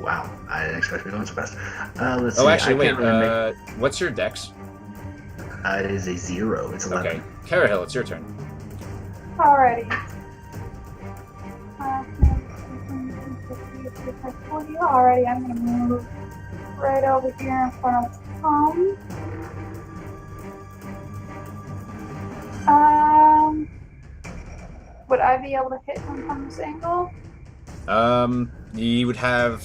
Wow, I didn't expect me going so fast. Let's see. Oh, actually, wait. Can't really What's your dex? it is a 0. It's 11. Okay, Carahil, it's your turn. Alrighty. 40. Alrighty, I'm gonna move right over here in front of Tom. Would I be able to hit him from this angle? He would have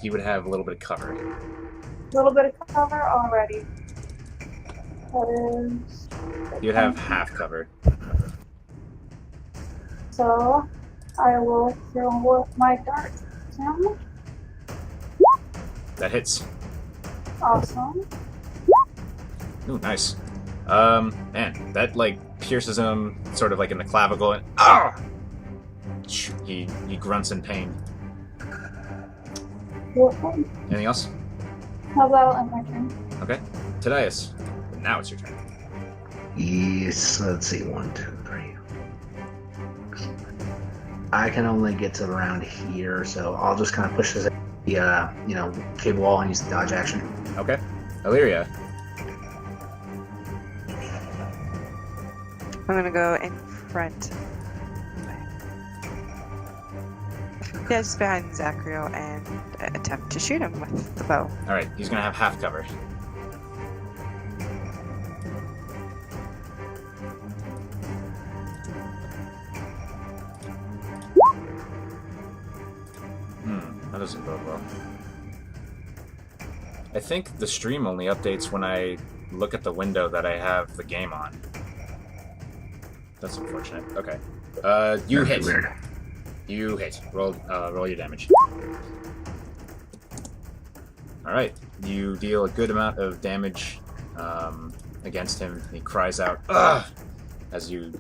a little bit of cover. A little bit of cover already. That is. You'd have half cover. So I will throw my dart at him. That hits. Awesome. Ooh, nice. Man, that like pierces him sort of like in the clavicle and ah! He grunts in pain. Beautiful. Anything else? How that'll end my turn. Okay. Tadias, now it's your turn. Yes, let's see. 1, 2, 3. I can only get to around here, so I'll just kind of push this, cable wall and use the dodge action. Okay. Illyria. I'm gonna go in front. Yeah, just behind Zachrio and attempt to shoot him with the bow. All right, he's gonna have half cover. That doesn't bode well. I think the stream only updates when I look at the window that I have the game on. That's unfortunate. Okay. You hit. Weird. You hit. Roll your damage. All right. You deal a good amount of damage against him. He cries out, "Ugh!" as you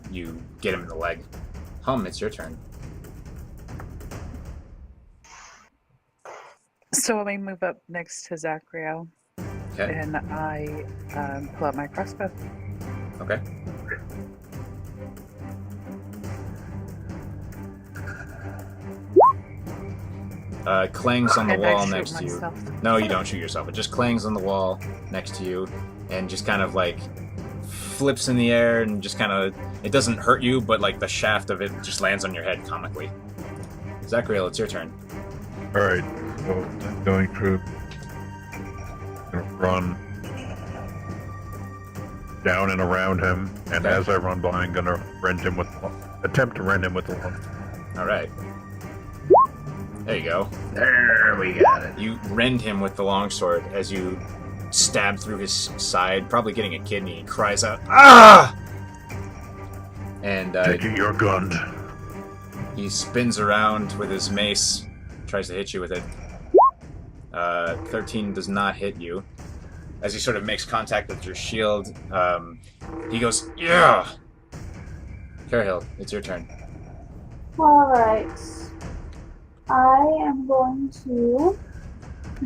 get him in the leg. Hum, it's your turn. So let me move up next to Zachrio, Okay. and I pull out my crossbow. Okay. Clangs on the And I wall shoot next to you. myself. No, you don't shoot yourself. It just clangs on the wall next to you, and just kind of like flips in the air, and just kind of it doesn't hurt you, but like the shaft of it just lands on your head comically. Zachriel, it's your turn. All right, so I'm going to run down and around him, and Okay. as I run by, I'm gonna attempt to rend him with the long. All right. There you go. There we got it. You rend him with the longsword as you stab through his side, probably getting a kidney. He cries out, "Ah!" And Take it, you're gunned. he spins around with his mace, tries to hit you with it. 13 does not hit you. As he sort of makes contact with your shield, he goes, "Yeah!" Carehill, it's your turn. Alright. I am going to.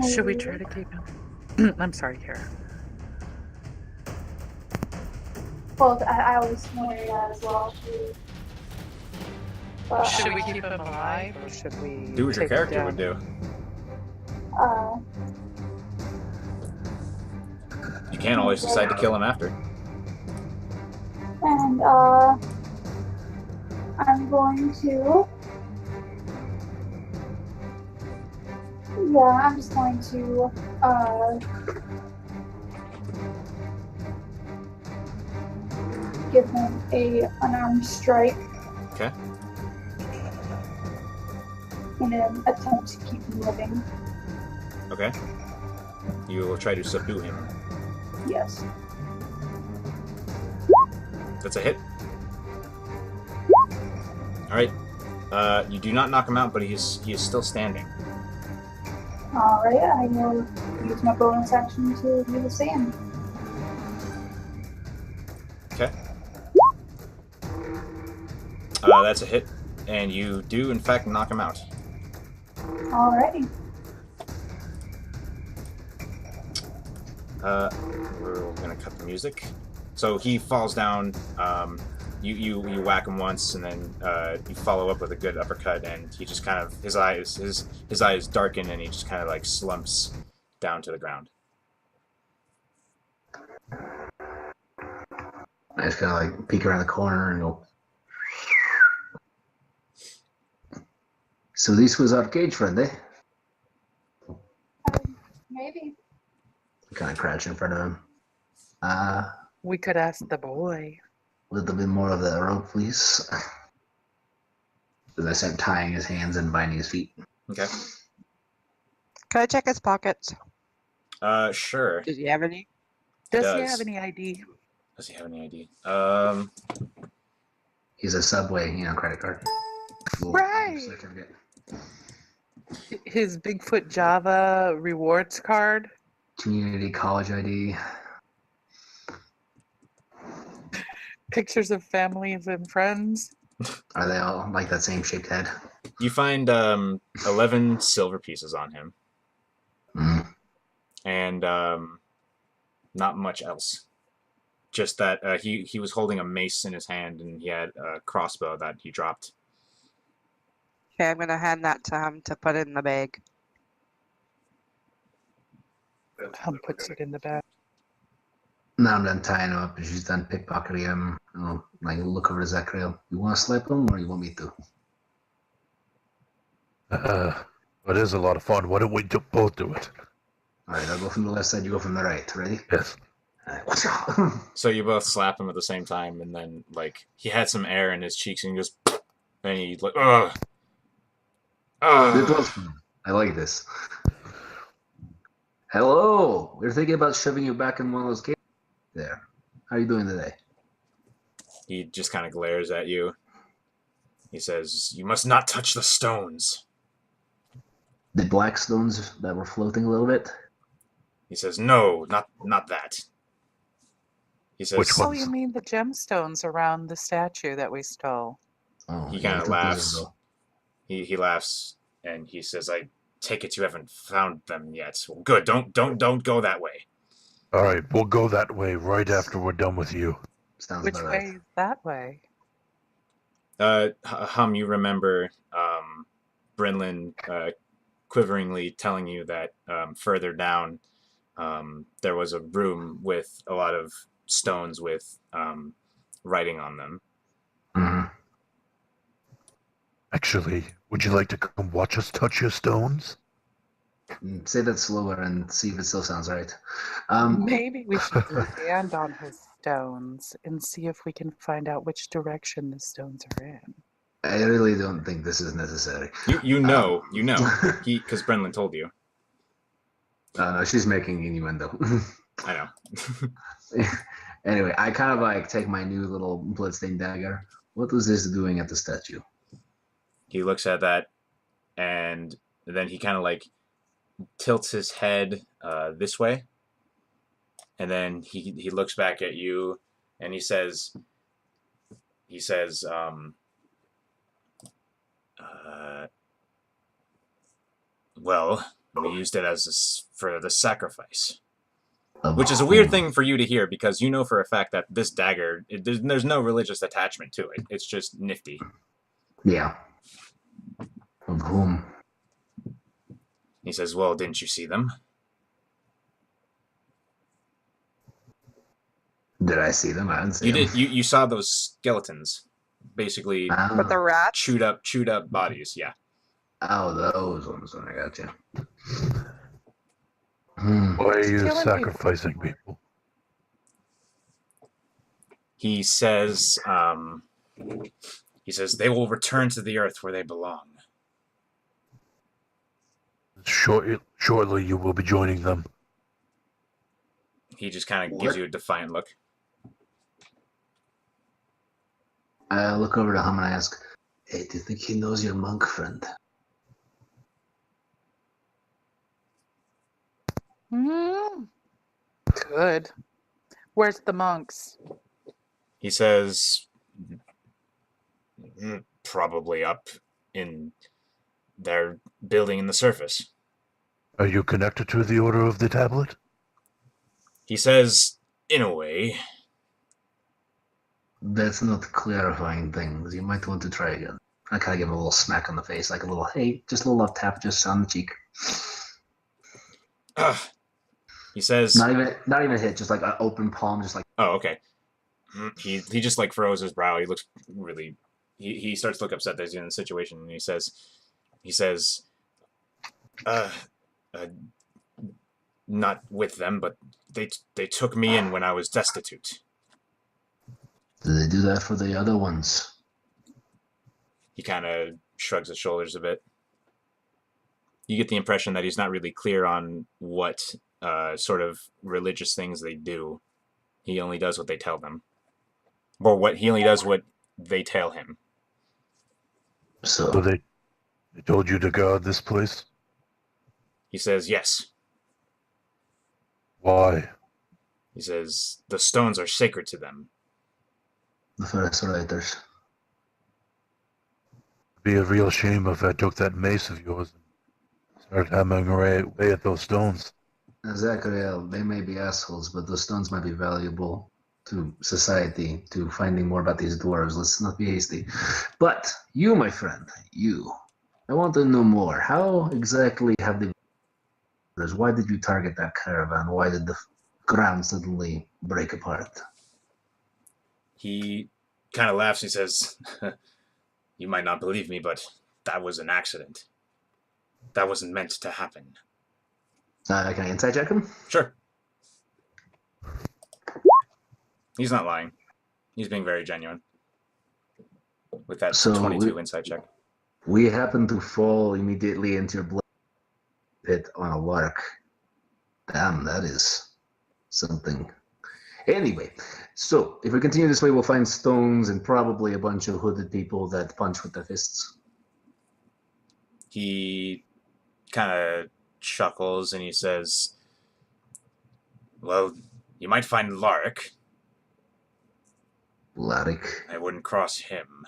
Should we move- try to keep him? I'm sorry, Kara. Well, I always worry that as well, too. But, Should we keep him alive, or should we Do what your take him character down? would do. You can always decide to kill him after. And, I'm going to. Yeah, I'm just going to, give him a unarmed strike Okay. in an attempt to keep him living. Okay. You will try to subdue him. Yes. That's a hit. Alright. You do not knock him out, but he is still standing. Alright, I will use my bonus action to do the same. Okay. That's a hit, and you do in fact knock him out. Alrighty. We're gonna cut the music. So he falls down. You whack him once, and then you follow up with a good uppercut, and he just kind of his eyes darken, and he just kind of like slumps down to the ground. I just kind of like peek around the corner and go. So this was our cage friend, eh? Maybe. Kind of crouch in front of him. We could ask the boy. A little bit more of the rope, please. As I start tying his hands and binding his feet. Okay. Can I check his pockets? Sure. Did he have any? Does he does. have any ID? Does he have any ID? He's a Subway, credit card. Right. Certificate. His Bigfoot Java rewards card. Community college ID. Pictures of families and friends. Are they all like that same shaped head? You find 11 silver pieces on him, Mm. and not much else. Just that he was holding a mace in his hand, and he had a crossbow that he dropped. Okay, I'm gonna hand that to him to put in the bag. Hum puts it in the bag. Now I'm done tying him up. She's done pickpocketing him. Look over to Zachariel. You want to slap him or you want me to? It is a lot of fun. Why don't we both do it? All right, I'll go from the left side. You go from the right. Ready? Yes. So you both slap him at the same time, and then he had some air in his cheeks, and he goes, and he ugh. It was fun. I like this. Hello. We're thinking about shoving you back in one of those cages there. How are you doing today? He just kind of glares at you. He says, "You must not touch the stones." The black stones that were floating a little bit? He says, "No, not that." He says, Which Oh, ones? you mean the gemstones around the statue that we stole? Oh, He yeah, kind of took those laughs. as well. He laughs, and he says, "I take it you haven't found them yet. Well, good. Don't go that way." All right, we'll go that way right after we're done with you. Sounds Which about way right. is that way? Hum, you remember Brinlin quiveringly telling you that further down there was a room with a lot of stones with writing on them. Mhm. Actually, would you like to come watch us touch your stones? Say that slower and see if it still sounds right. Maybe we should stand on his stones and see if we can find out which direction the stones are in. I really don't think this is necessary. You know because Brenlin told you. No, she's making innuendo. I know. Anyway, I kind of take my new little bloodstained dagger. What was this doing at the statue? He looks at that, and then he kind of tilts his head this way, and then he looks back at you, and he says, "Well, we used it for the sacrifice." Which is a weird thing for you to hear, because you know for a fact that this dagger, there's no religious attachment to it. It's just nifty. Yeah. Of whom? He says, "Well, didn't you see them?" Did I see them? I didn't see You them. did. You saw those skeletons, basically But the rats? chewed up bodies. Yeah. Oh, those ones. I got you. Why are you Killing people. sacrificing people? He says, they will return to the earth where they belong. Shortly, you will be joining them. He just kind of gives you a defiant look. I look over to him and I ask, "Hey, do you think he knows your monk friend?" Good. Where's the monks? He says, "Probably up in their building in the surface." Are you connected to the Order of the Tablet? He says, "In a way." That's not clarifying things. You might want to try again. I kind of give him a little smack on the face, like a little, hey, just a little love tap, just on the cheek. He says, Not even hit, just like an open palm, just like. "Oh, okay." He just froze his brow. He looks really. He starts to look upset that he's in the situation, and he says, "Not with them, but they took me in when I was destitute." Do they do that for the other ones? He kind of shrugs his shoulders a bit. You get the impression that he's not really clear on what sort of religious things they do. He only does what they tell them, or he only does what they tell him. So So, they told you to guard this place? He says yes. Why? He says the stones are sacred to them. the first writers. It'd be a real shame if I took that mace of yours and started hammering away at those stones. Zachariel, they may be assholes, but those stones might be valuable to society, to finding more about these dwarves. Let's not be hasty. But you, my friend, you, I want to know more. How exactly have they? Why did you target that caravan? Why did the ground suddenly break apart? He kind of laughs. He says, "You might not believe me, but that was an accident. That wasn't meant to happen." Can I insight check him? Sure. He's not lying. He's being very genuine with that So 22 insight check. We happen to fall immediately into your blood pit on a lark. Damn, that is something. Anyway, so if we continue this way, we'll find stones and probably a bunch of hooded people that punch with their fists. He kind of chuckles and he says, "Well, you might find Lark. Larrick. I wouldn't cross him."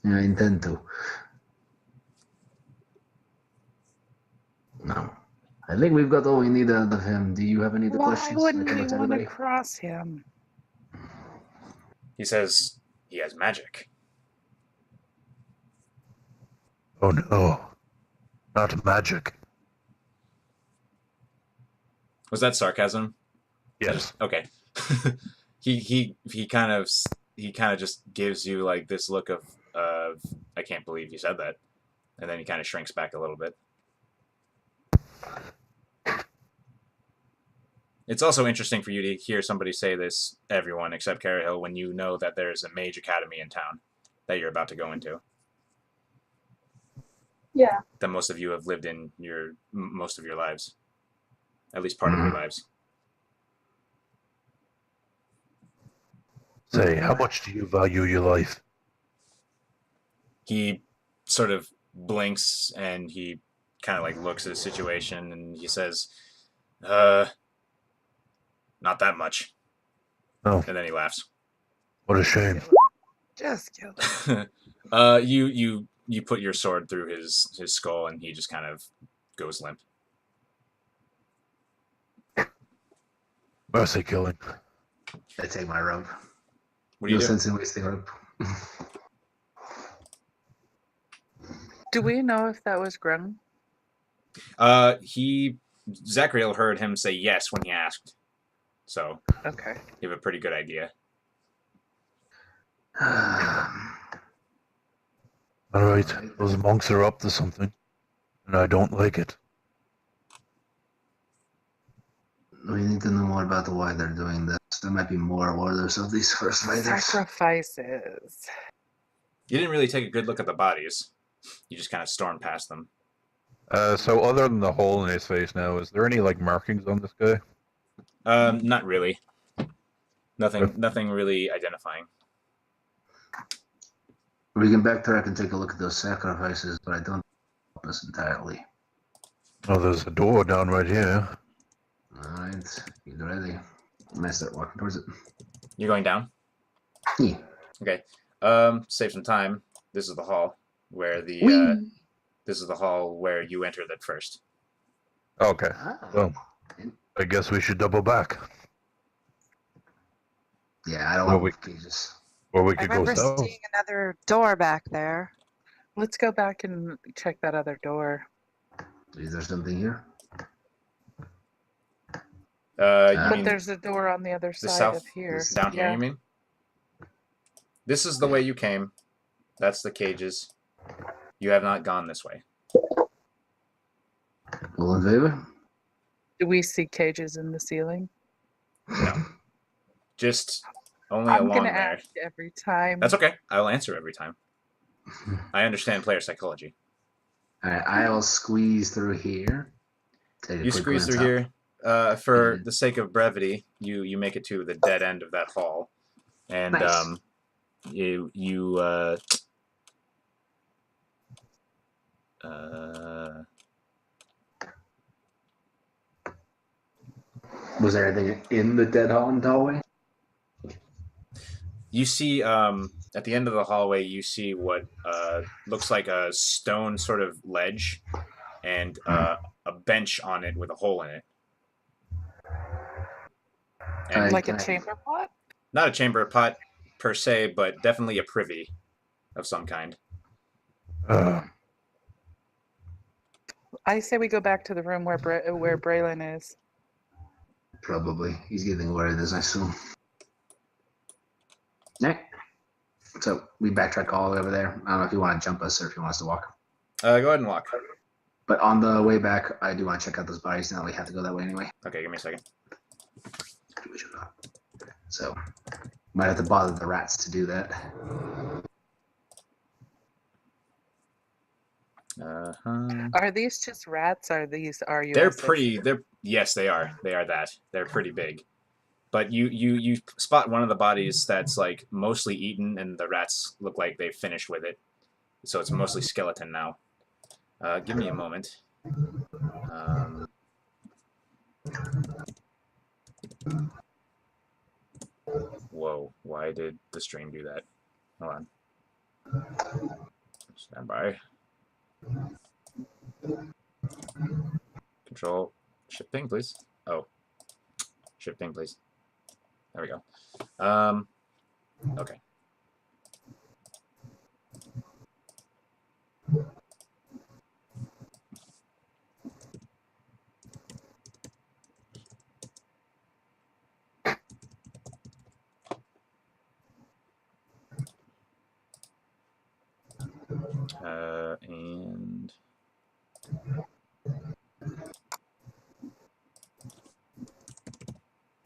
I intend to. No. I think we've got all we need out of him. Do you have any other Why questions? wouldn't I can we look to want to everybody. cross him? He says he has magic. Oh no. Not magic. Was that sarcasm? Yes. Okay. he kind of just gives you like this look of I can't believe you said that, and then he kind of shrinks back a little bit. It's also interesting for you to hear somebody say this, everyone except Carahill, when you know that there's a mage academy in town that you're about to go into. Yeah. That most of you have lived in most of your lives, at least part of your lives. Say, how much do you value your life? He sort of blinks and he kind of like looks at the situation and he says, not that much. Oh, And then he laughs. what a shame. Just kill him. You put your sword through his skull and he just kind of goes limp. Mercy killing. I take my rope. What do you No do? sense in wasting rope. Do we know if that was Grung? Zachariel heard him say yes when he asked. So Okay. you have a pretty good idea. Alright, those monks are up to something, and I don't like it. We need to know more about why they're doing this. There might be more orders of these first fighters. Sacrifices. You didn't really take a good look at the bodies. You just kind of stormed past them. So other than the hole in his face now, is there any, like, markings on this guy? Not really. Nothing really identifying. We can backtrack and take a look at those sacrifices, but I don't help us entirely. Oh, there's a door down right here. Alright, get ready. And I start walking towards it. You're going down? Yeah. Okay. Save some time. This is the hall where this is the hall where you entered at first. Okay, Ah. well, I guess we should double back. Yeah, I don't Well, want cages. Or we I could go remember south. seeing another door back there. Let's go back and check that other door. Is there something here? You But mean There's a door on the other the side south of here. down here? Yeah. You mean? This is the way you came. That's the cages. You have not gone this way. All in favor? Do we see cages in the ceiling? No. Just Only I'm along gonna there. ask every time. That's okay. I'll answer every time. I understand player psychology. All right, I'll squeeze through here. Take a You quick squeeze through glance here. For the sake of brevity, you make it to the dead end of that hall, and Nice. you Was there anything in the dead hallway? you see at the end of the hallway you see what looks like a stone sort of ledge and a bench on it with a hole in it. And Like can a I- chamber pot? not a chamber pot per se, but definitely a privy of some kind. I say we go back to the room where Braylon is. Probably. He's getting worried, as I assume. Yeah. So we backtrack all the way over there. I don't know if you want to jump us or if you want us to walk. Go ahead and walk. But on the way back, I do want to check out those bodies. Now we have to go that way anyway. Okay, give me a second. So might have to bother the rats to do that. Are these just rats? Are these RUSs? They're pretty. Yes, they are. They are that. They're pretty big. But you spot one of the bodies that's like mostly eaten, and the rats look like they've finished with it. So it's mostly skeleton now. Give me a moment. Whoa! Why did the stream do that? Hold on. Stand by. Control. Shift ping, please. Oh. Shift ping, please. There we go. Okay. And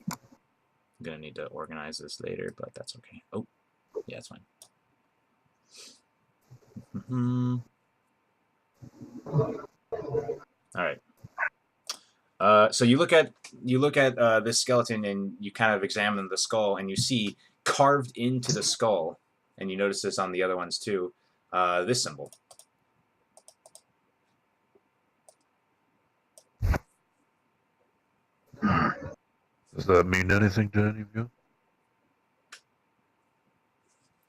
I'm gonna need to organize this later, but that's okay. Oh, yeah, it's fine. All right. So you look at this skeleton and you kind of examine the skull, and you see carved into the skull, and you notice this on the other ones too. This symbol. Does that mean anything to any of you?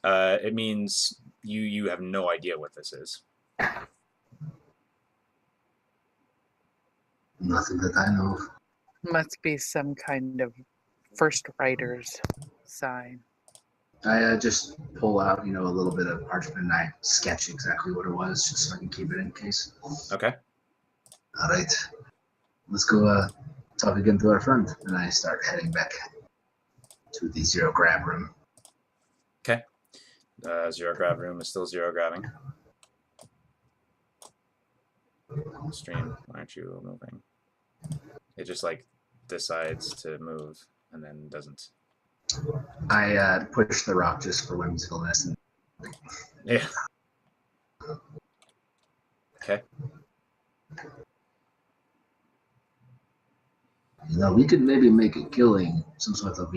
It means you have no idea what this is. Nothing that I know of. Must be some kind of first writer's sign. I just pull out, a little bit of parchment and I sketch exactly what it was, just so I can keep it in case. Okay. All right. Let's go talk again to our friend. And I start heading back to the zero grab room. Okay. Zero grab room is still zero grabbing. Stream, why aren't you moving? It just like decides to move and then doesn't. I push the rock just for whimsicalness. And Yeah. Okay. we could maybe make a killing, some sort of,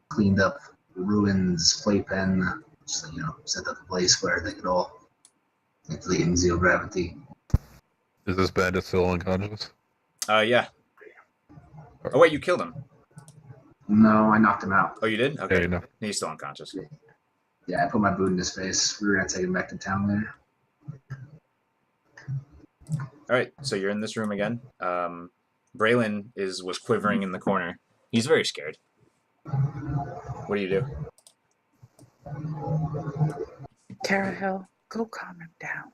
cleaned up ruins playpen, just, set up a place where they could all flee in zero gravity. Is this bandit still unconscious? Yeah. Oh wait, you killed him. No, I knocked him out. Oh, you did? Okay. Yeah, no. He's still unconscious. Yeah, I put my boot in his face. We were gonna take him back to town later. All right, so you're in this room again. Braylon was quivering in the corner. He's very scared. What do you do? Tara Hill, go calm him down.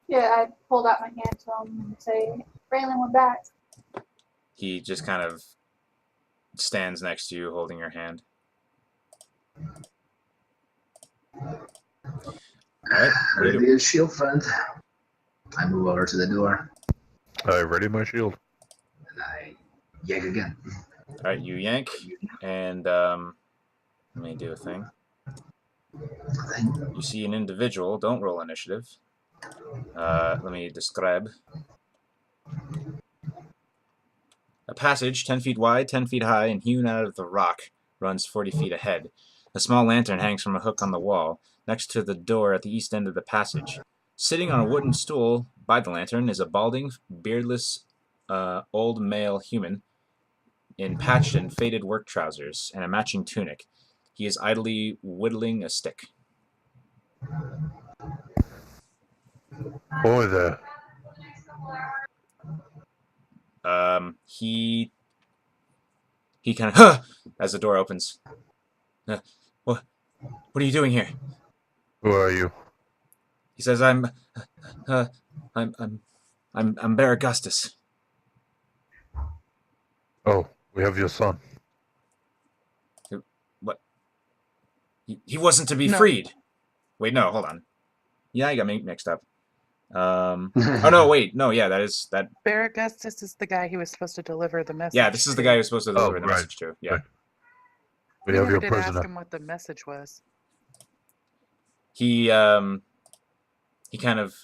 Yeah, I pulled out my hand to him and say, Braylon, we're back. He just kind of stands next to you, holding your hand. All right, what do you Ready do? as shield, friend. I move over to the door I ready my shield. and I yank again. All right, you yank, and Let me do a thing. Thing. You see an individual. Don't roll initiative. Let me describe. A passage 10 feet wide, 10 feet high, and hewn out of the rock runs 40 feet ahead. A small lantern hangs from a hook on the wall, next to the door at the east end of the passage. Sitting on a wooden stool by the lantern is a balding, beardless, old male human in patched and faded work trousers and a matching tunic. He is idly whittling a stick. Boy there. He kind of as the door opens. What are you doing here? Who are you? He says, I'm Bear Augustus. Oh, we have your son. What? He wasn't to be No. freed. Wait, no, hold on. Yeah, I got me mixed up. Oh no, wait, no, yeah, that. Bear Augustus is the guy who was supposed to deliver the message. Yeah, this is the guy who's supposed to deliver the right. message to. Yeah, Right. We We have never your did ask prisoner. him what the message was. he kind of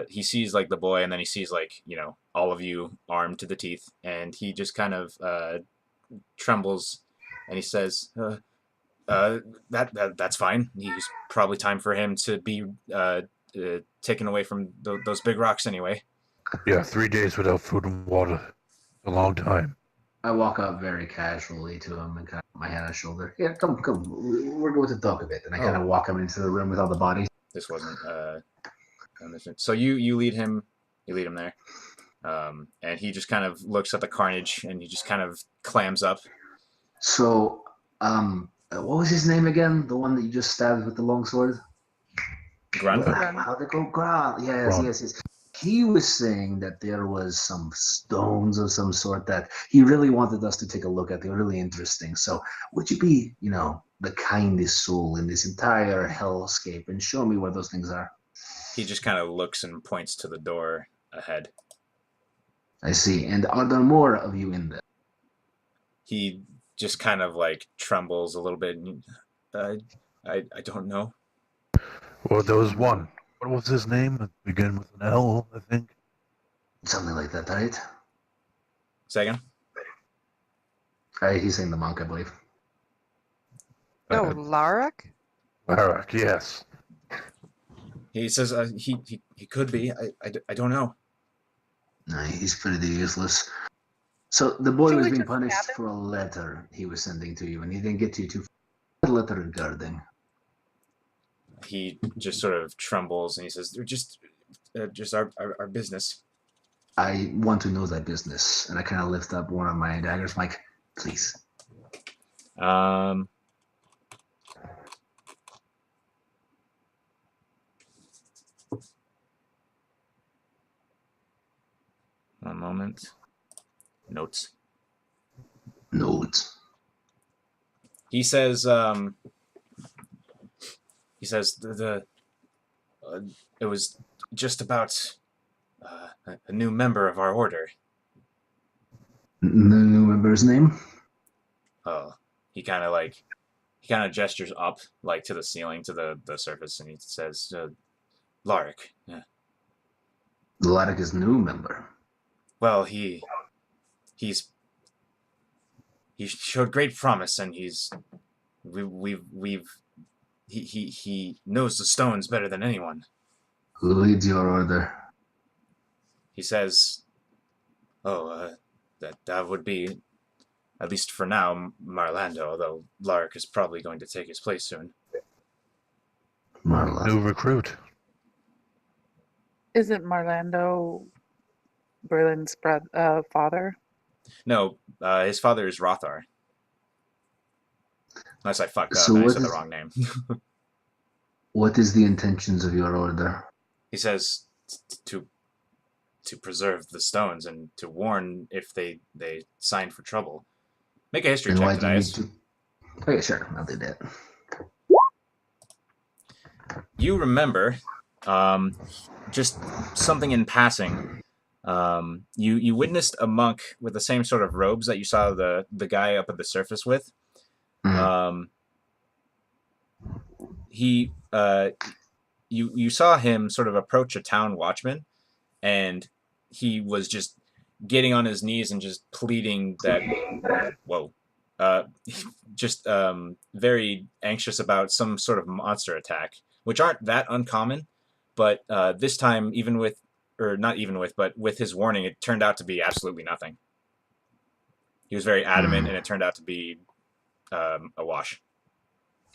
he sees like the boy, and then he sees like all of you armed to the teeth, and he just kind of trembles, and he says, that's fine. He's probably time for him to be taken away from those big rocks anyway. Yeah, 3 days without food and water. A long time. I walk up very casually to him and kind of put my hand on his shoulder. Yeah, come. We're going to talk a bit. And I kind of walk him into the room with all the bodies. This wasn't so you lead him there, and he just kind of looks at the carnage, and he just kind of clams up. So, what was his name again? The one that you just stabbed with the long sword? Grunt. How they go? Grunt. Yes. He was saying that there was some stones of some sort that he really wanted us to take a look at. They were really interesting. So would you be, the kindest soul in this entire hellscape and show me where those things are? He just kind of looks and points to the door ahead. I see. And are there more of you in there? He just kind of like trembles a little bit. And, I don't know. Well, there was one. What was his name? It began with an L, I think. Something like that, right? Say again? He's saying the monk, I believe. Oh, Larek? Barak, yes. He says he could be. I don't know. No, he's pretty useless. So the boy Should was we being just punished stab him? for a letter he was sending to you, and he didn't get to you too far. What letter regarding? He just sort of trembles, and he says, just our business. I want to know that business. And I kind of lift up one of my daggers. Mike, please. One moment. Notes. He says, it was just about a new member of our order. The new member's name? Oh, he kind of gestures up, like to the ceiling, to the surface, and he says, Larek. Yeah. Larek is new member. Well, he showed great promise, and he knows the stones better than anyone. Who leads your order? He says, that would be, at least for now, Marlando, although Lark is probably going to take his place soon. Marla. New recruit. Isn't Marlando Berlin's father? No, his father is Rothar. Unless I fucked up So and I what said the is- wrong name. What is the intentions of your order? He says to preserve the stones and to warn if they sign for trouble. Make a history And why check, do you need Thaddeus. to? Okay, sure, I'll do that. You remember just something in passing. You witnessed a monk with the same sort of robes that you saw the guy up at the surface with. Mhm. he you saw him sort of approach a town watchman, and he was just getting on his knees and just pleading that whoa, uh, just very anxious about some sort of monster attack, which aren't that uncommon, but this time, even with, or not even with, but with his warning, it turned out to be absolutely nothing. He was very adamant, and it turned out to be a wash.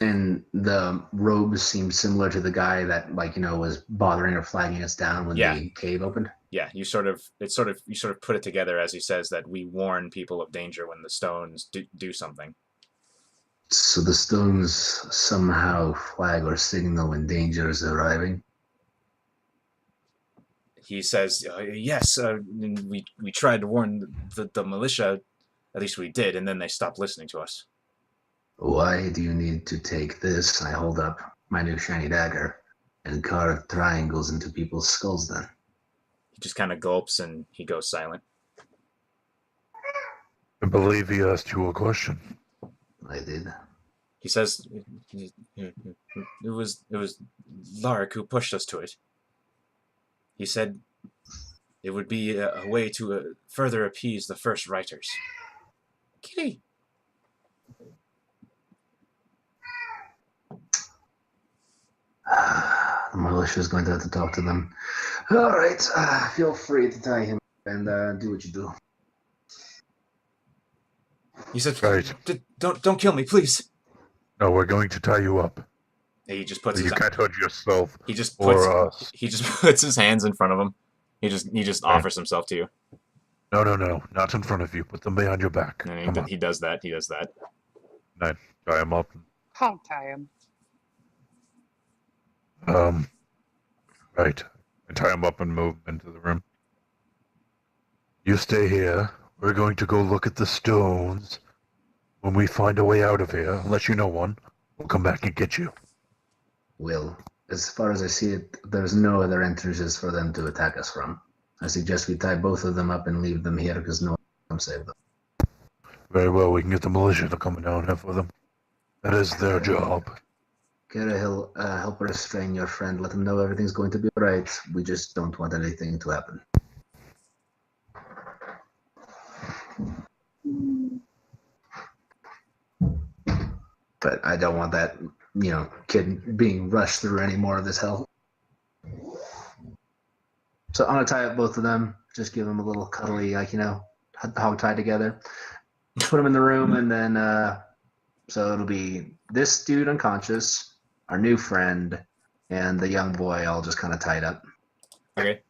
And the robes seemed similar to the guy that, like, was bothering or flagging us down when Yeah. the cave opened. Yeah, you sort of put it together as he says that we warn people of danger when the stones do something. So the stones somehow flag or signal when danger is arriving. He says, yes, we tried to warn the militia, at least we did, and then they stopped listening to us. Why do you need to take this? I hold up my new shiny dagger and carve triangles into people's skulls then. He just kind of gulps and he goes silent. I believe he asked you a question. I did. He says, it was Lark who pushed us to it. He said it would be a way to further appease the first writers. Kitty! The militia is going to have to talk to them. All right, feel free to tie him and do what you do. He said, Right. Don't kill me, please. No, we're going to tie you up. And he just puts You his can't hurt yourself he just or puts us. he just puts his hands in front of him. He just Right. offers himself to you. No, not in front of you. Put them behind your back. And Come on, he does that. He does that. tie him up. I'll tie him. Right. I tie him up and move him into the room. You stay here. We're going to go look at the stones. When we find a way out of here, unless you know one, we'll come back and get you. Will, as far as I see it, there's no other entrances for them to attack us from. I suggest we tie both of them up and leave them here because no one can come save them. Very well, we can get the militia to come down here for them. That is their job. Kara, help restrain your friend. Let him know everything's going to be alright. We just don't want anything to happen. But I don't want that, kid being rushed through any more of this hell. So I'm gonna tie up both of them. Just give them a little cuddly, hog tie together. Put them in the room, and then so it'll be this dude unconscious, our new friend, and the young boy all just kind of tied up. Okay,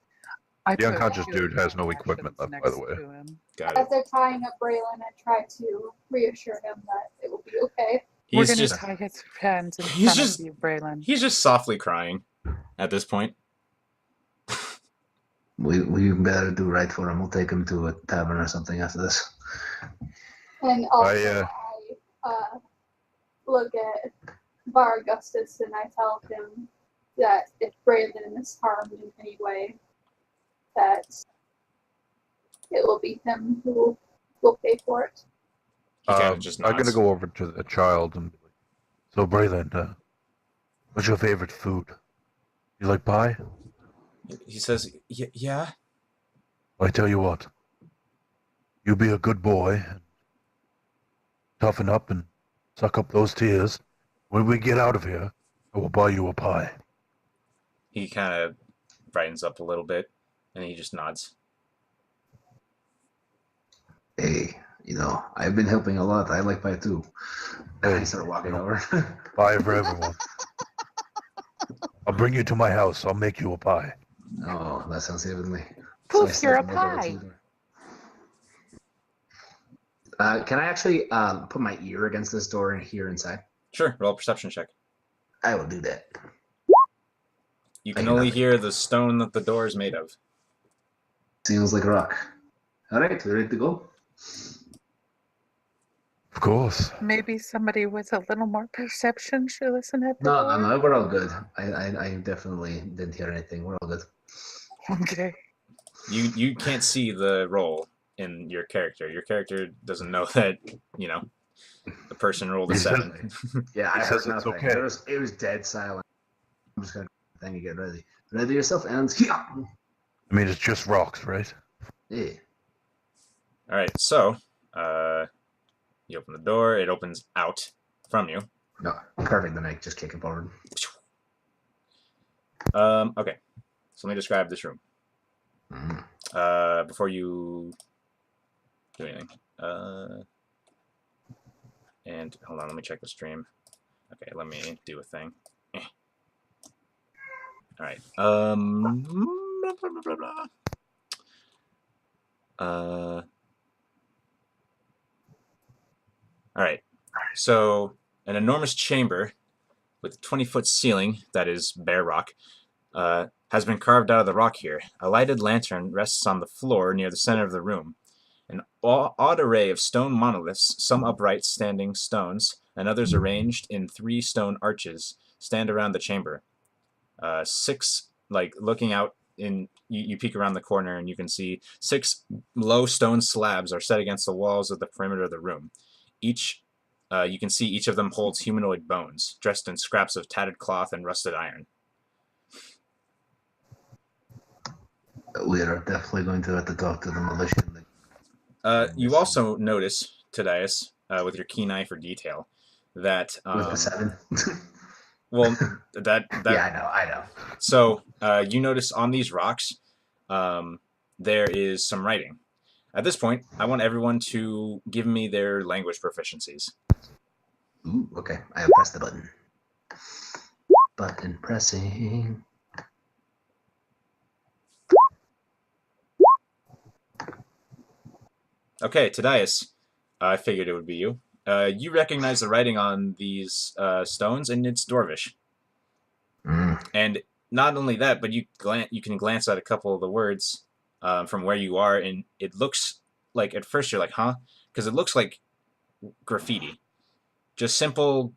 I The put unconscious two dude has no equipment actions left, by the next way. to him. got As it. they're tying up Braylon, I try to reassure him that it will be okay. We're He's gonna just tie his hands in he's front just- of you, Braylon. he's just softly crying at this point. We better do right for him. We'll take him to a tavern or something after this. And also, I look at Bar Augustus and I tell him that if Braylon is harmed in any way, that it will be him who will pay for it. He kind of just nods. I'm gonna go over to the child and be like, so Braylon, what's your favorite food? You like pie? He says, yeah. I tell you what. You be a good boy, and toughen up and suck up those tears. When we get out of here, I will buy you a pie. He kind of brightens up a little bit, and he just nods. Hey, I've been helping a lot. I like pie too. Hey, I start walking over. Pie for everyone. I'll bring you to my house. I'll make you a pie. Oh, that sounds heavenly. Poof, I you're a step over to pie. the door. Can I actually put my ear against this door and hear inside? Sure, roll a perception check. I will do that. You I can hear only nothing. hear the stone that the door is made of. Seems like a rock. All right, we ready to go? Of course. Maybe somebody with a little more perception should listen at the No, door. no, we're all good. I definitely didn't hear anything. We're all good. Okay. You can't see the roll in your character. Your character doesn't know that, the person rolled a He 7. Yeah, I He heard says it's nothing. okay. It was dead silent. I'm just gonna thing and get ready. Ready yourself, and yeah. I mean, it's just rocks, right? Yeah. All right, so you open the door. It opens out from you. No, perfect. Then I just kick it forward. Okay, so let me describe this room. Mm. Before you do anything. And hold on, let me check the stream. Okay, let me do a thing. All right. Blah, blah, blah, blah, blah. All right. So an enormous chamber with a 20-foot ceiling that is bare rock has been carved out of the rock here. A lighted lantern rests on the floor near the center of the room. An odd array of stone monoliths, some upright standing stones, and others arranged in 3 stone arches, stand around the chamber. 6, like looking out in, you peek around the corner and you can see 6 low stone slabs are set against the walls of the perimeter of the room. You can see each of them holds humanoid bones, dressed in scraps of tattered cloth and rusted iron. We are definitely going to have to talk to the militia. You also notice, Tadius, with your keen eye for detail, that With a 7. well, that Yeah, I know. So you notice on these rocks, there is some writing. At this point, I want everyone to give me their language proficiencies. Ooh, okay. I press the button. Button pressing. Okay, Tadius, I figured it would be you. You recognize the writing on these stones, and it's Dwarvish. Mm. And not only that, but you can glance at a couple of the words from where you are, and it looks like, at first you're like, huh? Because it looks like graffiti. Just simple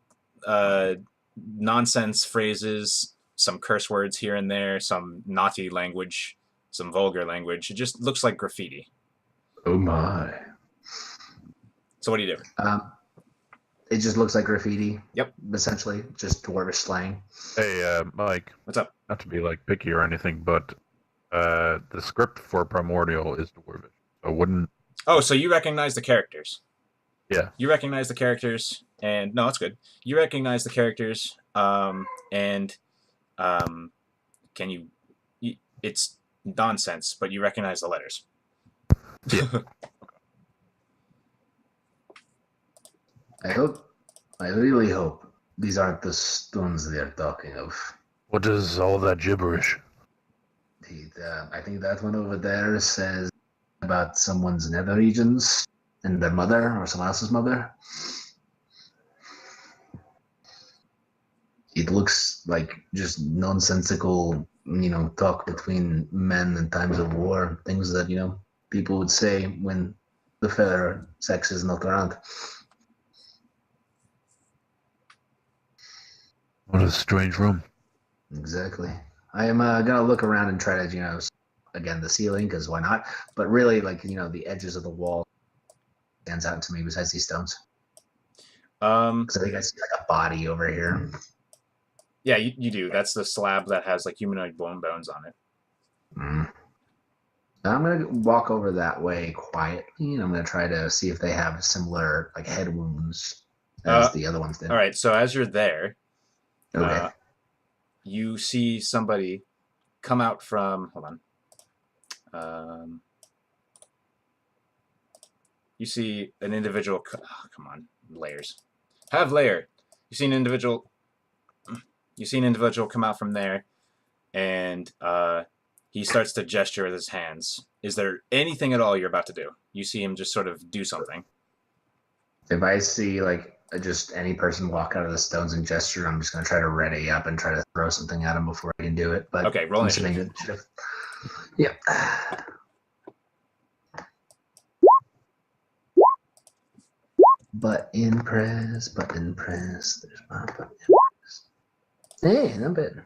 nonsense phrases, some curse words here and there, some naughty language, some vulgar language. It just looks like graffiti. Oh my. So what do you do? It just looks like graffiti. Yep. Essentially, just dwarvish slang. Hey, Mike. What's up? Not to be like picky or anything, but the script for Primordial is Dwarvish. So wouldn't. Oh, so you recognize the characters. Yeah. You recognize the characters, and no, it's good. You recognize the characters, and can you? It's nonsense, but you recognize the letters. Yeah. I really hope these aren't the stones they're talking of. What is all that gibberish? I think that one over there says about someone's nether regions and their mother or someone else's mother. It looks like just nonsensical, talk between men in times of war, things that, people would say when the fair sex is not around. What a strange room. Exactly. I am gonna look around and try to, again, the ceiling, because why not? But really, the edges of the wall stands out to me besides these stones. Because I think I see like a body over here. Yeah, you do. That's the slab that has like humanoid bones on it. Mm. I'm gonna walk over that way quietly, and I'm gonna try to see if they have similar like head wounds as the other ones did. All right. So as you're there, Okay. you see somebody come out from. Hold on. You see an individual. Come on, layers. Have layer. You see an individual. You see an individual come out from there, and he starts to gesture with his hands. Is there anything at all you're about to do? You see him just sort of do something. If I see just any person walk out of the stones and gesture, I'm just gonna try to ready up and try to throw something at him before I can do it. But okay, roll initiative. Yeah. Button press. There's my button press. Hey, not bad.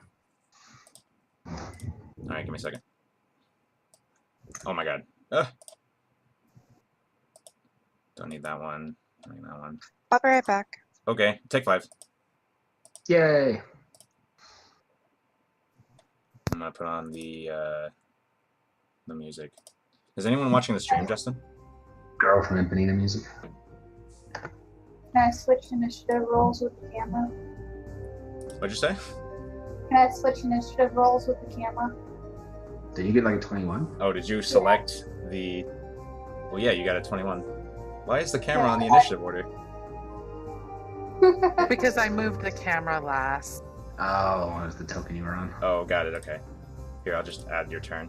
All right, give me a second. Oh my god. Don't need that one. Like that one. I'll be right back. Okay, take 5. Yay! I'm gonna put on the music. Is anyone watching the stream, Justin? Girl from Empanina Music. Can I switch initiative roles with the camera? What'd you say? Can I switch initiative roles with the camera? Did you get like a 21? Oh, did you select the... Well, yeah, you got a 21. Why is the camera on the initiative order? Because I moved the camera last. Oh, it was the token you were on. Oh, got it, okay. Here, I'll just add your turn.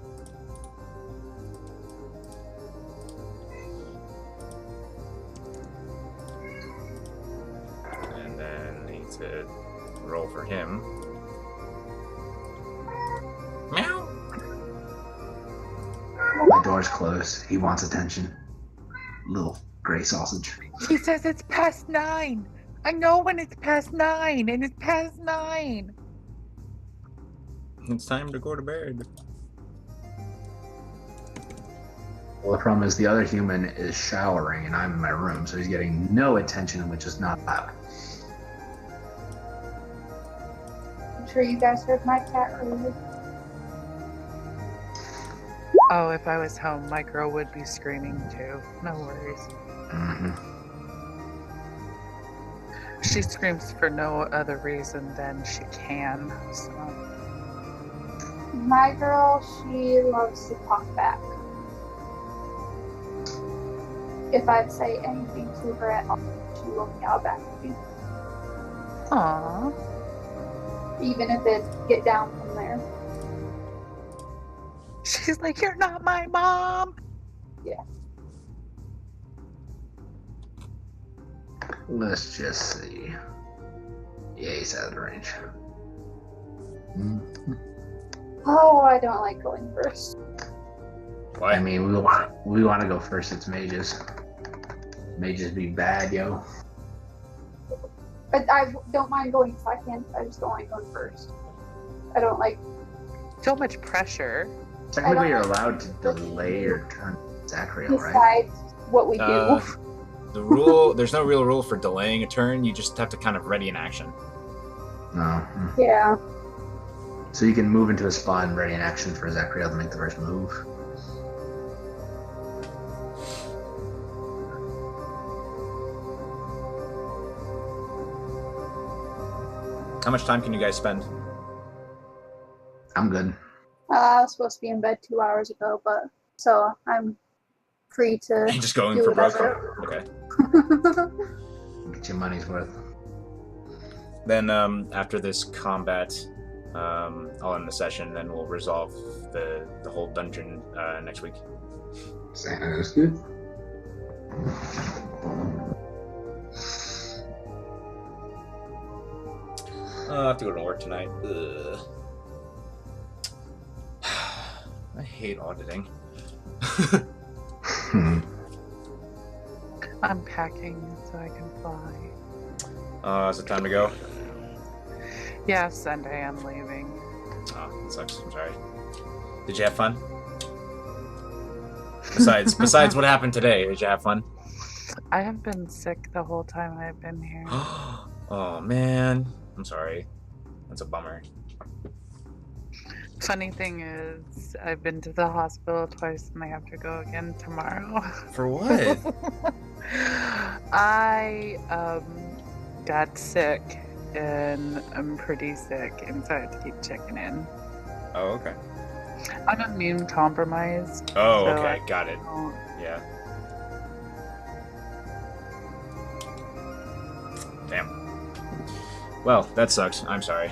And then I need to roll for him. Meow! My door's closed. He wants attention. Little gray sausage. He says it's past 9. I know when it's past 9, and it's past 9. It's time to go to bed. Well, the problem is the other human is showering and I'm in my room, so he's getting no attention, which is not loud. I'm sure you guys heard my cat earlier. Oh, if I was home, my girl would be screaming too. No worries. Mm-hmm. She screams for no other reason than she can. So. My girl, she loves to talk back. If I'd say anything to her at all, she will meow back at me. Aww. Even if it get down from there. She's like, you're not my mom. Let's just see. Yeah, he's out of the range. Mhm. Oh, I don't like going first. Why? I mean, we want to go first. It's mages. Mages be bad, yo. But I don't mind going second. I just don't like going first. I don't like. So much pressure. Technically, you're allowed to delay your turn, Zachariel, right? Decide what we do. The rule, there's no real rule for delaying a turn, you just have to kind of ready an action. No. Yeah. So you can move into a spot and ready an action for Zachariel to make the first move. How much time can you guys spend? I'm good. I was supposed to be in bed 2 hours ago, but so I'm free to Just going do for broke? whatever. Okay. Get your money's worth. Then after this combat, I'll end the session, then we'll resolve the whole dungeon next week. Sounds good. I have to go to work tonight. Ugh. I hate auditing. I'm packing so I can fly. Is it time to go? Yeah, Sunday I'm leaving. Oh, that sucks. I'm sorry. Did you have fun? Besides what happened today, did you have fun? I have been sick the whole time I've been here. Oh man, I'm sorry. That's a bummer. Funny thing is, I've been to the hospital twice and I have to go again tomorrow. For what? I got sick and I'm pretty sick and so I have to keep checking in. Oh, okay. I'm immune compromised. Oh, so okay, I got it. don't- Yeah. Damn. Well, that sucks. I'm sorry.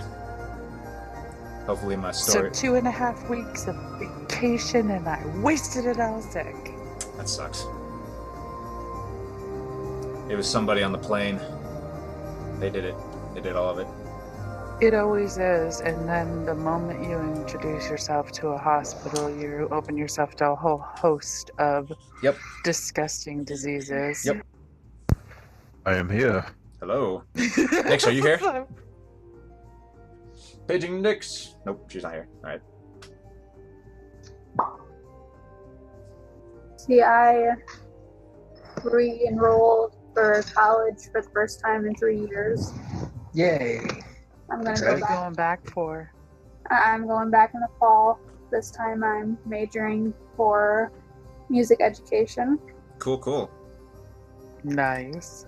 Hopefully my story... So 2.5 weeks of vacation and I wasted it all sick. That sucks. It was somebody on the plane. They did it. They did all of it. It always is, and then the moment you introduce yourself to a hospital, you open yourself to a whole host of Yep. disgusting diseases. Yep. I am here. Hello. Nix, are you here? Paging Nix. Nope, she's not here. Alright. See, I re-enrolled for college for the first time in 3 years. Yay. I'm gonna What go are you Exciting. back. going back for? I'm going back in the fall. This time I'm majoring for music education. Cool. Nice.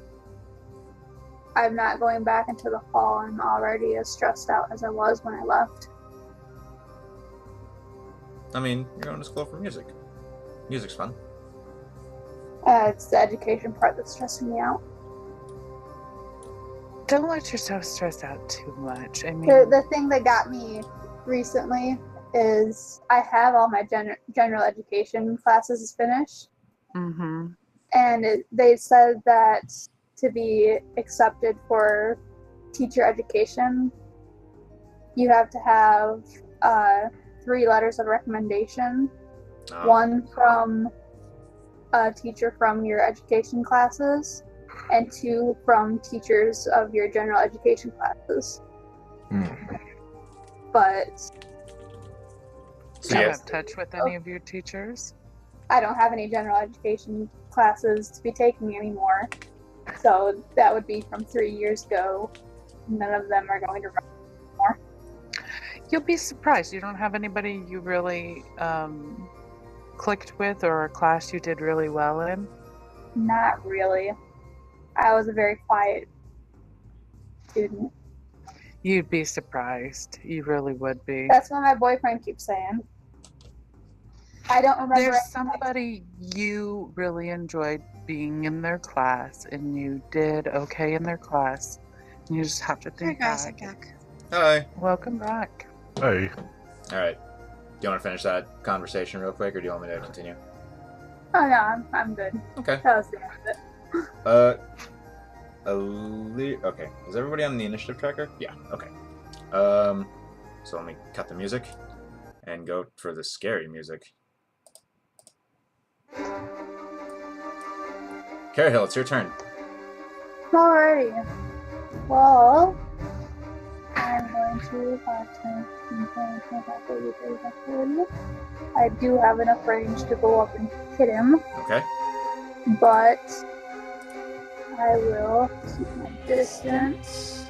I'm not going back into the fall. I'm already as stressed out as I was when I left. I mean, you're going to school for music. Music's fun. It's the education part that's stressing me out. Don't let yourself stress out too much. I mean, The thing that got me recently is I have all my general education classes finished, mm-hmm. and they said that to be accepted for teacher education, you have to have 3 letters of recommendation. Oh, One from a teacher from your education classes, and 2 from teachers of your general education classes. But So Do you yeah, have touch with any of your teachers? I don't have any general education classes to be taking anymore. So that would be from 3 years ago. None of them are going to run anymore. You'll be surprised. You don't have anybody you really clicked with or a class you did really well in? Not really. I was a very quiet student. You'd be surprised. You really would be. That's what my boyfriend keeps saying. I don't remember. There's somebody you really enjoyed being in their class and you did okay in their class. And you just have to Hey think guys, I'm back. back. hi. Welcome back. Hey. All right. Do you want to finish that conversation real quick, or do you want me to continue? Oh no, I'm good. Okay. That was the end of it. Okay. Is everybody on the initiative tracker? Yeah. Okay. So let me cut the music and go for the scary music. Carahill, it's your turn. Alrighty. Well, I'm going to I do have enough range to go up and hit him, Okay. but I will keep my distance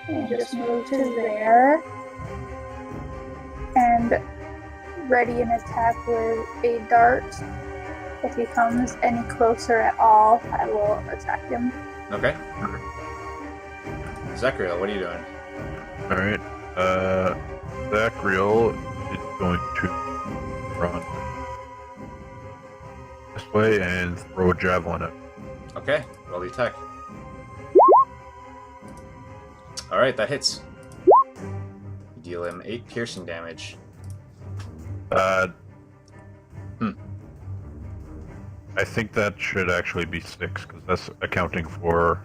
and just move to there and ready an attack with a dart. If he comes any closer at all, I will attack him. Okay. Zachariel, what are you doing? Alright. Zachriel is going to run this way and throw a javelin at him. Okay. Roll the attack. Alright, that hits. You deal him 8 piercing damage. I think that should actually be 6, because that's accounting for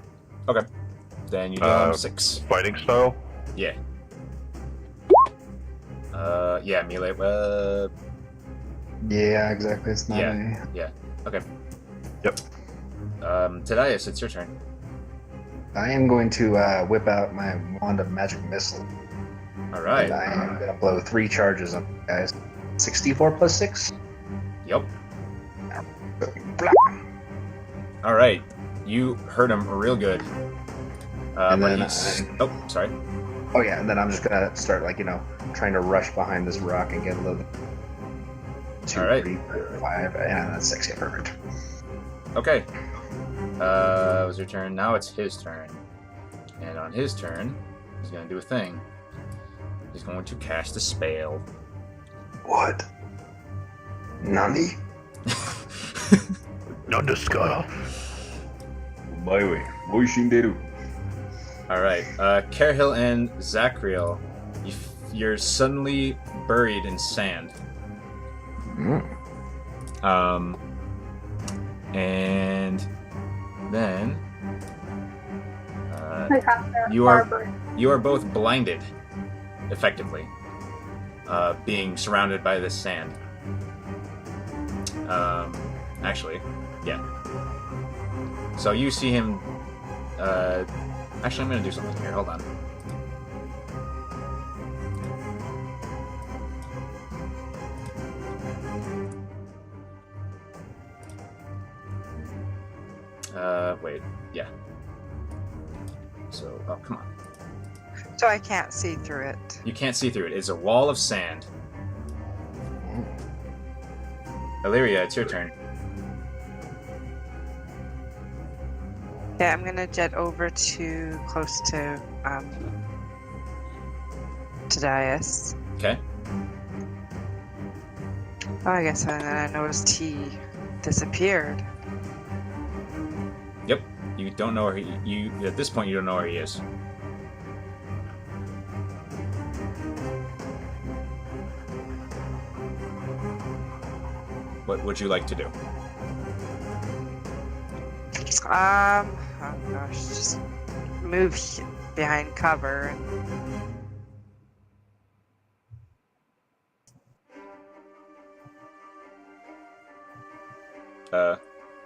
Okay. Then you deal him 6. fighting style. Yeah. Yeah, melee. Yeah, exactly. It's not Yeah. Okay. Yep. Tadias, it's your turn. I am going to whip out my wand of magic missile. Alright. And I am going to blow 3 charges on you guys. 64 plus 6. Yep. Blah. Alright. You hurt him real good. And but then he's... Oh, sorry. Oh yeah, and then I'm just going to start, trying to rush behind this rock and get a little bit. 2, All right. 3, 4, 5, and that's 6. Yeah, perfect. Okay. It was your turn. Now it's his turn. And on his turn, he's going to do a thing. He's going to cast a spell. What? Nani? Nundaska. My way. Moishinderu. Alright. Carahill and Zachriel, you're suddenly buried in sand. And then you are both blinded, effectively, being surrounded by this sand. Actually, yeah. So you see him. Actually, I'm gonna do something here. Hold on. yeah. So, oh, come on. So I can't see through it. You can't see through it. It's a wall of sand. Illyria, it's your turn. Yeah, I'm gonna jet over to close to Dias. Okay. Oh, I guess I noticed he disappeared. Yep. You don't know where you at this point you don't know where he is. What would you like to do? Oh gosh, just move behind cover.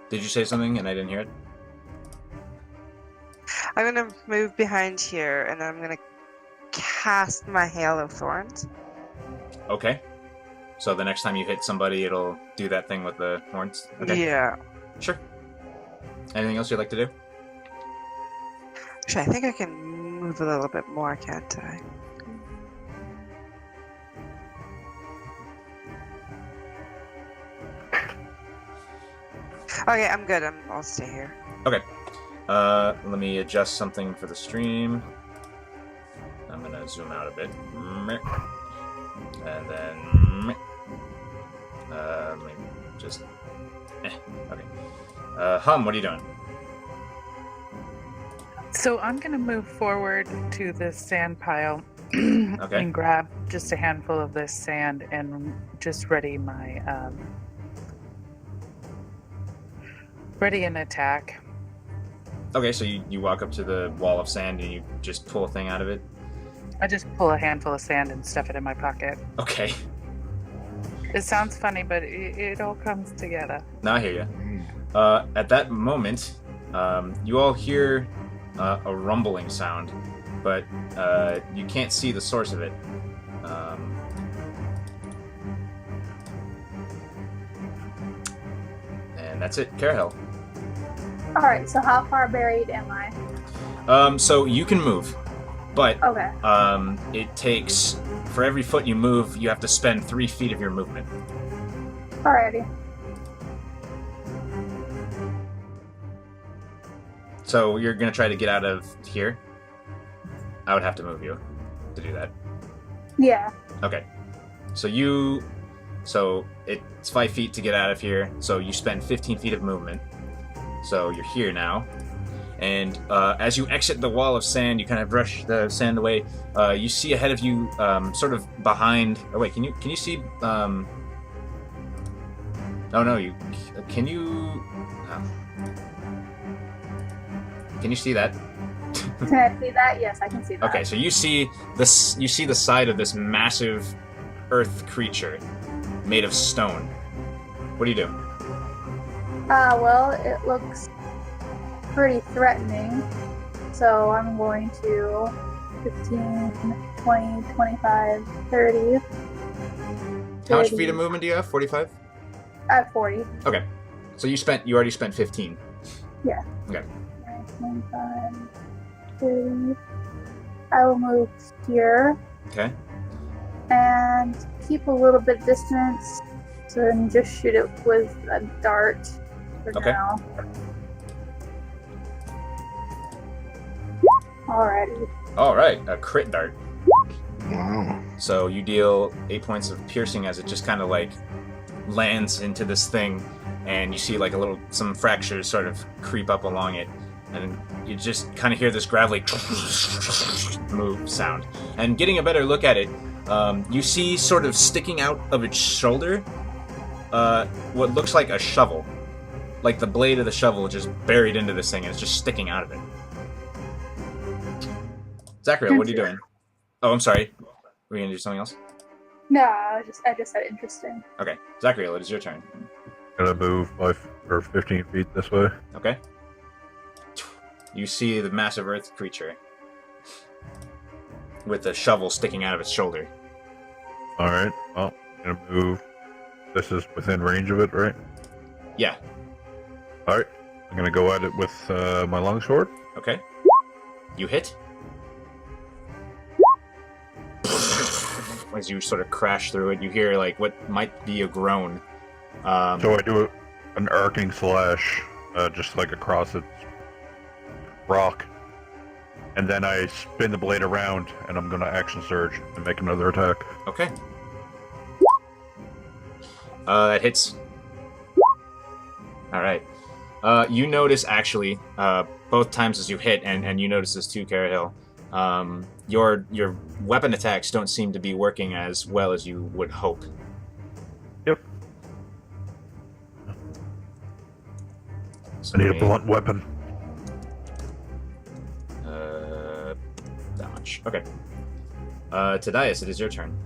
Did you say something and I didn't hear it? I'm gonna move behind here, and I'm gonna cast my Hail of Thorns. Okay. So the next time you hit somebody, it'll do that thing with the horns? Okay. Yeah. Sure. Anything else you'd like to do? Actually, I think I can move a little bit more, can't I? Okay, I'm good. I'll stay here. Okay. Let me adjust something for the stream. I'm gonna zoom out a bit. And then... let me just... okay. Hum, what are you doing? So I'm going to move forward to this sand pile Okay. and grab just a handful of this sand and just ready my ready an attack. Okay, so you walk up to the wall of sand and you just pull a thing out of it? I just pull a handful of sand and stuff it in my pocket. Okay. It sounds funny, but it all comes together. Now I hear you. At that moment, you all hear a rumbling sound, but you can't see the source of it. And that's it. Carahel. Alright, so how far buried am I? So you can move, but Okay. it takes, for every foot you move, you have to spend 3 feet of your movement. Alrighty. So you're going to try to get out of here? I would have to move you to do that. Yeah. Okay. So it's 5 feet to get out of here, so you spend 15 feet of movement. So you're here now. And as you exit the wall of sand, you kind of brush the sand away. You see ahead of you, sort of behind... Oh, wait, can you see... Oh, no, Can you... Oh. Can you see that? Can I see that? Yes, I can see that. Okay, so you see this. You see the side of this massive earth creature made of stone. What do you do? Well, it looks pretty threatening. So I'm going to 15, 20, 25, 30. How much 30. feet of movement do you have? 45? I have 40. Okay. So you already spent 15. Yeah. Okay. 25, 30. I will move here Okay. and keep a little bit distance and just shoot it with a dart for Okay. now. Alrighty. All right. A crit dart. Wow. So you deal 8 points of piercing as it just kind of like lands into this thing, and you see like some fractures sort of creep up along it, and you just kind of hear this gravelly move sound. And getting a better look at it, you see sort of sticking out of its shoulder what looks like a shovel. Like the blade of the shovel just buried into this thing and it's just sticking out of it. Zachary, what are you doing? Oh, I'm sorry. Were you going to do something else? No, I just said interesting. Okay. Zachary, it is your turn. Gonna move 15 feet this way. Okay. You see the massive earth creature with a shovel sticking out of its shoulder. Alright, well, I'm gonna move. This is within range of it, right? Yeah. Alright. I'm gonna go at it with my longsword. Okay. You hit. As you sort of crash through it, you hear like what might be a groan. So I do an arcing slash, just like across its rock, and then I spin the blade around, and I'm gonna action surge and make another attack. Okay. That hits. All right. You notice actually both times as you hit, and you notice this too, Carahill. Your weapon attacks don't seem to be working as well as you would hope. Yep. So I need a blunt weapon. That much. Okay. Tadias, it is your turn.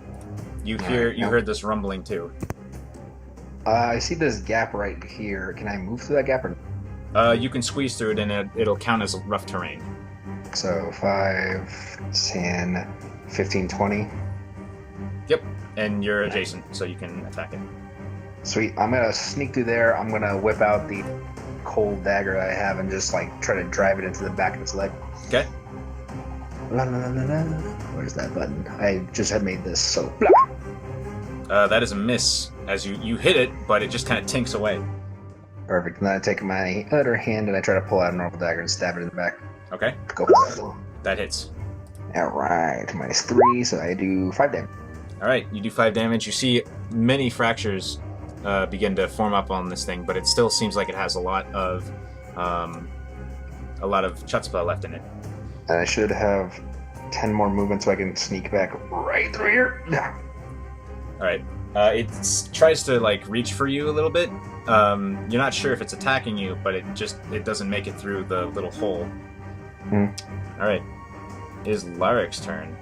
You heard this rumbling too. I see this gap right here. Can I move through that gap? Or... You can squeeze through it, and it'll count as rough terrain. So 5, 10, 15, 20. Yep, and you're adjacent, so you can attack it. Sweet. I'm gonna sneak through there. I'm gonna whip out the cold dagger I have and just like try to drive it into the back of its leg. Okay. La, la, la, la, la. Where's that button? I just had made this, so blah. That is a miss. As you hit it, but it just kind of tinks away. Perfect. And then I take my other hand and I try to pull out a normal dagger and stab it in the back. Okay. Go for that. That hits. Alright, -3, so I do 5 damage. Alright, you do 5 damage. You see many fractures begin to form up on this thing, but it still seems like it has a lot of chutzpah left in it. And I should have 10 more movements so I can sneak back right through here. Alright. It tries to like reach for you a little bit. You're not sure if it's attacking you, but it doesn't make it through the little hole. Alright. It is Larik's turn.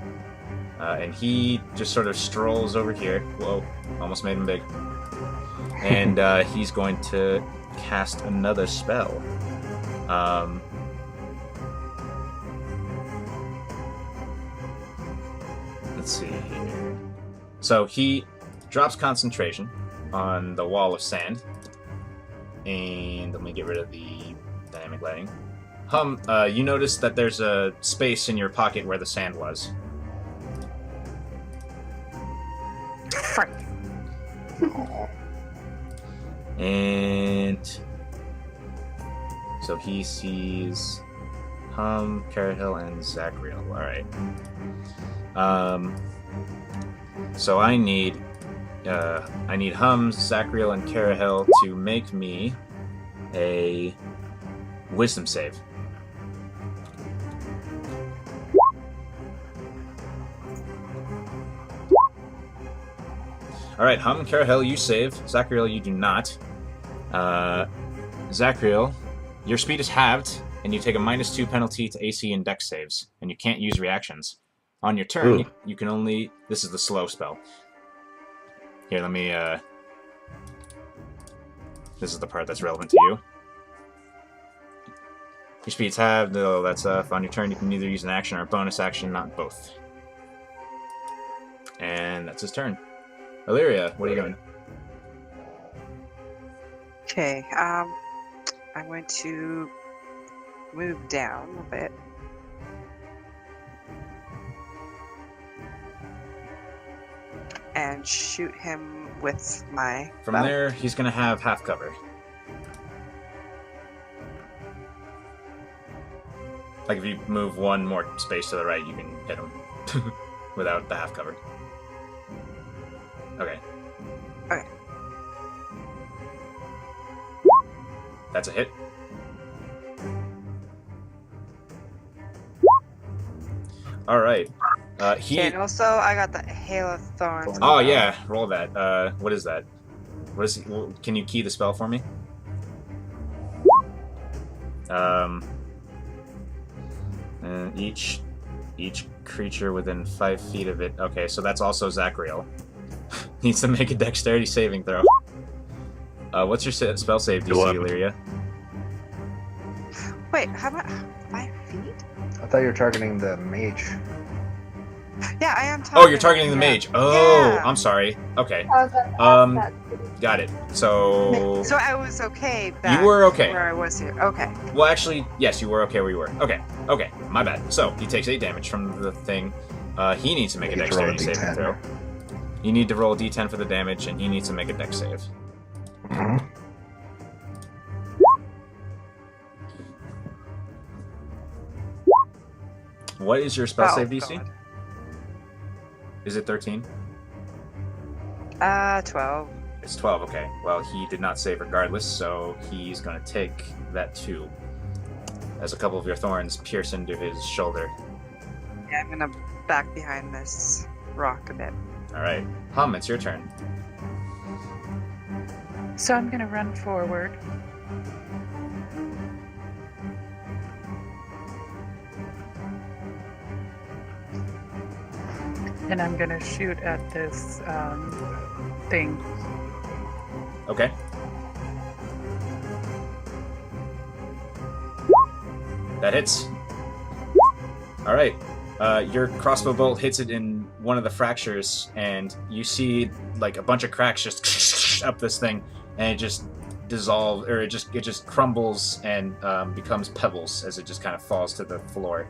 And he just sort of strolls over here. Whoa, almost made him big. And he's going to cast another spell. Let's see here. So he drops concentration on the wall of sand. And let me get rid of the dynamic lighting. You notice that there's a space in your pocket where the sand was. Frick. And so he sees Carahill, and Zachriel. Alright. So I need Zachriel, and Carahill to make me a wisdom save. Alright, and Carahill, you save. Zachriel, you do not. Zachriel, your speed is halved, and you take a -2 penalty to AC and Dex saves, and you can't use reactions. On your turn, you can only... This is the slow spell. Here, let me... This is the part that's relevant to you. Your speed's halved, though that's on your turn. You can either use an action or a bonus action, not both. And that's his turn. Illyria, what are you doing? Okay, I'm going to move down a bit. And shoot him with my From bow. there, he's going to have half cover. Like if you move one more space to the right, you can hit him without the half cover. Okay. Okay. That's a hit. All right. And also, I got the Hail of Thorns. Oh yeah, roll that. What is that? What is? Can you key the spell for me? Each creature within 5 feet of it. Okay, so that's also Zachriel. Needs to make a dexterity saving throw. What's your spell save DC, Illyria? Wait, how about 5 feet? I thought you were targeting the mage. Yeah, I am talking. Oh, you're targeting the Yeah. mage. Oh, Yeah. I'm sorry. Okay, I was gonna Um, ask that. got it. So, So I was okay back you were okay. where I was here. Okay. Well, actually, yes, you were okay where you were. Okay, my bad. So, he takes 8 damage from the thing. He needs to make a You get to roll a dexterity saving D10. throw. You need to roll a d10 for the damage, and he needs to make a dex save. Mhm. What is your spell Oh, save DC? God. Is it 13? 12. It's 12, okay. Well, he did not save regardless, so he's going to take that too. As a couple of your thorns pierce into his shoulder. Yeah, I'm gonna back behind this rock a bit. Alright. Hum, it's your turn. So I'm going to run forward. And I'm going to shoot at this thing. Okay. That hits. Alright. Your crossbow bolt hits it in one of the fractures, and you see like a bunch of cracks just up this thing, and it just dissolves, or it just crumbles and becomes pebbles as it just kind of falls to the floor.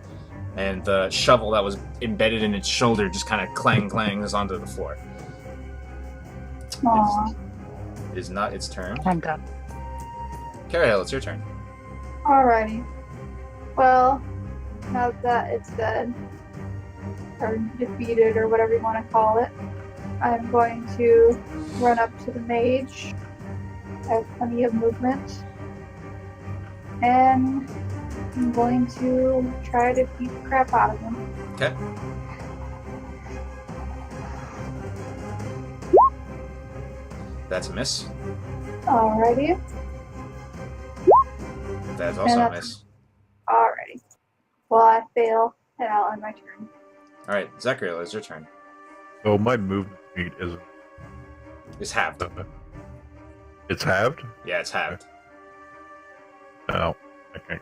And the shovel that was embedded in its shoulder just kind of clangs onto the floor. Aw. It is not its turn. I'm done. Carahill, it's your turn. Alrighty. Well, now that it's dead, or defeated, or whatever you want to call it, I'm going to run up to the mage. I have plenty of movement. And I'm going to try to beat the crap out of him. Okay. That's a miss. Alrighty. That's also a that's- miss. Alrighty. Well, I fail, and I'll end my turn. Alright, Zachariel, it's your turn. So my movement speed is It's halved. it's halved. Yeah, it's halved. Oh, okay.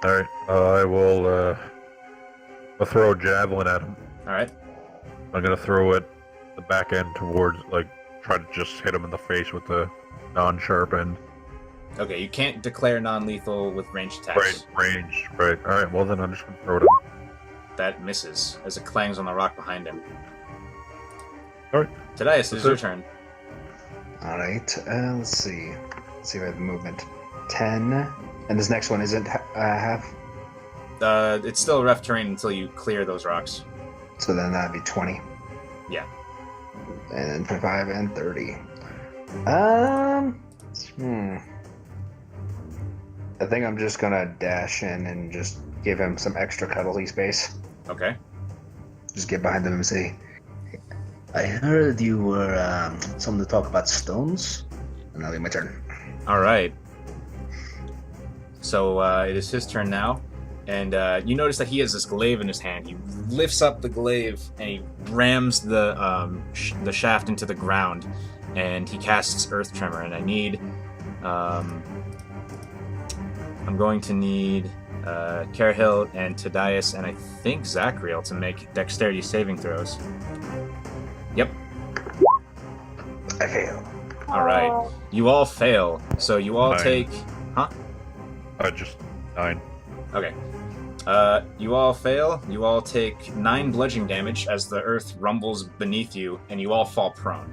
All right, I will. I'll throw a javelin at him. Alright. I'm gonna throw it the back end towards, like, try to just hit him in the face with the non-sharp end. Okay, you can't declare non-lethal with ranged attacks. Right, range. Right. All right. Well, then I'm just gonna throw it at him. That misses as it clangs on the rock behind him. All right. Tadias, it's That's your it. turn. All right. Let's see. Let's see if I have movement. 10. And this next one isn't half. It's still rough terrain until you clear those rocks. So then that'd be 20. Yeah. And then 25 and 30. I think I'm just gonna dash in and just give him some extra cuddly space. Okay. Just get behind him and say, I heard you were something to talk about stones. And that'll be my turn. Alright. So, it is his turn now. And you notice that he has this glaive in his hand. He lifts up the glaive and he rams the shaft into the ground. And he casts Earth Tremor. And I need... I'm going to need Carahill and Tadias and I think Zachriel to make dexterity saving throws. Yep. I fail. Alright. Oh, You all fail. So you all 9. take... Just 9. Okay. You all fail. You all take 9 bludgeoning damage as the earth rumbles beneath you, and you all fall prone.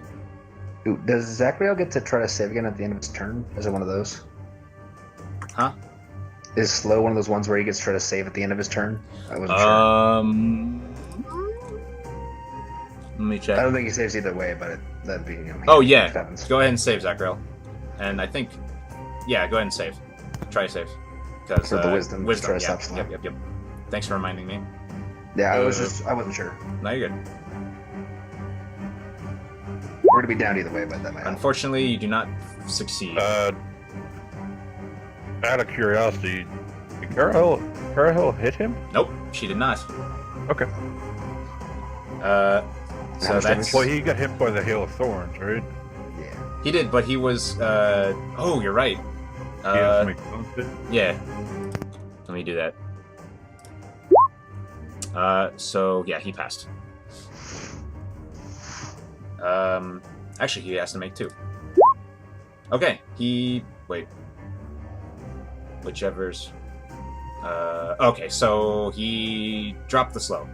Ooh, does Zachariel get to try to save again at the end of his turn? Is it one of those? Huh? Is slow one of those ones where he gets to try to save at the end of his turn? I wasn't Let me sure. check. I don't think he saves either way, but that'd be. Oh, if yeah. it happens. Go ahead and save, Zachriel. And I think... Yeah, go ahead and save. Try to save. Because, For the wisdom, just try to yeah. stop slow. Yep. Thanks for reminding me. Yeah, I wasn't sure. No, you're good. We're gonna be down either way, but that might help. Unfortunately, you do not succeed. Out of curiosity, did Carahill hit him? Nope, she did not. Okay. So much that's... damage? Well, he got hit by the hail of thorns, right? Yeah. He did, but he was... Oh, you're right. He has to make bones hit? Yeah. Let me do that. So yeah, he passed. Actually, he has to make 2. Okay, wait. Whichever's... okay, so he dropped the slow.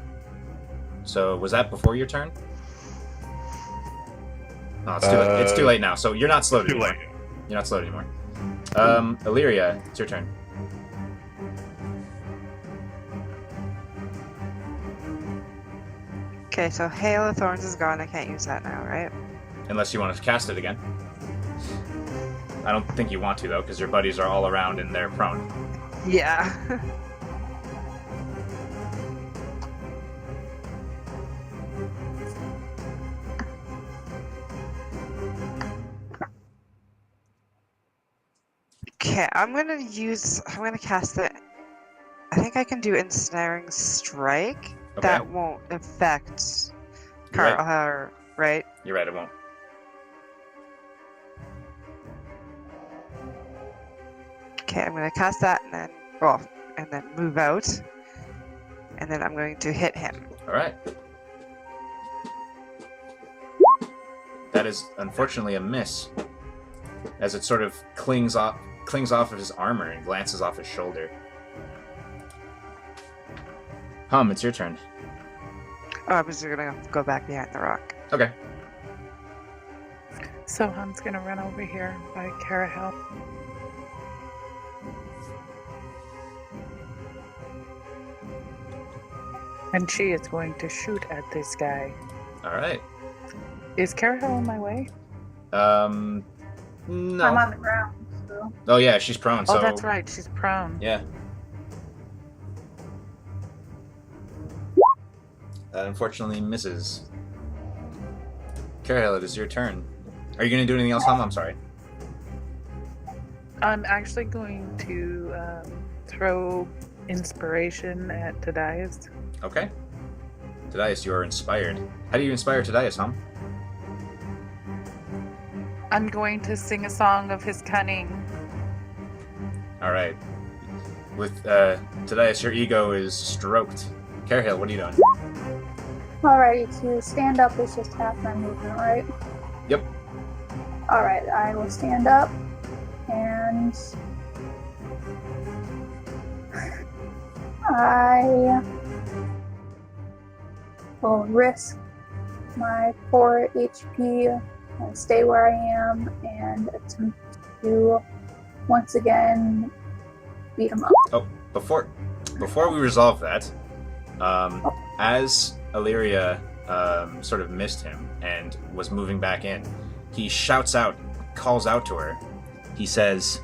So was that before your turn? Oh, it's too late. It's too late now. So you're not slowed Too anymore. late. You're not slowed anymore. Illyria, it's your turn. Okay, so Hail of Thorns is gone. I can't use that now, right? Unless you want to cast it again. I don't think you want to, though, because your buddies are all around and they're prone. Yeah. Okay, I'm gonna cast it. I think I can do Ensnaring Strike. Okay. That won't affect You're right. Carl, right? You're right, it won't. Okay, I'm gonna cast that and then move out. And then I'm going to hit him. Alright. That is unfortunately a miss. As it sort of clings off of his armor and glances off his shoulder. Hum, it's your turn. Oh, I'm just gonna go back behind the rock. Okay. So Hum's gonna run over here by Carahel. And she is going to shoot at this guy. Alright. Is Carahel in my way? No. I'm on the ground, so. Oh yeah, she's prone, so... Oh, that's right. She's prone. Yeah. That unfortunately misses. Carahel, it is your turn. Are you going to do anything else, Hum? I'm sorry. I'm actually going to throw inspiration at Tadias. Okay. Tadias, you are inspired. How do you inspire Tadias, Hum? I'm going to sing a song of his cunning. Alright. With Tadias, your ego is stroked. Carahel, what are you doing? Alrighty, to stand up is just half my movement, right? Yep. Alright, I will stand up and I will risk my 4 HP and stay where I am and attempt to once again beat him up. Oh, before we resolve that, as Illyria sort of missed him and was moving back in, he shouts out, calls out to her. He says,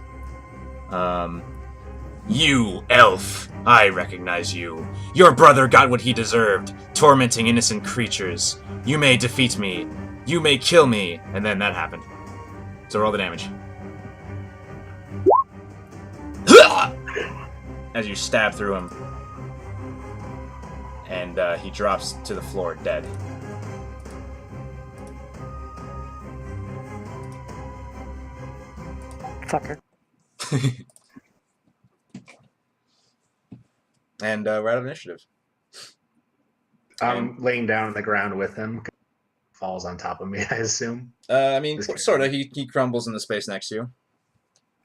"You, elf, I recognize you. Your brother got what he deserved, tormenting innocent creatures. You may defeat me. You may kill me." And then that happened. So roll the damage. As you stab through him. And he drops to the floor dead. Fucker. And we're out of initiative. I'm laying down on the ground with him. Falls on top of me, I assume. I mean, This guy. sort of. He crumbles in the space next to you.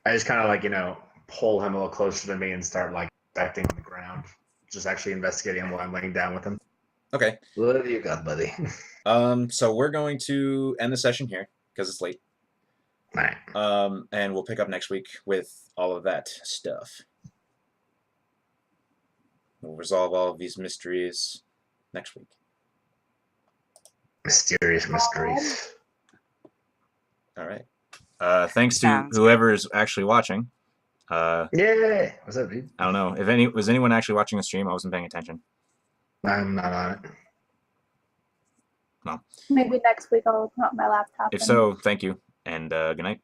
I just kind of pull him a little closer to me and start inspecting on the ground. Just actually investigating him while I'm laying down with him. Okay. What have you got, buddy? So we're going to end the session here because it's late. All right. And we'll pick up next week with all of that stuff. We'll resolve all of these mysteries next week. Mysterious mysteries. All right. Thanks to Sounds whoever is actually watching. Yeah. What's up, dude? I don't know if was anyone actually watching the stream. I wasn't paying attention. I'm not on it. Maybe next week I'll open up my laptop. If and so, thank you and good night.